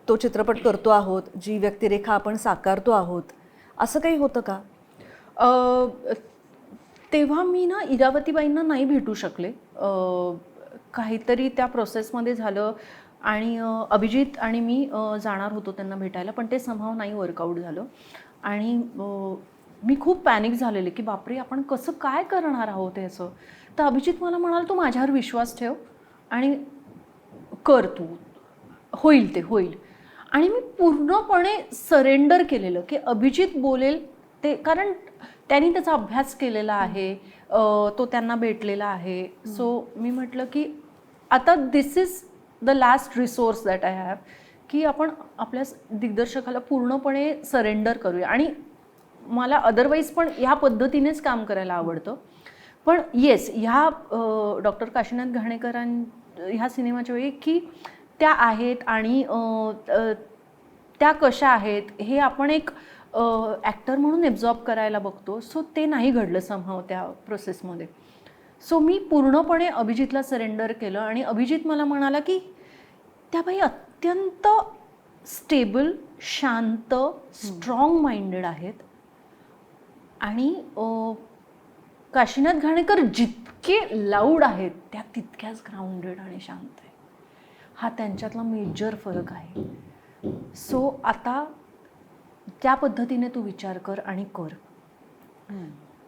तो चित्रपट करतो आहोत, जी व्यक्तिरेखा आपण साकारतो आहोत, असं काही होतं का? तेव्हा मी ना इरावतीबाईंना नाही भेटू शकले. काहीतरी त्या प्रोसेसमध्ये झालं आणि अभिजित आणि मी जाणार होतो त्यांना भेटायला, पण ते समहाव नाही वर्कआउट झालं. आणि मी खूप पॅनिक झालेले की बापरे आपण कसं काय करणार आहोत ह्याचं. तर अभिजित मला म्हणाला तू माझ्यावर विश्वास ठेव आणि कर, तू होईल ते होईल. आणि मी पूर्णपणे सरेंडर केलेलं की अभिजित बोलेल ते, कारण त्यांनी त्याचा अभ्यास केलेला आहे, तो त्यांना भेटलेला आहे. सो मी म्हटलं की आता this is the last resource that I have, की आपण आपल्या दिग्दर्शकाला पूर्णपणे सरेंडर करूया. आणि मला अदरवाईज पण ह्या पद्धतीनेच काम करायला आवडतं. पण येस, ह्या डॉक्टर काशीनाथ घाणेकरां ह्या सिनेमाच्या वेळी की त्या आहेत आणि त्या कशा आहेत हे आपण एक ॲक्टर म्हणून एब्झॉर्ब करायला बघतो. सो ते नाही घडलं समहाव त्या प्रोसेसमध्ये. सो मी पूर्णपणे अभिजितला सरेंडर केलं आणि अभिजित मला म्हणाला की त्या बाई अत्यंत स्टेबल, शांत, स्ट्रॉंग माइंडेड आहेत. आणि काशीनाथ घाणेकर जितके लाऊड आहेत त्या तितक्याच ग्राउंडेड आणि शांत आहे. हा त्यांच्यातला मेजर फरक आहे. सो आता त्या पद्धतीने तू विचार कर आणि कर.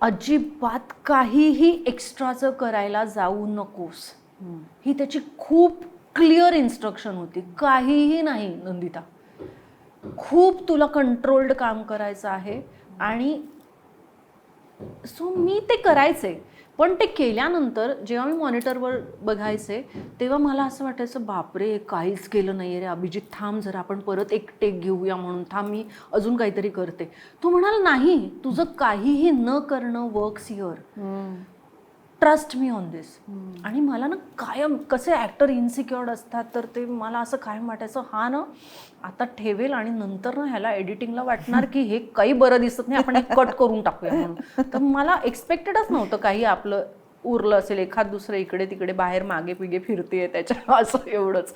अजिबात काहीही एक्स्ट्राचं करायला जाऊ नकोस. ही त्याची खूप क्लिअर इन्स्ट्रक्शन होती. काहीही नाही नंदिता, खूप तुला कंट्रोल्ड काम करायचं आहे. आणि सो मी ते करायचे, पण ते केल्यानंतर जेव्हा मी मॉनिटरवर बघायचे तेव्हा मला असं वाटायचं बापरे काहीच केलं नाही रे अभिजित, थांब जरा आपण परत एक टेक घेऊया, म्हणून थांब मी अजून काहीतरी करते. तो म्हणाला नाही, तुझं काहीही न करणं works here, trust me on this. आणि मला ना कायम कसे ॲक्टर इनसिक्युअर्ड असतात तर ते मला असं कायम वाटायचं हा ना आता ठेवेल आणि नंतर ना ह्याला एडिटिंगला वाटणार की हे काही बरं दिसत नाही, आपण एक कट करून टाकूया म्हणून. तर मला एक्सपेक्टेडच नव्हतं काही आपलं उरलं असेल, एखाद दुसरं इकडे तिकडे बाहेर मागे पिगे फिरते त्याच्या असं एवढंच.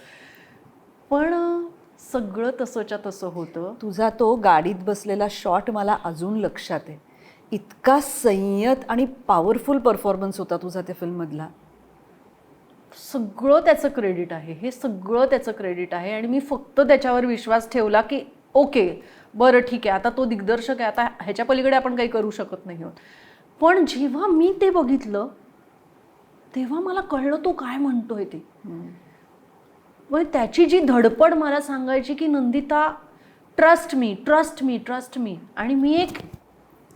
पण सगळं तसंच्या तसं होतं. तुझा तो गाडीत बसलेला शॉट मला अजून लक्षात आहे. इतका संयत आणि पॉवरफुल परफॉर्मन्स होता तुझा त्या फिल्ममधला. सगळं त्याचं क्रेडिट आहे, हे सगळं त्याचं क्रेडिट आहे. आणि मी फक्त त्याच्यावर विश्वास ठेवला की ओके बरं ठीक आहे, आता तो दिग्दर्शक आहे, आता ह्याच्या पलीकडे आपण काही करू शकत नाही आहोत. पण जेव्हा मी ते बघितलं तेव्हा मला कळलं तो काय म्हणतोय ते. मग त्याची जी धडपड मला सांगायची की Nandita trust me trust me trust me, आणि मी एक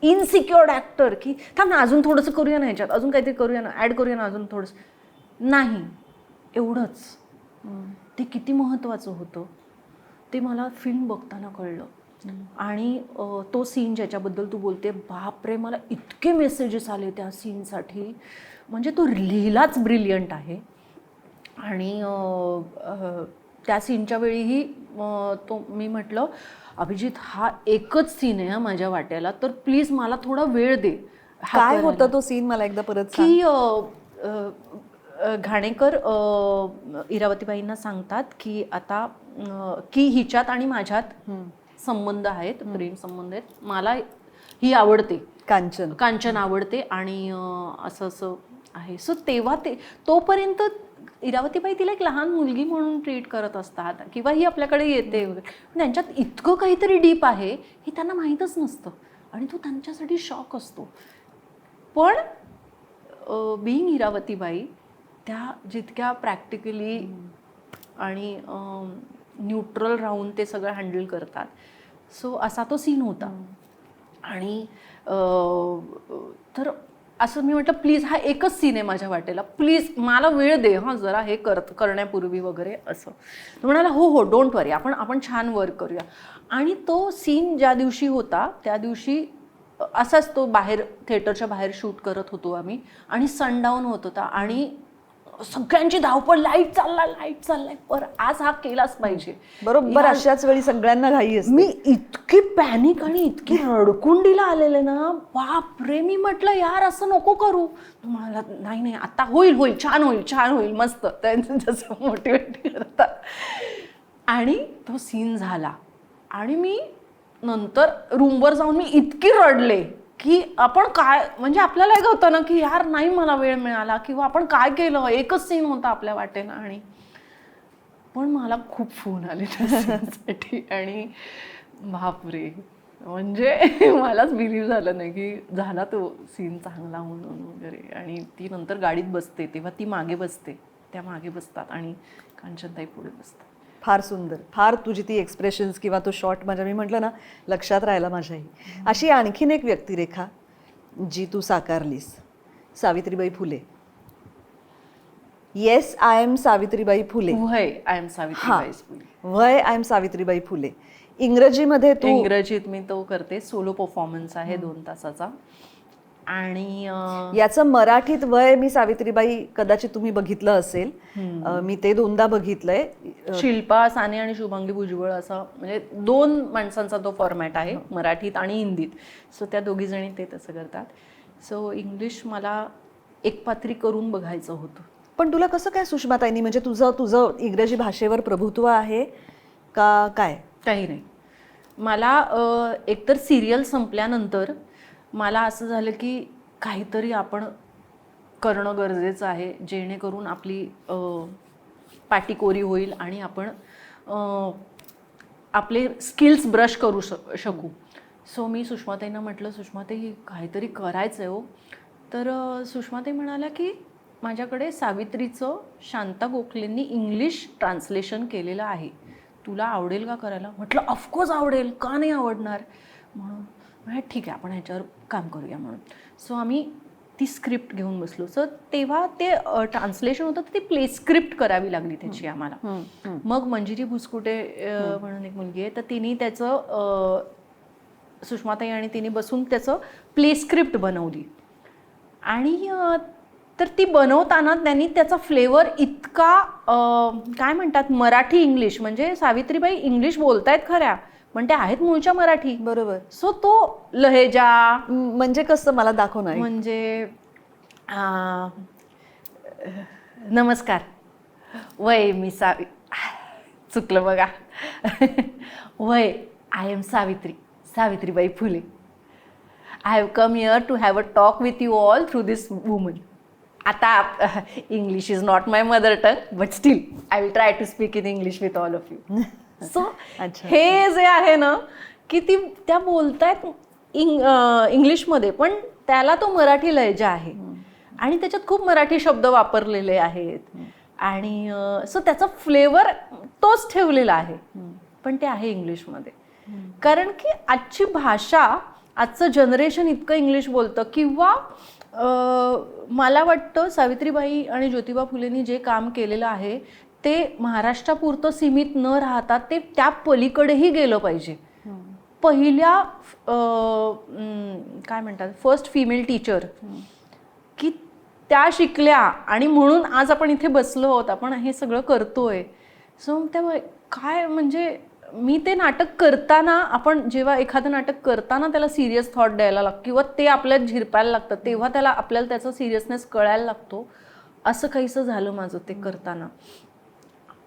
इनसिक्युअर्ड ॲक्टर की थांब ना अजून थोडंसं करूया ना ह्याच्यात, अजून काहीतरी करूया ना, ॲड करूया ना अजून थोडंसं, नाही एवढंच. ते किती महत्त्वाचं होतं ते मला फिल्म बघताना कळलं. आणि तो सीन ज्याच्याबद्दल तू बोलते, बापरे मला इतके मेसेजेस आले त्या सीनसाठी, म्हणजे तो लिहिलाच ब्रिलियंट आहे. आणि त्या सीनच्या वेळीही तो मी म्हटलं अभिजित हा एकच सीन आहे माझ्या वाट्याला, तर प्लीज मला थोडा वेळ दे. काय होता तो सीन मला एकदा परत सांग. की घाणेकर इरावतीबाईंना सांगतात की आता की हिच्यात आणि माझ्यात संबंध आहेत, प्रेम संबंध आहेत, मला ही आवडते, कांचन आवडते आणि असं असं आहे. सो तेव्हा तोपर्यंत इरावतीबाई तिला एक लहान मुलगी म्हणून ट्रीट करत असतात किंवा ही आपल्याकडे येते वगैरे, पण त्यांच्यात इतकं काहीतरी डीप आहे हे त्यांना माहीतच नसतं आणि तो त्यांच्यासाठी शॉक असतो. पण बिईंग इरावतीबाई त्या जितक्या प्रॅक्टिकली आणि न्यूट्रल राहून ते सगळं हँडल करतात. सो असा तो सीन होता. आणि तर असं मी म्हटलं प्लीज हा एकच सीन आहे माझ्या वाटेला, प्लीज मला वेळ दे हां जरा हे करण्यापूर्वी वगैरे असं. तो म्हणाला हो हो डोंट वरी, आपण छान वर्क करूया. आणि तो सीन ज्या दिवशी होता त्या दिवशी असाच तो बाहेर थिएटरच्या बाहेर शूट करत होतो आम्ही, आणि सनडाऊन होत होता आणि सगळ्यांची धावपळ, लाईट चाललाय पर आज हा केलाच पाहिजे. बरोबर अशाच वेळी सगळ्यांना घाई असते. मी इतकी पॅनिक आणि इतकी रडकुंडीला आलेले ना, बाप रे. मी म्हटलं यार असं नको करू. मला नाही आता होईल छान होईल मस्त, त्यांचं जसं मोटिवेट करतात. आणि तो सीन झाला आणि मी नंतर रूमवर जाऊन मी इतकी रडले की आपण काय, म्हणजे आपल्याला एक होतं ना की यार नाही मला वेळ मिळाला किंवा आपण काय केलं, एकच सीन होता आपल्या वाटेनं. आणि पण मला खूप फोन आले त्यासाठी आणि बापरे, म्हणजे मलाच बिलीव्ह झालं नाही की झाला तो सीन चांगला म्हणून वगैरे. आणि ती नंतर गाडीत बसते तेव्हा ती मागे बसते, त्या मागे बसतात आणि कांचनताई पुढे बसतात. फार सुंदर, फार तुझी ती एक्सप्रेशन्स किंवा तो शॉट माझ्या, मी म्हटलं ना लक्षात राहिला माझ्याही. अशी आणखीन एक व्यक्तिरेखा जी तू साकारलीस, Savitribai Phule. Yes I am Savitribai फुले. वय आय एम सावित्रीबाई फुले. वय आय एम सावित्रीबाई फुले. इंग्रजीमध्ये तू, इंग्रजीत मी तो करते, सोलो परफॉर्मन्स आहे 2 तासाचा. आणि याचं मराठीत वय मी सावित्रीबाई कदाचित तुम्ही बघितलं असेल, मी ते 2दा बघितलंय. शिल्पा साने आणि शुभांगी भुजबळ असं, म्हणजे 2 माणसांचा तो फॉर्मॅट आहे मराठीत आणि हिंदीत. सो त्या दोघी जणी ते तसं करतात. सो इंग्लिश मला एकपात्री करून बघायचं होतं. पण तुला कसं काय सुषमाताईंनी, म्हणजे तुझं इंग्रजी भाषेवर प्रभुत्व आहे का काय? काही नाही. मला एकतर सिरियल संपल्यानंतर मला असं झालं की काहीतरी आपण करणं गरजेचं आहे जेणेकरून आपली पाटीकोरी होईल आणि आपण आपले स्किल्स ब्रश करू शकू. सो मी सुषमाताईंना म्हटलं सुषमाताई काहीतरी करायचं आहे हो. तर सुषमाताई म्हणाल्या की माझ्याकडे सावित्रीचं शांता गोखलेंनी इंग्लिश ट्रान्सलेशन केलेलं आहे, तुला आवडेल का करायला? म्हटलं ऑफकोर्स आवडेल, का नाही आवडणार. म्हणून ठीक आहे आपण ह्याच्यावर काम करूया म्हणून. सो आम्ही ती स्क्रिप्ट घेऊन बसलो. सो तेव्हा ते ट्रान्सलेशन होतं तर ती प्ले स्क्रिप्ट करावी लागली त्याची आम्हाला. मग मंजिरी भुसकुटे म्हणून एक मुलगी आहे, तर तिने त्याचं सुषमाताई आणि तिने बसून त्याचं प्ले स्क्रिप्ट बनवली. आणि तर ती बनवताना त्यांनी त्याचा फ्लेवर इतका काय म्हणतात मराठी इंग्लिश, म्हणजे सावित्रीबाई इंग्लिश बोलतायत खऱ्या पण ते आहेत मूळच्या मराठी. बरोबर. सो तो लहेजा म्हणजे कसं मला दाखव ना. म्हणजे नमस्कार, वय मी चुकलं बघा. वय I am Savitribai Phule. I have come here to have a talk with you all through this woman. आता English is not my mother tongue but still I will try to speak in English with all of you. So हे जे आहे ना की त्या बोलतायत इंग्लिशमध्ये पण त्याला तो मराठी लहेजा आहे आणि त्याच्यात खूप मराठी शब्द वापरलेले आहेत. आणि सो त्याचा फ्लेवर तोच ठेवलेला आहे, पण ते आहे इंग्लिशमध्ये. कारण की आजची भाषा, आजचं जनरेशन इतकं इंग्लिश बोलतं, किंवा मला वाटतं सावित्रीबाई आणि ज्योतिबा फुलेंनी जे काम केलेलं आहे ते महाराष्ट्रापुरतं सीमित न राहता ते त्या पलीकडेही गेलं पाहिजे. पहिल्या काय म्हणतात फर्स्ट फिमेल टीचर, की त्या शिकल्या आणि म्हणून आज आपण इथे बसलो आहोत, आपण हे सगळं करतोय. सो त्यामुळे काय म्हणजे मी ते नाटक करताना, आपण जेव्हा एखादं नाटक करताना त्याला सिरियस थॉट द्यायला लागतो किंवा ते आपल्यात झिरपायला लागतं, तेव्हा आपल्याला त्याचा सिरियसनेस कळायला लागतो. असं काहीसं झालं माझं ते करताना.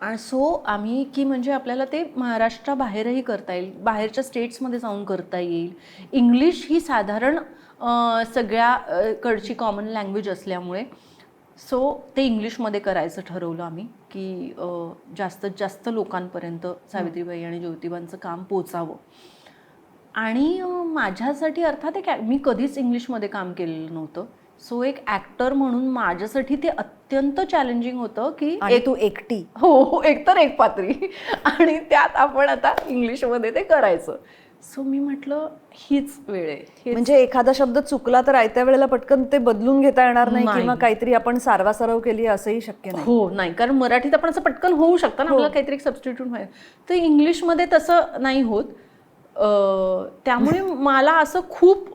आणि सो आम्ही की म्हणजे आपल्याला ते महाराष्ट्राबाहेरही करता येईल, बाहेरच्या स्टेट्समध्ये जाऊन करता येईल. इंग्लिश ही साधारण सगळ्याकडची कॉमन लँग्वेज असल्यामुळे सो ते इंग्लिशमध्ये करायचं ठरवलं आम्ही, की जास्तीत जास्त लोकांपर्यंत सावित्रीबाई आणि ज्योतिबांचं काम पोचावं. आणि माझ्यासाठी अर्थात मी कधीच इंग्लिशमध्ये काम केलेलं नव्हतं. सो एक ॲक्टर म्हणून माझ्यासाठी ते अत्यंत चॅलेंजिंग होतं, की तू एकटी, हो, एकतर एक पात्री आणि त्यात आपण आता इंग्लिशमध्ये ते करायचं. सो मी म्हटलं हीच वेळ आहे. म्हणजे एखादा शब्द चुकला तर आयत्या वेळेला पटकन ते बदलून घेता येणार नाही, किंवा काहीतरी आपण सारवासारव केली असंही शक्य नाही. हो, नाही, कारण मराठीत आपण असं पटकन होऊ शकतं ना, आपल्याला काहीतरी सबस्टिट्यूट व्हायचं. तर इंग्लिशमध्ये तसं नाही होत. त्यामुळे मला असं खूप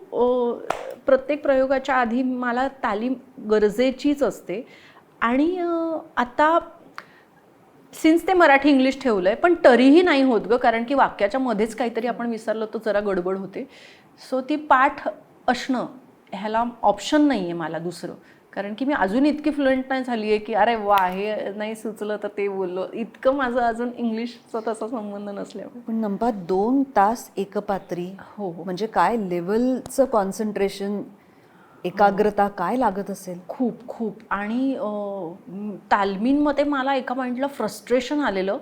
प्रत्येक प्रयोगाच्या आधी मला तालीम गरजेचीच असते. आणि आता सिन्स ते मराठी इंग्लिश ठेवलंय, पण तरीही नाही होत ग, कारण की वाक्याच्या मध्येच काहीतरी आपण विसरलो तर जरा गडबड होते. सो ती पाठ असणं ह्याला ऑप्शन नाही आहे मला दुसरं, कारण की मी अजून इतकी फ्लुएंट नाही झाली आहे की अरे वा हे नाही सुचलं तर ते बोललो, इतकं माझं अजून इंग्लिशचा तसा संबंध नसल्यामुळे. पण नंबर 2 तास एकपात्री, हो, म्हणजे काय लेवलचं कॉन्सन्ट्रेशन, एकाग्रता काय लागत असेल. खूप खूप. आणि तालमींमध्ये मला एका पॉईंटला फ्रस्ट्रेशन आलेलं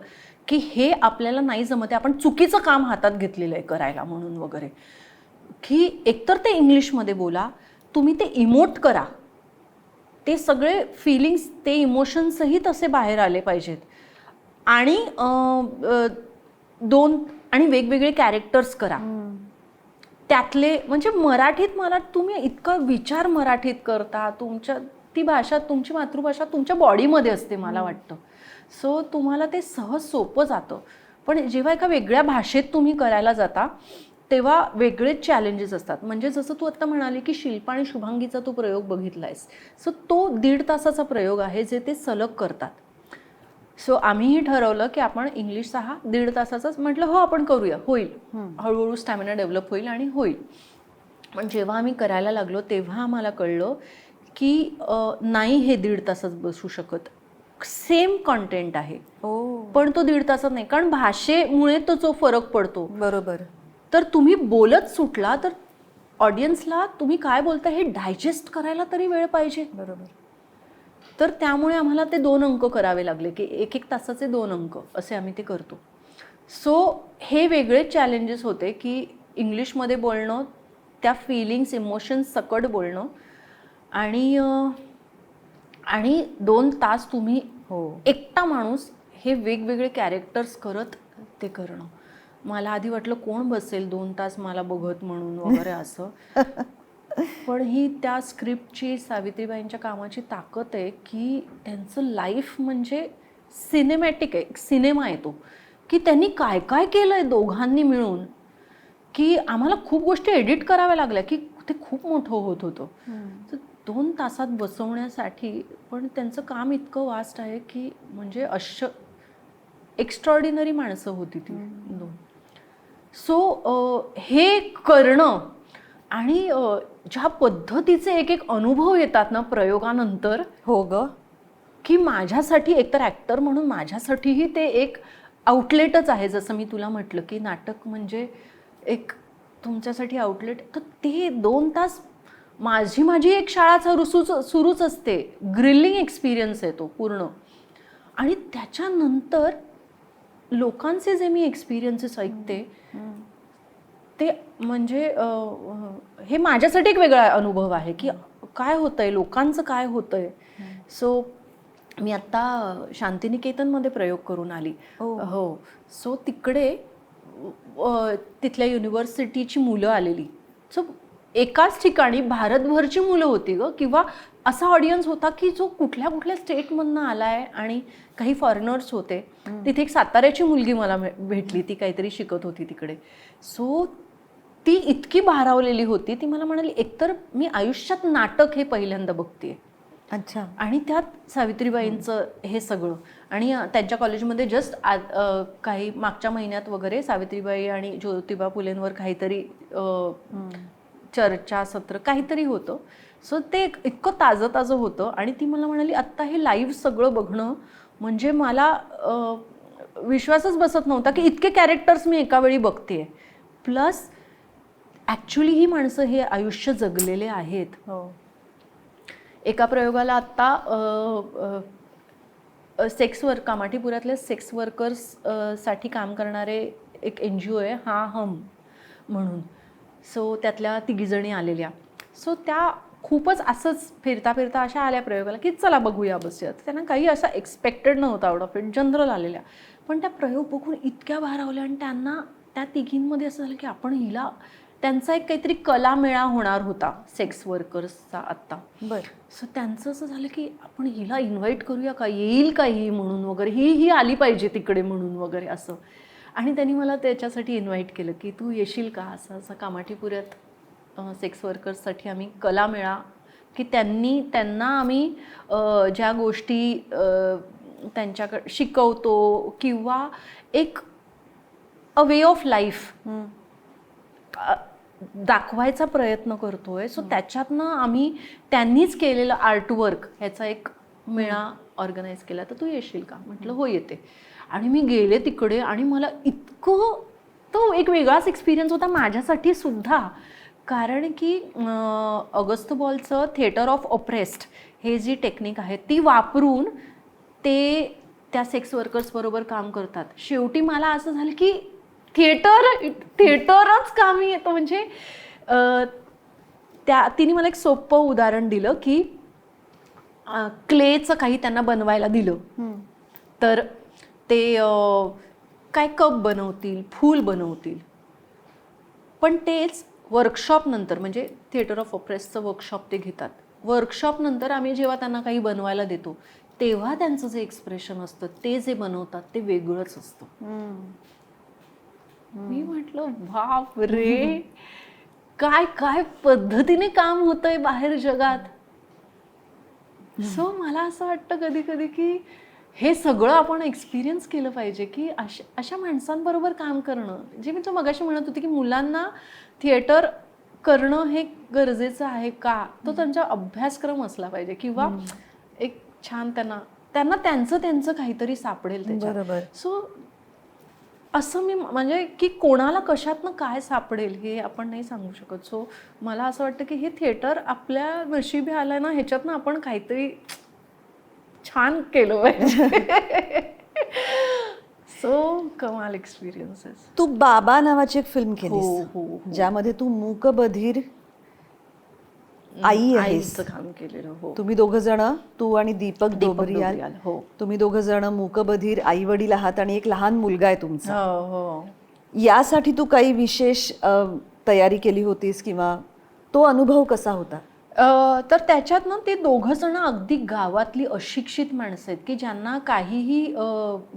की हे आपल्याला नाही जमत आहे, आपण चुकीचं काम हातात घेतलेलं आहे करायला म्हणून वगैरे. की एकतर ते इंग्लिशमध्ये बोला, तुम्ही ते इमोट करा, ते सगळे फिलिंग्स, ते इमोशन्सही तसे बाहेर आले पाहिजेत. आणि आणि वेगवेगळे कॅरेक्टर्स करा त्यातले. म्हणजे मराठीत मला तुम्ही इतका विचार मराठीत करता, तुमच्या ती भाषा, तुमची मातृभाषा तुमच्या बॉडीमध्ये असते मला वाटतं. सो तुम्हाला ते सहज सोपं जातं. पण जेव्हा एका वेगळ्या भाषेत तुम्ही करायला जाता तेव्हा वेगळेच चॅलेंजेस असतात. म्हणजे जसं तू आत्ता म्हणाली की शिल्पा आणि शुभांगीचा तू प्रयोग बघितलायस, सो तो 1.5 तासाचा प्रयोग आहे जे ते सलग करतात. सो आम्हीही ठरवलं की आपण इंग्लिशचा हा 1.5 तासाचाच. म्हटलं हो आपण करूया, होईल, हळूहळू स्टॅमिना डेव्हलप होईल आणि होईल. पण जेव्हा आम्ही करायला लागलो तेव्हा आम्हाला कळलं की नाही, हे 1.5 तासात बसू शकत. सेम कॉन्टेंट आहे पण तो 1.5 तासात नाही, कारण भाषेमुळे तो जो फरक पडतो. बरोबर. तर तुम्ही बोलत सुटला तर ऑडियन्सला तुम्ही काय बोलता हे डायजेस्ट करायला तरी वेळ पाहिजे. बरोबर. तर त्यामुळे आम्हाला ते 2 अंक करावे लागले, की 1-1 तासाचे 2 अंक असे आम्ही ते करतो. सो हे वेगळे चॅलेंजेस होते की इंग्लिशमध्ये बोलणं, त्या फिलिंग्स, इमोशन्स सकट बोलणं, आणि 2 तास तुम्ही एकटा माणूस हे वेगवेगळे कॅरेक्टर्स करत ते करणं. मला आधी वाटलं कोण बसेल 2 तास मला बघत म्हणून वगैरे असं. पण ही त्या स्क्रिप्टची, सावित्रीबाईंच्या कामाची ताकद आहे की त्यांचं लाईफ म्हणजे सिनेमॅटिक आहे, सिनेमा आहे तो, की त्यांनी काय काय केलं आहे दोघांनी मिळून, की आम्हाला खूप गोष्टी एडिट कराव्या लागल्या की ते खूप मोठं होत होतं. तर 2 तासात बसवण्यासाठी पण त्यांचं काम इतकं वास्ट आहे की म्हणजे एक्स्ट्रॉर्डिनरी माणसं होती ती 2. सो हे करणं आणि ज्या पद्धतीचे एक अनुभव येतात ना प्रयोगानंतर, हो ग, की माझ्यासाठी एकतर ॲक्टर म्हणून माझ्यासाठीही ते एक आउटलेटच आहे. जसं मी तुला म्हटलं की नाटक म्हणजे एक तुमच्यासाठी आउटलेट, तर ते 2 तास माझी एक शाळा सुरूच असते. ग्रिलिंग एक्सपिरियन्स आहे तो पूर्ण. आणि त्याच्यानंतर लोकांचे जे मी एक्सपिरियन्सेस ऐकते ते म्हणजे हे माझ्यासाठी एक वेगळा अनुभव आहे की काय होतंय, लोकांचं काय होतंय. सो मी आत्ता शांतिनिकेतनमध्ये प्रयोग करून आली. हो. सो तिकडे तिथल्या युनिव्हर्सिटीची मुलं आलेली. सो एकाच ठिकाणी भारतभरची मुलं होती ग, किंवा असा ऑडियन्स होता की जो कुठल्या कुठल्या स्टेटमधनं आलाय, आणि काही फॉरेनर्स होते. तिथे एक साताऱ्याची मुलगी मला भेटली, ती काहीतरी शिकत होती तिकडे. सो ती इतकी भारावलेली होती, ती मला म्हणाली एकतर मी आयुष्यात नाटक हे पहिल्यांदा बघतेय. अच्छा. आणि त्यात सावित्रीबाईंचं हे सगळं, आणि त्यांच्या कॉलेजमध्ये जस्ट काही मागच्या महिन्यात वगैरे सावित्रीबाई आणि ज्योतिबा फुलेंवर काहीतरी चर्चासत्र काहीतरी होतं. सो ते इतकं ताजं होतं. आणि ती मला म्हणाली आत्ता हे लाईव्ह सगळं बघणं म्हणजे मला विश्वासच बसत नव्हता की इतके कॅरेक्टर्स मी एका वेळी बघतेय. प्लस ॲक्च्युली ही माणसं हे आयुष्य जगलेले आहेत. एका प्रयोगाला आत्ता कामाठीपुरातल्या सेक्स वर्कर्स साठी काम करणारे एक NGO आहे, हा हम म्हणून. सो त्यातल्या 3 जणी आलेल्या. सो त्या खूपच असंच फिरता फिरता अशा आल्या प्रयोगाला की चला बघूया बसूया. त्यांना काही असा एक्सपेक्टेड नव्हता, आउट ऑफ इट जनरल आलेल्या. पण त्या प्रयोग बघून इतक्या भारावल्या, आणि त्यांना त्या तिघींमध्ये असं झालं की आपण हिला, त्यांचा एक काहीतरी कलामेळा होणार होता सेक्स वर्कर्सचा आत्ता. सो त्यांचं असं झालं की आपण हिला इन्व्हाइट करूया का, येईल का ही म्हणून वगैरे, ही आली पाहिजे तिकडे म्हणून वगैरे असं. आणि त्यांनी मला त्याच्यासाठी इन्व्हाइट केलं की तू येशील का, असं कामाठीपुऱ्यात सेक्स वर्कर्ससाठी आम्ही कलामेळा, की त्यांना आम्ही ज्या गोष्टी त्यांच्याकडे शिकवतो किंवा एक वे ऑफ लाईफ दाखवायचा प्रयत्न करतोय. सो त्याच्यातनं आम्ही त्यांनीच केलेलं आर्टवर्क ह्याचा एक मेळा ऑर्गनाईज केला, तर तू येशील का. म्हटलं हो येते. आणि मी गेले तिकडे, आणि मला इतकं तो एक वेगळाच एक्सपिरियन्स होता माझ्यासाठी सुद्धा. कारण की ऑगस्ट बॉलचं थिएटर ऑफ ऑप्रेस्ड हे जी टेक्निक आहे ती वापरून ते त्या सेक्स वर्कर्स बरोबर काम करतात. शेवटी मला असं झालं की थिएटरच कामी येतं. म्हणजे तिने मला एक सोपं उदाहरण दिलं की क्लेचं काही त्यांना बनवायला दिलं, तर ते काय कप बनवतील, फूल बनवतील. पण तेच वर्कशॉप नंतर, म्हणजे थिएटर ऑफ ऑप्रेसचं वर्कशॉप ते घेतात. वर्कशॉप नंतर आम्ही जेव्हा त्यांना काही बनवायला देतो तेव्हा त्यांचं जे एक्सप्रेशन असतं, ते जे बनवतात ते वेगळंच असतं. मी म्हटलं बाप रे, काय काय पद्धतीने काम होतंय बाहेर जगात. सो मला असं वाटतं कधी कधी की हे सगळं आपण एक्सपिरियन्स केलं पाहिजे, की अशा माणसांबरोबर काम करणं. जे मी मगाशी म्हणत होते की मुलांना थिएटर करणं हे गरजेचं आहे का, तो त्यांचा अभ्यासक्रम असला पाहिजे, किंवा एक छान त्यांना त्यांचं काहीतरी सापडेल त्याच्यात. सो असं मी म्हणजे की कोणाला कशातनं काय सापडेल हे आपण नाही सांगू शकत. सो मला असं वाटतं की हे थिएटर आपल्या नशिबी आलंय ना, ह्याच्यातनं आपण काहीतरी छान केलं पाहिजे. सो कमाल एक्सपिरियन्सेस. तू बाबा नावाची एक फिल्म केलीस, हो. ज्यामध्ये तू मूकबधीर आई आहेस. काम केलेलं. हो. तुम्ही दोघं जण, तू आणि दीपक डोबरियाल, हो, तुम्ही दोघं जण मूकबधीर आई वडील आहात, आणि एक लहान मुलगा आहे तुमचा. हो. यासाठी तू काही विशेष तयारी केली होतीस, किंवा तो अनुभव कसा होता? तर त्याच्यात ना ते दोघं जण अगदी गावातली अशिक्षित माणसं आहेत की ज्यांना काहीही,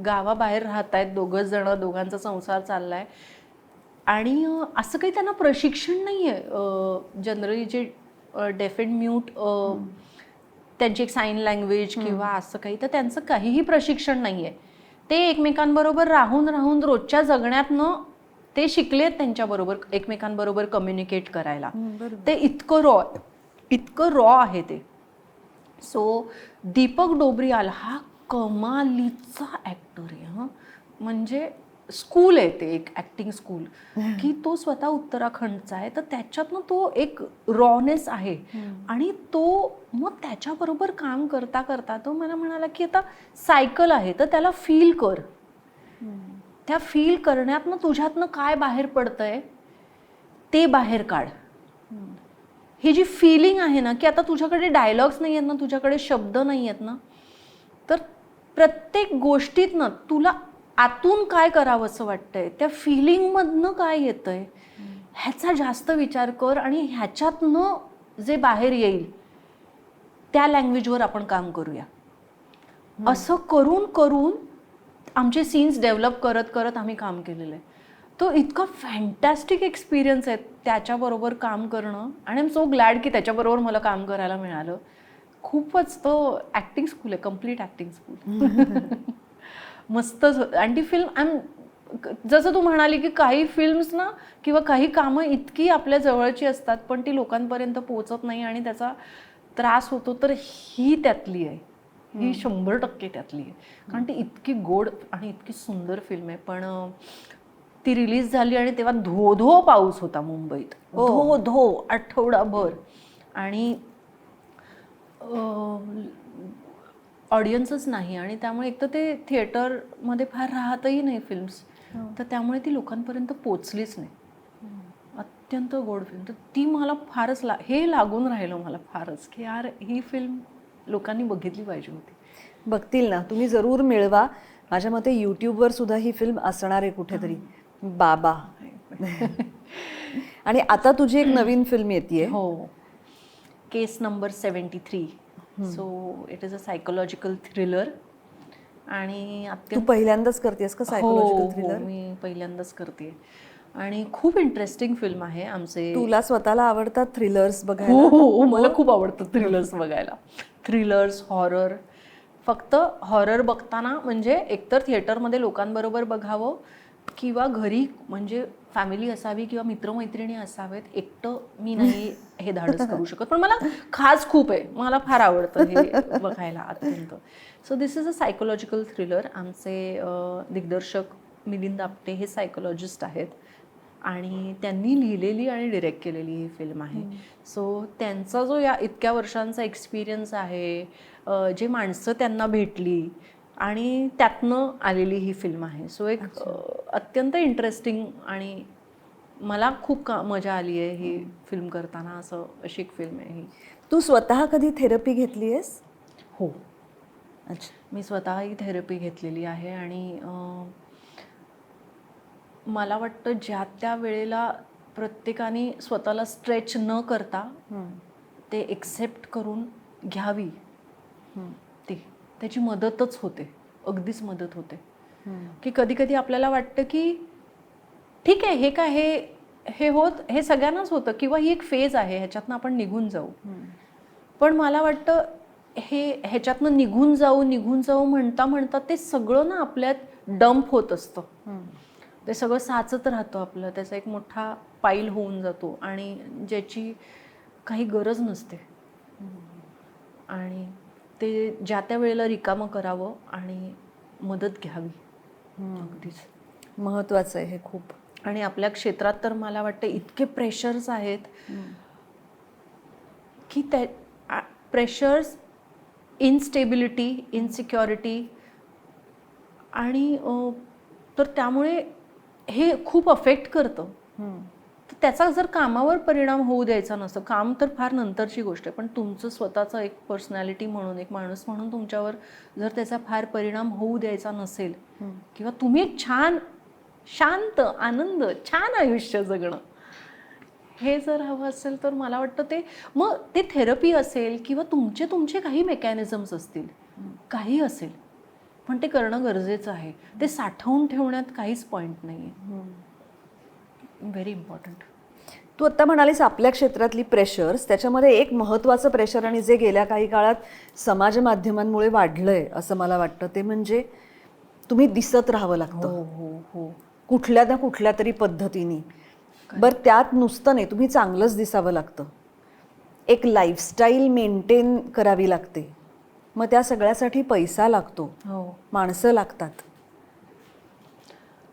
गावाबाहेर राहत आहेत दोघं जण, दोघांचा संसार चाललाय, आणि असं काही त्यांना प्रशिक्षण नाही आहे. जनरली जे डेफ अँड म्यूट, त्यांची एक साईन लँग्वेज किंवा असं काही, तर त्यांचं काहीही प्रशिक्षण नाही आहे. ते एकमेकांबरोबर राहून रोजच्या जगण्यातनं ते शिकलेत त्यांच्याबरोबर एकमेकांबरोबर कम्युनिकेट करायला. ते इतकं रॉ आहे ते. सो दीपक डोबरियाल हा कमालीचा ॲक्टर आहे. म्हणजे स्कूल आहे ते, एक ॲक्टिंग स्कूल, की तो स्वतः उत्तराखंडचा आहे, तर त्याच्यातनं तो एक रॉनेस आहे. आणि तो मग त्याच्याबरोबर काम करता करता तो मला म्हणाला की आता सायकल आहे तर त्याला फील कर, त्या फील करण्यातनं तुझ्यातनं काय बाहेर पडतंय ते बाहेर काढ. ही जी फिलिंग आहे ना, की आता तुझ्याकडे डायलॉग्स नाही आहेत ना, तुझ्याकडे शब्द नाही आहेत ना, तर प्रत्येक गोष्टीत ना तुला आतून काय करावं असं वाटतंय, त्या फिलिंगमधनं काय येतंय ह्याचा जास्त विचार कर आणि ह्याच्यातनं जे बाहेर येईल त्या लँग्वेजवर आपण काम करूया. असं करून करून आमचे सीन्स डेव्हलप करत करत आम्ही काम केलेलं आहे. तो इतका फॅन्टॅस्टिक एक्सपिरियन्स आहे त्याच्याबरोबर काम करणं आणि आय एम सो ग्लॅड की त्याच्याबरोबर मला काम करायला मिळालं. खूपच तो ॲक्टिंग स्कूल आहे, कम्प्लीट ॲक्टिंग स्कूल. मस्तच होतं. आणि ती फिल्म जसं तू म्हणाली की काही फिल्म्स ना किंवा काही कामं इतकी आपल्या जवळची असतात पण ती लोकांपर्यंत पोहोचत नाही आणि त्याचा त्रास होतो, तर ही त्यातली आहे. ही 100% त्यातली आहे. कारण ती इतकी गोड आणि इतकी सुंदर फिल्म आहे. पण ती रिलीज झाली आणि तेव्हा धो पाऊस होता मुंबईत, धो आठवडाभर. आणि ऑडियन्सच नाही आणि त्यामुळे एक तर ते थिएटरमध्ये फार राहतही नाही फिल्म्स, तर त्यामुळे ती लोकांपर्यंत पोचलीच नाही. अत्यंत गोड फिल्म. तर ती मला फारच हे लागून राहिलं मला फारच की यार ही फिल्म लोकांनी बघितली पाहिजे होती. बघतील ना, तुम्ही जरूर मिळवा. माझ्या मते यूट्यूबवर सुद्धा ही फिल्म असणार आहे कुठेतरी. बाबा. आणि आता तुझी एक नवीन फिल्म येते. हो, case number 73. So it is a psychological thriller. आणि तू पहिल्यांदाच करतेस का सायकोलॉजिकल थ्रिलर? मी पहिल्यांदाच करते आणि खूप इंटरेस्टिंग फिल्म आहे. आमचे तुला स्वतःला आवडतात थ्रिलर्स बघायला? हो, मला खूप आवडतं थ्रिलर्स बघायला. Thrillers, horror. फक्त हॉरर बघताना म्हणजे एकतर थिएटरमध्ये लोकांबरोबर बघावं किंवा घरी म्हणजे फॅमिली असावी किंवा मित्रमैत्रिणी असावेत. एकटं मी नाही हे धाडस करू शकत. पण मला खास खूप आहे, मला फार आवडतं हे बघायला अत्यंत. So this is a psychological thriller. आमचे दिग्दर्शक मिलिंद आपटे हे सायकोलॉजिस्ट आहेत आणि त्यांनी लिहिलेली आणि डिरेक्ट केलेली ही फिल्म आहे. सो त्यांचा जो या इतक्या वर्षांचा एक्सपिरियन्स आहे, जे माणसं त्यांना भेटली आणि त्यातनं आलेली ही फिल्म आहे. सो एक अत्यंत इंटरेस्टिंग आणि मला खूप मजा आली आहे ही फिल्म करताना. असं अशी एक फिल्म आहे ही. तू स्वतः कधी थेरपी घेतली आहेस? हो. अच्छा. मी स्वतःही थेरपी घेतलेली आहे आणि मला वाटतं ज्या त्या वेळेला प्रत्येकाने स्वतःला स्ट्रेच न करता ते एक्सेप्ट करून घ्यावी. त्याची मदतच होते, अगदीच मदत होते. की कधी कधी आपल्याला वाटतं की ठीक आहे, हे काय हे सगळ्यांनाच होतं किंवा ही एक फेज आहे, ह्याच्यातनं आपण निघून जाऊ. पण मला वाटतं ह्याच्यातनं निघून जाऊ म्हणता म्हणता ते सगळं ना आपल्यात डंप होत असतं. ते सगळं साचत राहतं आपलं, त्याचा एक मोठा पाईल होऊन जातो आणि ज्याची काही गरज नसते. आणि ते ज्या त्या वेळेला रिकामं करावं आणि मदत घ्यावी. अगदीच महत्वाचं आहे हे खूप. आणि आपल्या क्षेत्रात तर मला वाटतं इतके प्रेशर्स आहेत की त्या प्रेशर्स, इनस्टेबिलिटी, इनसिक्युरिटी आणि तर त्यामुळे हे खूप अफेक्ट करतं. तर त्याचा जर कामावर परिणाम होऊ द्यायचा नसतो, काम तर फार नंतरची गोष्ट आहे, पण तुमचं स्वतःचं एक पर्सनॅलिटी म्हणून, एक माणूस म्हणून तुमच्यावर जर त्याचा फार परिणाम होऊ द्यायचा नसेल किंवा तुम्ही एक छान शांत आनंद छान आयुष्य जगणं हे जर हवं असेल तर मला वाटतं मग ते थेरपी असेल किंवा तुमचे काही मेकॅनिझम्स असतील, काही असेल, पण ते करणं गरजेचं आहे. ते साठवून ठेवण्यात काहीच पॉईंट नाही आहे. Very important. तू आत्ता म्हणालीस आपल्या क्षेत्रातली प्रेशर्स, त्याच्यामध्ये एक महत्त्वाचं प्रेशर आणि जे गेल्या काही काळात समाज माध्यमांमुळे वाढलंय असं मला वाटतं, ते म्हणजे तुम्ही दिसत राहावं लागतं. हो. कुठल्या ना कुठल्या तरी पद्धतीने. बरं, त्यात नुसतं नाही, तुम्ही चांगलंच दिसावं लागतं. एक लाईफस्टाईल मेंटेन करावी लागते. मग त्या सगळ्यासाठी पैसा लागतो, माणसं लागतात.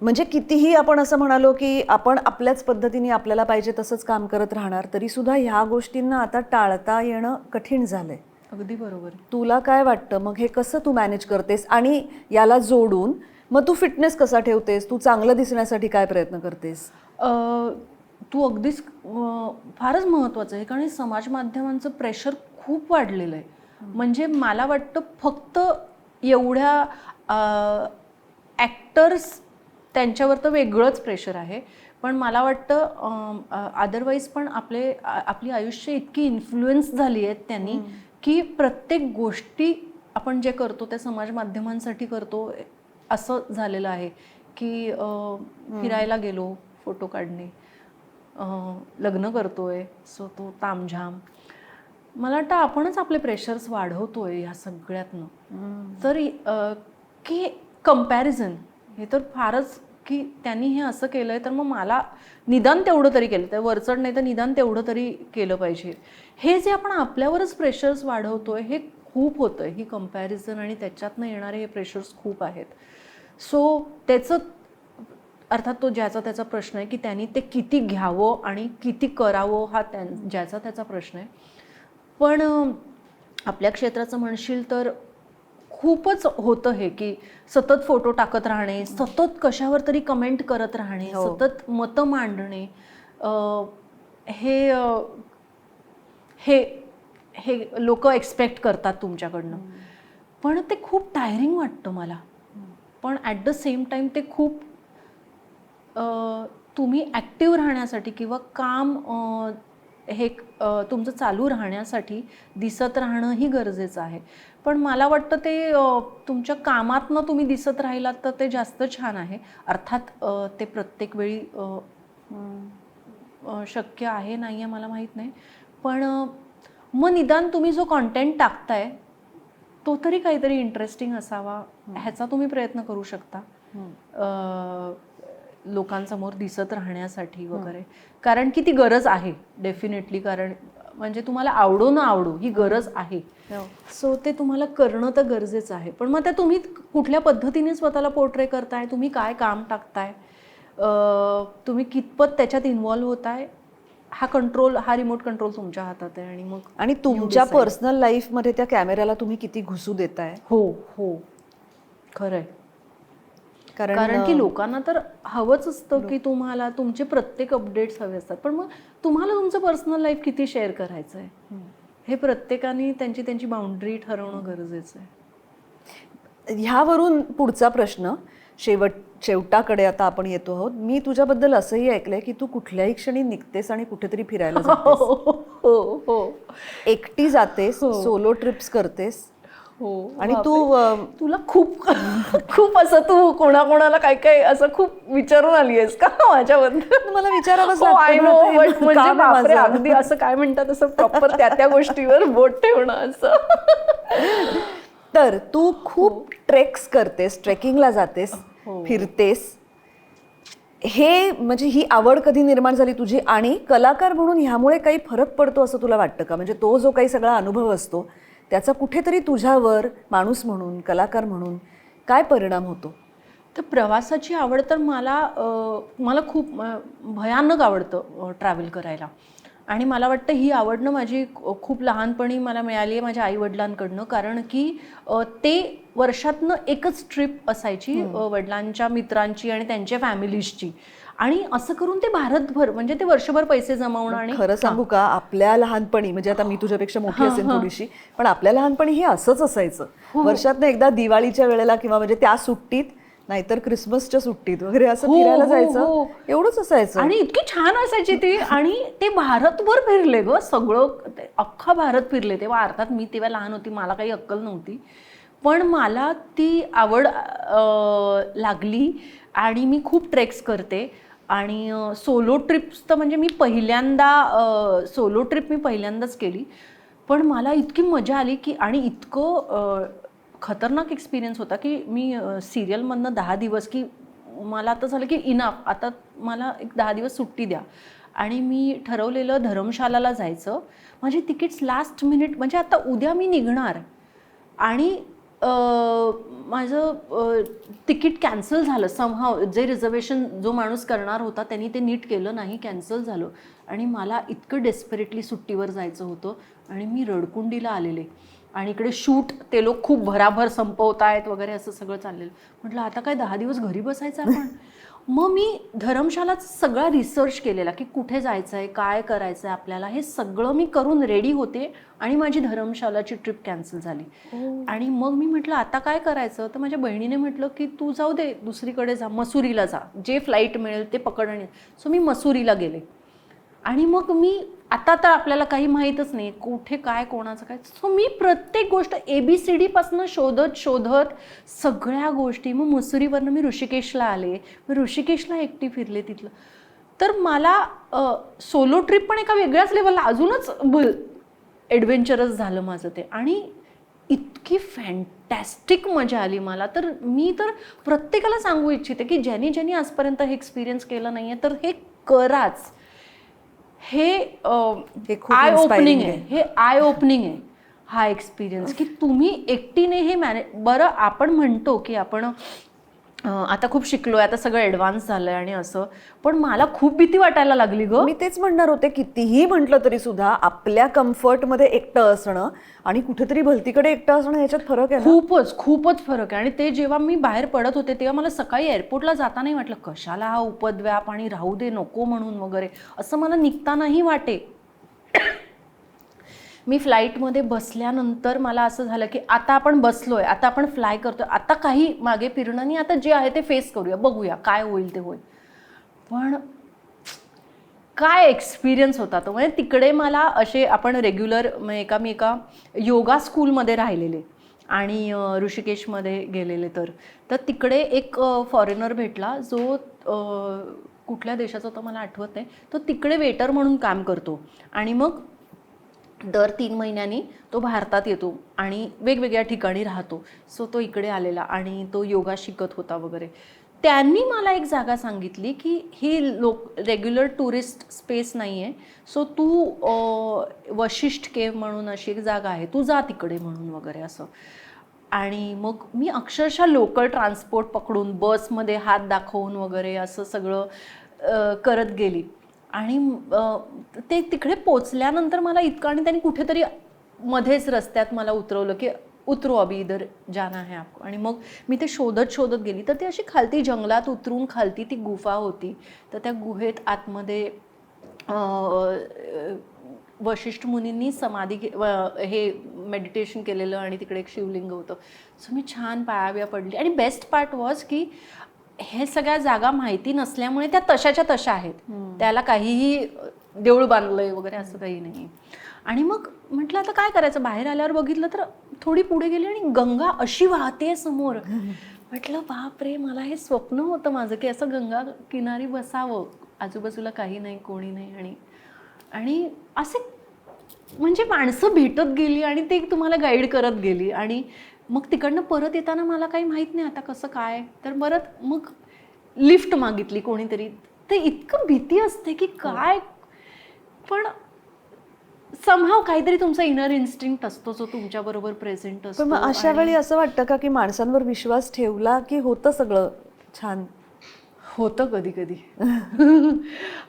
म्हणजे कितीही आपण असं म्हणालो की आपण आपल्याच पद्धतीने आपल्याला पाहिजे तसंच काम करत राहणार, तरी सुद्धा ह्या गोष्टींना आता टाळता येणं कठीण झालंय. अगदी बरोबर. तुला काय वाटतं मग हे कसं तू मॅनेज करतेस? आणि याला जोडून मग तू फिटनेस कसा ठेवतेस? तू चांगलं दिसण्यासाठी काय प्रयत्न करतेस? तू अगदीच फारच महत्त्वाचं आहे, कारण समाज माध्यमांचं प्रेशर खूप वाढलेलं आहे. म्हणजे मला वाटतं फक्त एवढ्या ॲक्टर्स त्यांच्यावर तर वेगळंच प्रेशर आहे, पण मला वाटतं अदरवाईज पण आपली आयुष्य इतकी इन्फ्लुएन्स झाली आहेत त्यांनी की प्रत्येक गोष्टी आपण जे करतो त्या समाज माध्यमांसाठी करतो असं झालेलं आहे की फिरायला गेलो, फोटो काढणे, लग्न करतोय सो तो तामझाम. मला वाटतं आपणच आपले प्रेशर्स वाढवतोय ह्या सगळ्यातनं. तर की कम्पॅरिझन हे तर फारच, की त्यांनी हे असं केलंय तर मग मला निदान तेवढं तरी केलं, तर वरचढ नाही तर निदान तेवढं तरी केलं पाहिजे. हे जे आपण आपल्यावरच प्रेशर्स वाढवतोय हे खूप होतंय, ही कम्पॅरिझन आणि त्याच्यातनं येणारे हे प्रेशर्स खूप आहेत. सो त्याचं अर्थात तो ज्याचा त्याचा प्रश्न आहे की त्यांनी ते किती घ्यावं आणि किती करावं हा ज्याचा त्याचा प्रश्न आहे. पण आपल्या क्षेत्राचं म्हणशील तर खूपच होतं हे की सतत फोटो टाकत राहणे, सतत कशावर तरी कमेंट करत राहणे, सतत मतं मांडणे, हे हे हे लोक एक्सपेक्ट करतात तुमच्याकडनं. पण ते खूप टायरिंग वाटतं मला. पण ॲट द सेम टाईम ते खूप तुम्ही ॲक्टिव्ह राहण्यासाठी किंवा काम हे तुमचं चालू राहण्यासाठी दिसत राहणंही गरजेचं आहे. पण मला वाटतं ते तुमच्या कामातनं तुम्ही दिसत राहिलात तर ते जास्त छान आहे. अर्थात ते प्रत्येक वेळी शक्य आहे नाही आहे मला माहीत नाही, पण मग निदान तुम्ही जो कॉन्टेंट टाकताय तो तरी काहीतरी इंटरेस्टिंग असावा ह्याचा तुम्ही प्रयत्न करू शकता लोकांसमोर दिसत राहण्यासाठी वगैरे. कारण की ती गरज आहे डेफिनेटली, कारण म्हणजे तुम्हाला आवडो ना आवडो ही गरज आहे. सो ते तुम्हाला करणं तर गरजेचं आहे. पण मग त्या तुम्ही कुठल्या पद्धतीने स्वतःला पोर्ट्रे करताय, तुम्ही काय काम टाकताय, तुम्ही कितपत त्याच्यात इन्व्हॉल्व्ह होताय, हा रिमोट कंट्रोल तुमच्या हातात आहे. आणि तुमच्या पर्सनल लाईफमध्ये त्या कॅमेऱ्याला तुम्ही किती घुसू देताय. हो खरंय. कारण की लोकांना तर हवंच असतं की तुम्हाला तुमचे प्रत्येक अपडेट्स हवे असतात, पण मग तुम्हाला तुमचं पर्सनल लाईफ किती शेअर करायचं आहे हे प्रत्येकाने त्यांची बाउंड्री ठरवणं गरजेचं आहे. ह्यावरून पुढचा प्रश्न, शेवटाकडे आता आपण येतो आहोत. मी तुझ्याबद्दल असंही ऐकलंय की तू कुठल्याही क्षणी निघतेस आणि कुठेतरी फिरायला जातेस. हो, एकटी जातेस, सोलो ट्रिप्स करतेस. आणि तुला खूप खूप असं तू कोणाकोणाला काय काय असं खूप विचारून आली आहेस का माझ्याबद्दल? मला विचारावंच म्हणजे बापरे, अगदी असं काय म्हणतात असं प्रॉपर त्या गोष्टीवर बोट ठेवणं असं. तर तू खूप ट्रेक्स करतेस, ट्रेकिंगला जातेस, फिरतेस. हे म्हणजे ही आवड कधी निर्माण झाली तुझी, आणि कलाकार म्हणून ह्यामुळे काही फरक पडतो असं तुला वाटतं का? म्हणजे तो जो काही सगळा अनुभव असतो त्याचा कुठेतरी तुझ्यावर माणूस म्हणून, कलाकार म्हणून काय परिणाम होतो? तर प्रवासाची आवड तर मला खूप भयानक आवडतं ट्रॅव्हल करायला. आणि मला वाटतं ही आवडणं माझी खूप लहानपणी मला मिळाली आहे माझ्या आईवडिलांकडनं. कारण की ते वर्षातनं एकच ट्रिप असायची वडिलांच्या मित्रांची आणि त्यांच्या फॅमिलीजची, आणि असं करून ते भारतभर म्हणजे ते वर्षभर पैसे जमवणं. आणि खरं सांगू का, आपल्या लहानपणी म्हणजे आता मी तुझ्यापेक्षा मोठी असेल थोडीशी, पण आपल्या लहानपणी हे असंच असायचं. वर्षातनं एकदा दिवाळीच्या वेळेला किंवा म्हणजे त्या सुट्टीत, नाहीतर क्रिसमसच्या सुट्टीत वगैरे असं फिरायला जायचं. एवढंच असायचं आणि इतकी छान असायची ती. आणि ते भारतभर फिरले ग, सगळं अख्खा भारत फिरले. तेव्हा अर्थात मी तेव्हा लहान होती, मला काही अक्कल नव्हती, पण मला ती आवड लागली आणि मी खूप ट्रेक्स करते. आणि सोलो ट्रिप्स तर म्हणजे मी पहिल्यांदाच केली, पण मला इतकी मजा आली की, आणि इतकं खतरनाक एक्सपिरियन्स होता की मी सिरियलमधनं 10 दिवस, की मला आता झालं की इनाफ, आता मला एक 10 दिवस सुट्टी द्या. आणि मी ठरवलेलं धर्मशालाला जायचं. माझे तिकीट्स लास्ट मिनिट, म्हणजे आता उद्या मी निघणार आणि माझं तिकीट कॅन्सल झालं समहाव. जे रिझर्वेशन जो माणूस करणार होता त्यांनी ते नीट केलं नाही, कॅन्सल झालं. आणि मला इतकं डेस्परेटली सुट्टीवर जायचं होतं आणि मी रडकुंडीला आलेले. आणि इकडे शूट ते लोक खूप भराभर संपवत आहेत वगैरे असं सगळं चाललेलं. म्हटलं आता काय 10 दिवस घरी बसायचं आपण. मग मी धर्मशालाच सगळा रिसर्च केलेला की कुठे जायचं आहे, काय करायचं आहे आपल्याला, हे सगळं मी करून रेडी होते आणि माझी धर्मशालाची ट्रिप कॅन्सल झाली. आणि मग मी म्हटलं आता काय करायचं, तर माझ्या बहिणीने म्हटलं की तू जाऊ दे, दुसरीकडे जा, मसुरीला जा, जे फ्लाईट मिळेल ते पकड. आणि सो मी मसुरीला गेले. आणि मग मी आता तर आपल्याला काही माहीतच नाही कुठे काय कोणाचं काय, सो मी प्रत्येक गोष्ट ABCD पासून शोधत शोधत सगळ्या गोष्टी. मग मसुरीवरनं मी ऋषिकेशला आले. मग ऋषिकेशला एकटी फिरले तिथलं. तर मला सोलो ट्रिप पण एका वेगळ्याच लेवलला अजूनच ॲडव्हेंचरस झालं माझं ते. आणि इतकी फॅन्टॅस्टिक मजा आली मला. तर मी तर प्रत्येकाला सांगू इच्छिते की ज्यांनी ज्यांनी आजपर्यंत हे एक्सपिरियन्स केलं नाही आहे तर हे कराच. हे आय ओपनिंग आहे, हे आय ओपनिंग आहे हा एक्सपिरियन्स, की तुम्ही एकटीने हे बरं आपण म्हणतो की आपण आता खूप शिकलोय, आता सगळं ॲडव्हान्स झालंय आणि असं, पण मला खूप भीती वाटायला लागली ग. मी तेच म्हणणार होते, कितीही म्हटलं तरी सुद्धा आपल्या कम्फर्टमध्ये एकटं असणं आणि कुठेतरी भलतीकडे एकटं असणं ह्याच्यात फरक आहे. खूपच खूपच फरक आहे. आणि ते जेव्हा मी बाहेर पडत होते तेव्हा मला सकाळी एअरपोर्टला जातानाही वाटलं कशाला हा उपद्व्याप आणि राहू दे नको म्हणून वगैरे असं मला निघतानाही वाटे. मी फ्लाईटमध्ये बसल्यानंतर मला असं झालं की आता आपण बसलोय, आता आपण फ्लाय करतोय, आता काही मागे फिरणं नाही, आता जे आहे ते फेस करूया, बघूया काय होईल ते होईल. पण काय एक्सपिरियन्स होता तो. म्हणजे तिकडे मला असे आपण रेग्युलर मी एका योगा स्कूलमध्ये राहिलेले आणि ऋषिकेशमध्ये गेलेले. तर तिकडे एक फॉरेनर भेटला जो कुठल्या देशाचा होता मला आठवत नाही. तो तिकडे वेटर म्हणून काम करतो आणि मग दर 3 महिन्यांनी तो भारतात येतो आणि वेगवेगळ्या ठिकाणी राहतो. सो तो इकडे आलेला आणि तो योगा शिकत होता वगैरे. त्यांनी मला एक जागा सांगितली की ही रेग्युलर टुरिस्ट स्पेस नाही आहे, सो तू वशिष्ठ केव्ह म्हणून अशी एक जागा आहे, तू जा तिकडे म्हणून वगैरे असं. आणि मग मी अक्षरशः लोकल ट्रान्सपोर्ट पकडून बसमध्ये हात दाखवून वगैरे असं सगळं करत गेली. आणि ते तिकडे पोचल्यानंतर मला इतकं, आणि त्यांनी कुठेतरी मध्येच रस्त्यात मला उतरवलं की उतरो अभी इधर जाना है आपको. आणि मग मी ते शोधत शोधत गेली. तर ते अशी खालती जंगलात उतरून खालती ती गुफा होती. तर त्या गुहेत आतमध्ये वशिष्ठ मुनींनी समाधी हे मेडिटेशन केलेलं आणि तिकडे एक शिवलिंग होतं. सो मी छान पायाबिया पडली. आणि बेस्ट पार्ट वॉज की हे सगळ्या जागा माहिती नसल्यामुळे त्या तशाच्या तशा आहेत, त्याला काहीही देऊळ बांधलंय वगैरे असं काही नाही. आणि मग म्हटलं आता काय करायचं, बाहेर आल्यावर बघितलं तर थोडी पुढे गेली आणि गंगा अशी वाहते समोर. म्हटलं बापरे, मला हे स्वप्न होतं माझं की असं गंगा किनारी बसावं, आजूबाजूला काही नाही, कोणी नाही. आणि असे म्हणजे माणसं भेटत गेली आणि ते तुम्हाला गाईड करत गेली. आणि मग तिकडनं परत येताना मला काही माहीत नाही आता कसं काय, तर परत मग लिफ्ट मागितली कोणीतरी. ते इतकं भीती असते की काय, पण समहाव काहीतरी तुमचा इनर इन्स्टिंक्ट असतो जो तुमच्याबरोबर प्रेझेंट असतो. पण मग अशा वेळी असं वाटतं का की माणसांवर विश्वास ठेवला की होतं सगळं छान? होतं कधी कधी.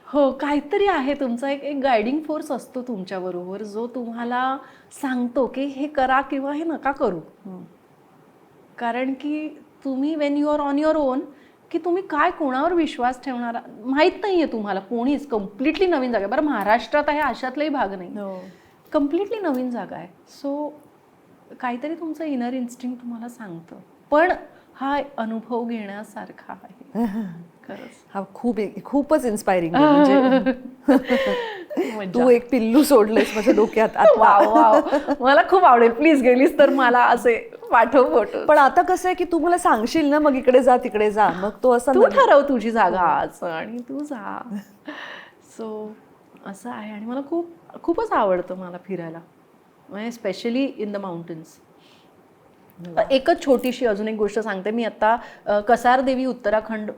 हो, काहीतरी आहे तुमचा एक गायडिंग फोर्स असतो तुमच्याबरोबर जो तुम्हाला सांगतो की हे करा किंवा हे नका करू. कारण की तुम्ही when you are on your own, की तुम्ही काय कोणावर विश्वास ठेवणार माहीत नाही आहे तुम्हाला. कोणीच कम्प्लिटली नवीन जागा आहे. बरं महाराष्ट्रात आहे अशातलाही भाग नाही, कम्प्लिटली नवीन जागा आहे. सो काहीतरी तुमचं इनर इन्स्टिंक्ट तुम्हाला सांगतं. पण हा अनुभव घेण्यासारखा आहे खरंच. हा खूपच इन्स्पायरिंग. म्हणजे तू एक पिल्लू सोडलेस माझ्या डोक्यात. मला खूप आवडेल, प्लीज गेलीस तर मला असे पाठव फोटो. पण आता कसं आहे की तू मला सांगशील ना मग इकडे जा तिकडे जा, मग तो असं तू ठरव तुझी जागा आज आणि तू जा. सो असं आहे. आणि मला खूपच आवडतं मला फिरायला, म्हणजे स्पेशली इन द माउंटन्स. एकच छोटीशी अजून एक गोष्ट सांगते. मी आता कसारदेवी उत्तराखंड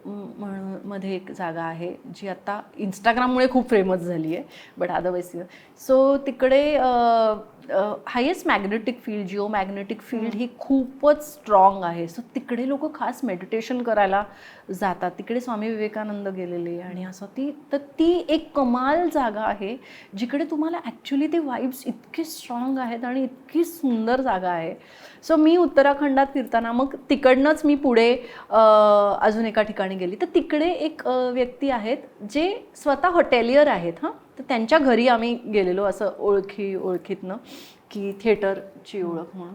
मध्ये एक जागा आहे जी आता इंस्टाग्राममुळे खूप फेमस झाली आहे, बट अदरवाईज. सो तिकडे highest magnetic field, geomagnetic field ही खूपच स्ट्रॉंग आहे. सो तिकडे लोक खास मेडिटेशन करायला जातात. तिकडे स्वामी विवेकानंद गेलेले आणि असं ती एक कमाल जागा आहे जिकडे तुम्हाला ॲक्च्युली ते वाईब्स इतके स्ट्रॉंग आहेत आणि इतकी सुंदर जागा आहे. सो मी उत्तराखंडात फिरताना मग तिकडनंच मी पुढे अजून एका ठिकाणी गेली. तर तिकडे एक व्यक्ती आहेत जे स्वतः हॉटेलियर आहेत हां. तर त्यांच्या घरी आम्ही गेलेलो असं ओळखीतनं की थिएटरची ओळख म्हणून.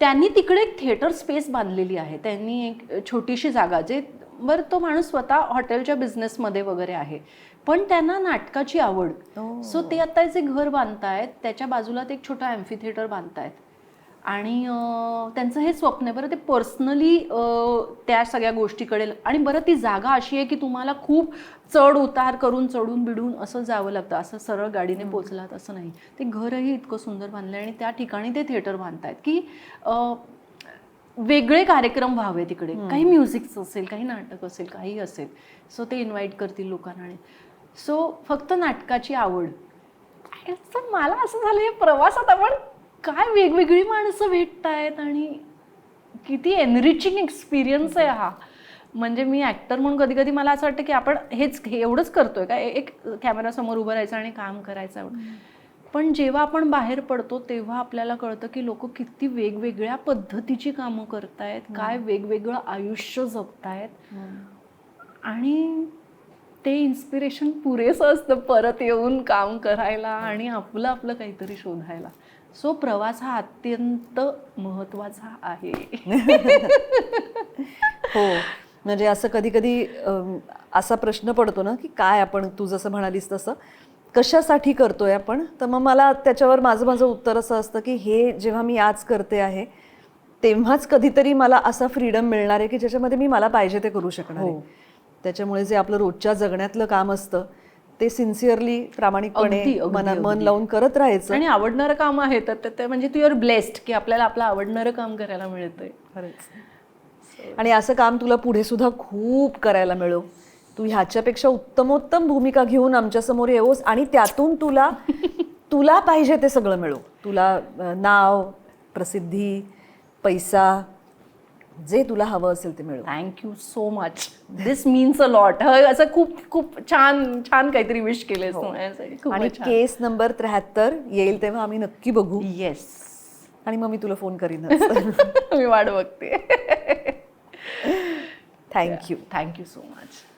त्यांनी तिकडे एक थिएटर स्पेस बांधलेली आहे. त्यांनी एक छोटीशी जागा जे बरं तो माणूस स्वतः हॉटेलच्या बिझनेसमध्ये वगैरे आहे पण त्यांना नाटकाची आवड. सो ते आता जे घर बांधतायत त्याच्या बाजूला ते एक छोटा ॲम्फी थिएटर बांधतायत आणि त्यांचं हे स्वप्न आहे. बरं ते पर्सनली त्या सगळ्या गोष्टीकडे आणि बरं ती जागा अशी आहे की तुम्हाला खूप चढ उतार करून चढून बिडून असं जावं लागतं. असं सरळ गाडीने पोचलात असं नाही. ते घरही इतकं सुंदर बांधलं आणि त्या ठिकाणी ते थिएटर बांधतायत की वेगळे कार्यक्रम व्हावे तिकडे. काही म्युझिकचं असेल, काही नाटक असेल, काही असेल. सो ते इन्व्हाइट करतील लोकांना आणि सो फक्त नाटकाची आवड. मला असं झालं या प्रवासात आपण काय वेगवेगळी माणसं भेटतायत आणि किती एनरिचिंग एक्सपिरियन्स आहे हा. म्हणजे मी ॲक्टर म्हणून कधी कधी मला असं वाटतं की आपण एवढंच करतोय का एक कॅमेरासमोर उभं राहायचं आणि काम करायचं. पण जेव्हा आपण बाहेर पडतो तेव्हा आपल्याला कळतं की लोक किती वेगवेगळ्या पद्धतीची कामं करतायत, काय वेगवेगळं आयुष्य जगतायत आणि ते इन्स्पिरेशन पुरेसं असतं परत येऊन काम करायला आणि आपलं आपलं काहीतरी शोधायला. सो प्रवास हा अत्यंत महत्त्वाचा आहे. हो म्हणजे असं कधी कधी असा प्रश्न पडतो ना की काय आपण तू जसं म्हणालीस तसं कशासाठी करतोय आपण. तर मग मला त्याच्यावर माझं उत्तर असं असतं की हे जेव्हा मी आज करते आहे तेव्हाच कधीतरी मला असा फ्रीडम मिळणार आहे की ज्याच्यामध्ये मी मला पाहिजे ते करू शकणार आहे. त्याच्यामुळे जे आपलं रोजच्या जगण्यातलं काम असतं ते सिन्सिअरली प्रामाणिकपणे मन लावून करत राहायचं आणि आवडणारं काम आहे तर ते म्हणजे तू युअर ब्लेस्ड की आपल्याला आपलं आवडणारं काम करायला मिळतंय. खरंच. आणि असं काम तुला पुढे सुद्धा खूप करायला मिळो. तू ह्याच्यापेक्षा उत्तमोत्तम भूमिका घेऊन आमच्यासमोर येऊस आणि त्यातून तुला पाहिजे ते सगळं मिळो. तुला नाव, प्रसिद्धी, पैसा जे तुला हवं असेल ते मिळो. Thank you so much. This means a lot. असं खूप खूप छान छान काहीतरी विश केले. आणि केस नंबर 73 येईल तेव्हा आम्ही नक्की बघू. येस. आणि मग मी तुला फोन करीन. मी वाट बघते. थँक्यू. Thank you so much.